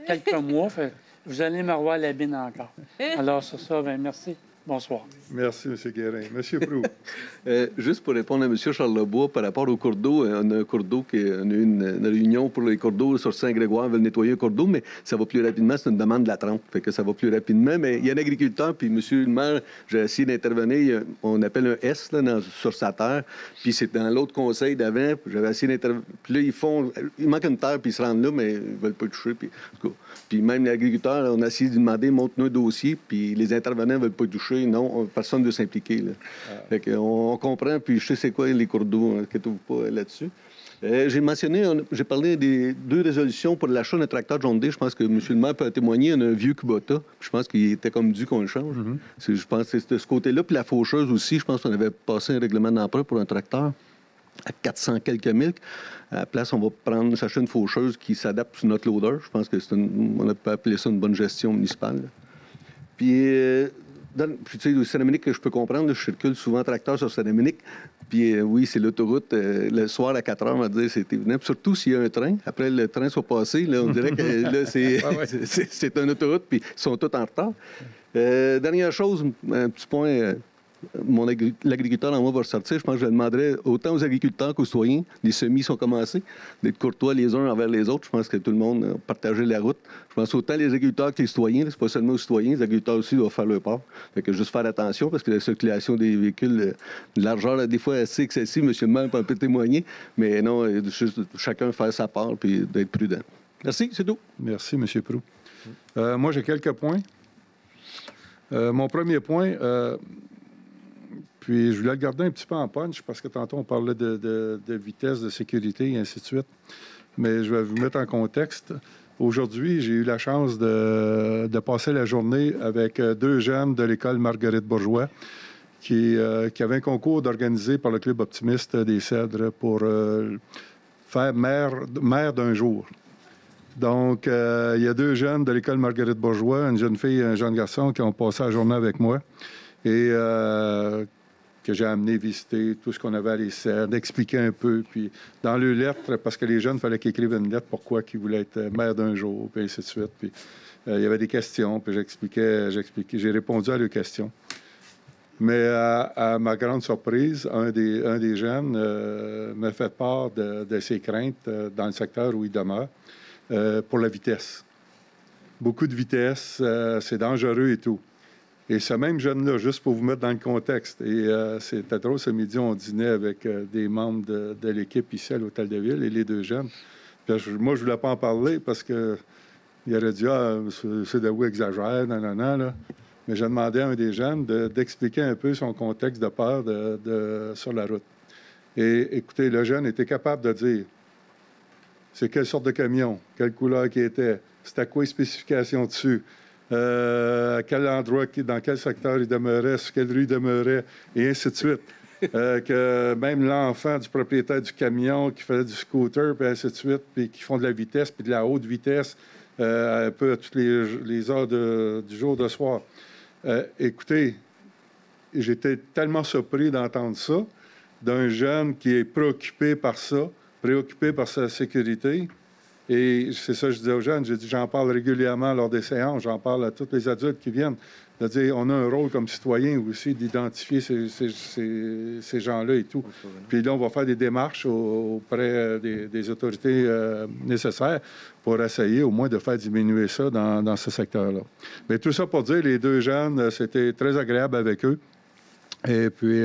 Speaker 10: quelques mois. Fait, vous allez me revoir la bine encore. Alors, sur ça, ben, merci. Bonsoir.
Speaker 1: Merci, M. Guérin. M. Proulx.
Speaker 9: Juste pour répondre à M. Charlebois, par rapport au cours d'eau, on a un cours d'eau, on a eu une réunion pour les cours d'eau sur Saint-Grégoire, on veut nettoyer un cours d'eau, mais ça va plus rapidement, c'est une demande de la trempe, fait que ça va plus rapidement. Mais il y a un agriculteur, puis M. le maire, j'ai essayé d'intervenir, on appelle un S là, sur sa terre, puis c'est dans l'autre conseil d'avant, j'avais essayé d'intervenir, puis là, il manque une terre, puis ils se rendent là, mais ils ne veulent pas toucher, puis en tout cas. Puis même l'agriculteur, on a essayé de lui demander, montre-nous un dossier, puis les intervenants ne veulent pas toucher. Non, personne ne veut s'impliquer. Fait qu'on comprend, puis je sais c'est quoi les cours d'eau, inquiétez-vous pas là-dessus. J'ai parlé des 2 résolutions pour l'achat d'un tracteur John Deere. Je pense que M. le maire peut témoigner. On a un vieux Kubota. Je pense qu'il était comme dû qu'on le change. Je pense que c'est de ce côté-là. Puis la faucheuse aussi, je pense qu'on avait passé un règlement d'emprunt pour un tracteur à 400 quelques mille. À la place, on va s'acheter une faucheuse qui s'adapte sur notre loader. Je pense que on peut appeler ça une bonne gestion municipale. Puis, tu sais, au Saint-Dominique, je peux comprendre, je circule souvent en tracteur sur Saint-Dominique. Puis oui, c'est l'autoroute. Le soir à 4 heures, on va dire c'est évident. Puis surtout s'il y a un train. Après, le train soit passé, là, on dirait que là, c'est une autoroute, puis ils sont tous en retard. Dernière chose, un petit point. L'agriculteur en moi va ressortir. Je pense que je demanderais autant aux agriculteurs qu'aux citoyens. Les semis sont commencés, d'être courtois les uns envers les autres. Je pense que tout le monde a partagé la route. Je pense autant les agriculteurs que les citoyens. C'est pas seulement aux citoyens. Les agriculteurs aussi doivent faire leur part. Fait que juste faire attention parce que la circulation des véhicules, de largeur, des fois assez excessive, M. le maire peut un peu témoigner. Mais non, juste chacun faire sa part et d'être prudent. Merci, c'est tout.
Speaker 1: Merci, M. Proulx. Moi, j'ai quelques points. Mon premier point... Puis, je voulais le garder un petit peu en punch parce que tantôt, on parlait de vitesse, de sécurité et ainsi de suite. Mais je vais vous mettre en contexte. Aujourd'hui, j'ai eu la chance de passer la journée avec 2 jeunes de l'école Marguerite Bourgeois qui avaient un concours organisé par le Club optimiste des Cèdres pour faire maire d'un jour. Donc, il y a 2 jeunes de l'école Marguerite Bourgeois, une jeune fille et un jeune garçon qui ont passé la journée avec moi. Et... que j'ai amené visiter tout ce qu'on avait à les Cèdres, d'expliquer un peu. Puis dans le lettre, parce que les jeunes, il fallait qu'ils écrivent une lettre pourquoi ils voulaient être maire d'un jour, puis ainsi de suite. Puis il y avait des questions, puis j'expliquais, j'ai répondu à leurs questions. Mais à ma grande surprise, un des jeunes m'a fait part de ses craintes dans le secteur où il demeure pour la vitesse. Beaucoup de vitesse, c'est dangereux et tout. Et ce même jeune-là, juste pour vous mettre dans le contexte, et c'était drôle, ce midi, on dînait avec des membres de l'équipe ici à l'Hôtel de Ville et les 2 jeunes. Puis, moi, je ne voulais pas en parler parce qu'il aurait dit « Ah, c'est de où exagère, nanana, là. » Mais j'ai demandé à un des jeunes d'expliquer un peu son contexte de peur sur la route. Et écoutez, le jeune était capable de dire c'est quelle sorte de camion, quelle couleur qui était, c'était quoi les spécifications dessus, à quel endroit, dans quel secteur il demeurait, sur quelle rue il demeurait, et ainsi de suite. Que même l'enfant du propriétaire du camion qui faisait du scooter, puis ainsi de suite, puis qui font de la vitesse, puis de la haute vitesse, un peu à toutes les heures du jour, de soir. Écoutez, j'étais tellement surpris d'entendre ça, d'un jeune qui est préoccupé par ça, préoccupé par sa sécurité. Et c'est ça que je disais aux jeunes, j'ai dit, j'en parle régulièrement lors des séances, j'en parle à tous les adultes qui viennent. C'est-à-dire, on a un rôle comme citoyen aussi d'identifier ces gens-là et tout. Puis là, on va faire des démarches auprès des autorités nécessaires pour essayer au moins de faire diminuer ça dans ce secteur-là. Mais tout ça pour dire, les deux jeunes, c'était très agréable avec eux. Et puis,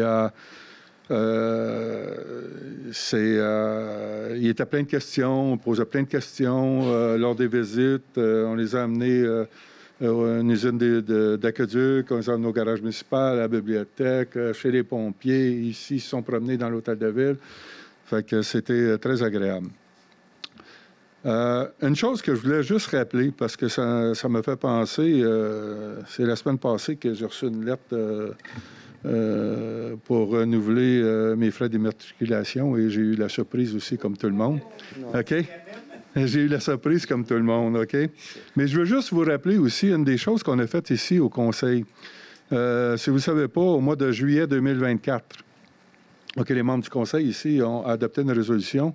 Speaker 1: il était plein de questions, on posait plein de questions lors des visites. On les a amenés à une usine d'aqueduc, on les a amenés au garage municipal, à la bibliothèque, chez les pompiers. Ici, ils se sont promenés dans l'hôtel de ville. Fait que c'était très agréable. Une chose que je voulais juste rappeler, parce que ça me fait penser, c'est la semaine passée que j'ai reçu une lettre pour renouveler mes frais d'immatriculation et j'ai eu la surprise aussi comme tout le monde. OK? J'ai eu la surprise comme tout le monde, OK? Mais je veux juste vous rappeler aussi une des choses qu'on a faites ici au Conseil. Si vous ne savez pas, au mois de juillet 2024, OK, les membres du Conseil ici ont adopté une résolution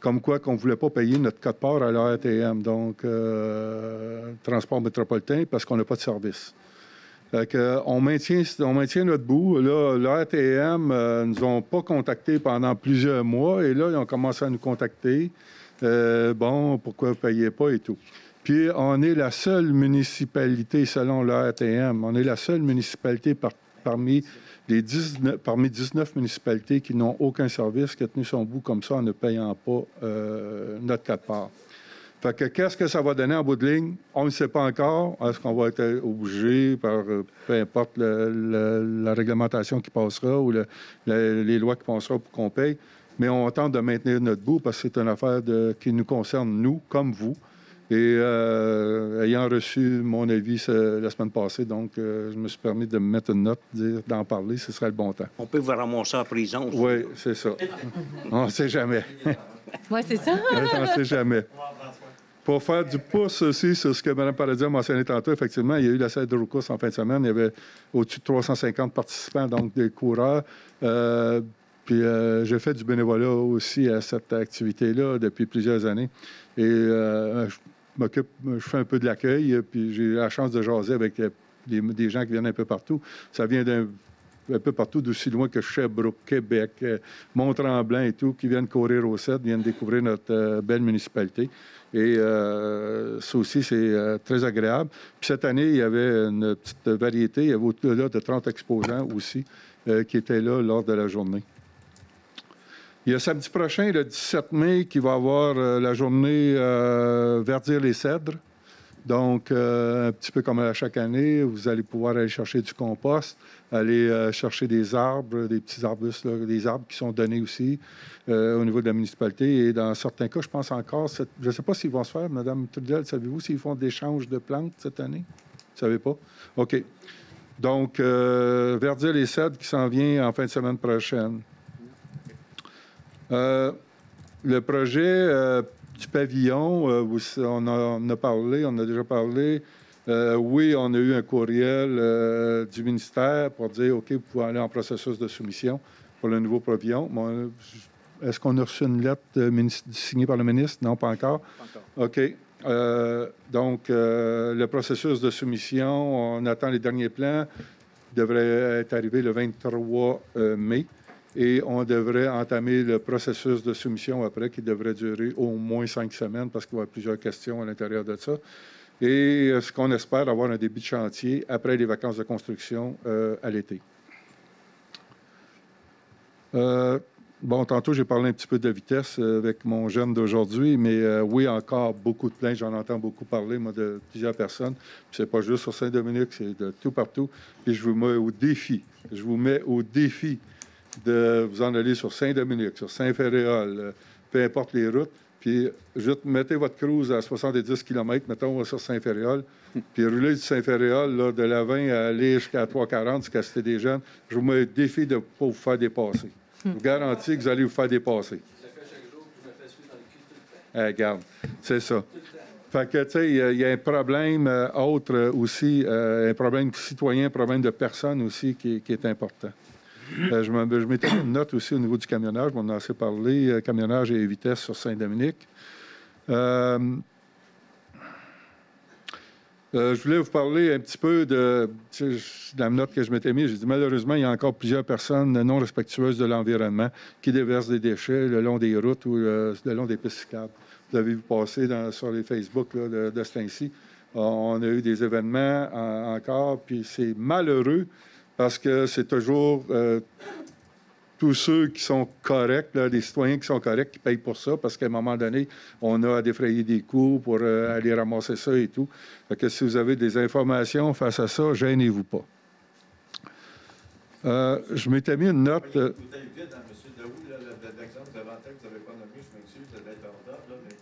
Speaker 1: comme quoi qu'on ne voulait pas payer notre quote-part à l'ARTM, donc transport métropolitain, parce qu'on n'a pas de service. On maintient notre bout. Là, l'ARTM ne nous ont pas contactés pendant plusieurs mois et là, ils ont commencé à nous contacter. Bon, pourquoi vous ne payez pas et tout. Puis, on est la seule municipalité, selon l'ARTM, on est la seule municipalité parmi 19 municipalités qui n'ont aucun service, qui a tenu son bout comme ça en ne payant pas notre quote-part. Fait que qu'est-ce que ça va donner en bout de ligne? On ne sait pas encore. Est-ce qu'on va être obligé par, peu importe la réglementation qui passera ou les lois qui passeront pour qu'on paye? Mais on tente de maintenir notre bout parce que c'est une affaire qui nous concerne, nous, comme vous. Et ayant reçu mon avis la semaine passée, donc je me suis permis de me mettre une note, d'en parler, ce serait le bon temps.
Speaker 2: On peut vous ramasser en prison aussi.
Speaker 1: Oui, c'est ça. On ne sait jamais.
Speaker 11: Oui, c'est ça.
Speaker 1: On ne sait jamais. Pour faire du pouce aussi sur ce que Mme Paradis a mentionné tantôt, effectivement, il y a eu la salle de Roucous en fin de semaine. Il y avait au-dessus de 350 participants, donc des coureurs. Puis j'ai fait du bénévolat aussi à cette activité-là depuis plusieurs années. Et je fais un peu de l'accueil, puis j'ai eu la chance de jaser avec des gens qui viennent un peu partout. Ça vient un peu partout, d'aussi loin que Sherbrooke, Québec, Mont-Tremblant et tout, qui viennent courir au 7, viennent découvrir notre belle municipalité. Et ça aussi, c'est très agréable. Puis cette année, il y avait une petite variété. Il y avait au-delà de 30 exposants aussi qui étaient là lors de la journée. Il y a samedi prochain, le 17 mai, qui va avoir la journée Verdir les cèdres. Donc, un petit peu comme à chaque année, vous allez pouvoir aller chercher du compost, aller chercher des arbres, des petits arbustes, là, des arbres qui sont donnés aussi au niveau de la municipalité. Et dans certains cas, je pense encore, je ne sais pas s'ils vont se faire, Mme Trudel, savez-vous s'ils font d'échanges de plantes cette année? Vous ne savez pas? OK. Donc, Verdir les cèdres qui s'en vient en fin de semaine prochaine. Le projet du pavillon, on a parlé, on a déjà parlé. Oui, on a eu un courriel du ministère pour dire, OK, vous pouvez aller en processus de soumission pour le nouveau pavillon. Bon, est-ce qu'on a reçu une lettre signée par le ministre? Non, pas encore. Pas encore. OK. Donc, le processus de soumission, on attend les derniers plans, devrait être arrivé le 23 mai. Et on devrait entamer le processus de soumission après, qui devrait durer au moins 5 semaines, parce qu'il va y avoir plusieurs questions à l'intérieur de ça. Et ce qu'on espère, avoir un début de chantier après les vacances de construction à l'été. Bon, tantôt, j'ai parlé un petit peu de vitesse avec mon jeune d'aujourd'hui, mais oui, encore beaucoup de plaintes. J'en entends beaucoup parler, moi, de plusieurs personnes. C'est pas juste sur Saint-Dominique, c'est de tout partout. Puis je vous mets au défi. Je vous mets au défi de vous en aller sur Saint-Dominique, sur Saint-Féréol, peu importe les routes, puis juste mettez votre cruise à 70 km, mettons, sur Saint-Féréol, puis roulez du Saint-Féréol, là, de la 20 à aller jusqu'à 340, jusqu'à Cité des Jeunes. Je vous mets le défi de ne pas vous faire dépasser. Je vous garantis que vous allez vous faire dépasser.
Speaker 16: Je le fais chaque jour, je me fais suivre dans le cul tout le temps.
Speaker 1: Regarde, c'est ça. Fait que, tu sais, il y a un problème autre aussi, un problème citoyen, un problème de personnes aussi qui est important. Je m'étais mis une note aussi au niveau du camionnage. On en a assez parlé, camionnage et vitesse sur Saint-Dominique. Je voulais vous parler un petit peu de la note que je m'étais mise. J'ai dit, malheureusement, il y a encore plusieurs personnes non respectueuses de l'environnement qui déversent des déchets le long des routes ou le long des pistes cyclables. Vous avez vu passer sur les Facebook là, de ce temps-ci. On a eu des événements encore, puis c'est malheureux parce que c'est toujours tous ceux qui sont corrects, là, les citoyens qui sont corrects, qui payent pour ça, parce qu'à un moment donné, on a à défrayer des coûts pour aller ramasser ça et tout. Fait que si vous avez des informations face à ça, gênez-vous pas. Je m'étais mis une note...
Speaker 5: M. Daoud, l'exemple que vous avez en tête, que vous n'avez pas nommé, je m'excuse d'être en retard, là, mais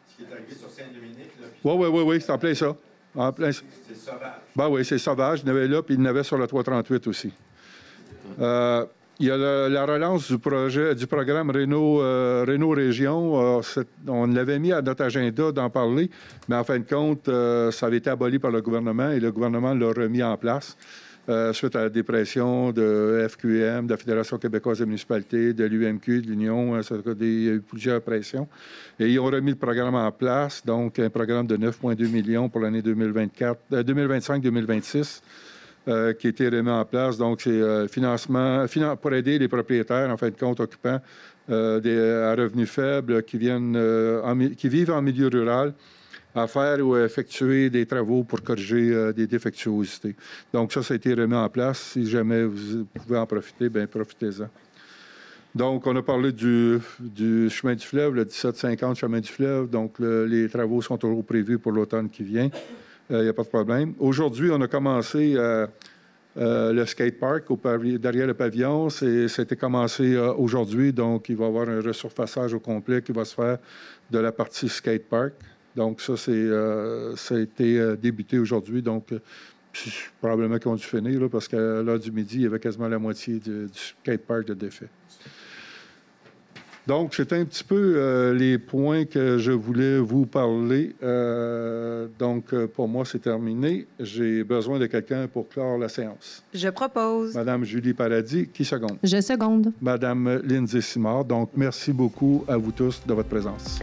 Speaker 5: ce qui est arrivé sur Saint-Dominique...
Speaker 1: Oui, c'est en plein ça.
Speaker 5: C'est sauvage.
Speaker 1: Ben oui, c'est sauvage. Il y en avait là, puis il y en avait sur la 338 aussi. Il y a la relance du programme Renault Région. On l'avait mis à notre agenda d'en parler, mais en fin de compte, ça avait été aboli par le gouvernement et le gouvernement l'a remis en place suite à la dépression de FQM, de la Fédération québécoise des municipalités, de l'UMQ, de l'Union. Il y a eu plusieurs pressions. Et ils ont remis le programme en place, donc un programme de 9,2 millions pour l'année 2025-2026. Qui a été remis en place. Donc, c'est financement pour aider les propriétaires, en fin de compte, occupants à revenus faibles qui vivent en milieu rural à faire ou à effectuer des travaux pour corriger des défectuosités. Donc, ça a été remis en place. Si jamais vous pouvez en profiter, bien, profitez-en. Donc, on a parlé du chemin du fleuve, le 1750 chemin du fleuve. Donc, les travaux sont toujours prévus pour l'automne qui vient. Il n'y a pas de problème. Aujourd'hui, on a commencé le skatepark derrière le pavillon. C'était commencé aujourd'hui, donc il va y avoir un resurfaçage au complet qui va se faire de la partie skatepark. Donc ça, ça a été débuté aujourd'hui. Donc, probablement qu'ils ont dû finir, là, parce qu'à l'heure du midi, il y avait quasiment la moitié du skatepark de défait. Donc, c'était un petit peu les points que je voulais vous parler. Donc, pour moi, c'est terminé. J'ai besoin de quelqu'un pour clore la séance.
Speaker 12: Je propose.
Speaker 1: Madame Julie Paradis, qui seconde?
Speaker 11: Je seconde.
Speaker 1: Madame Lindsay Simard. Donc, merci beaucoup à vous tous de votre présence.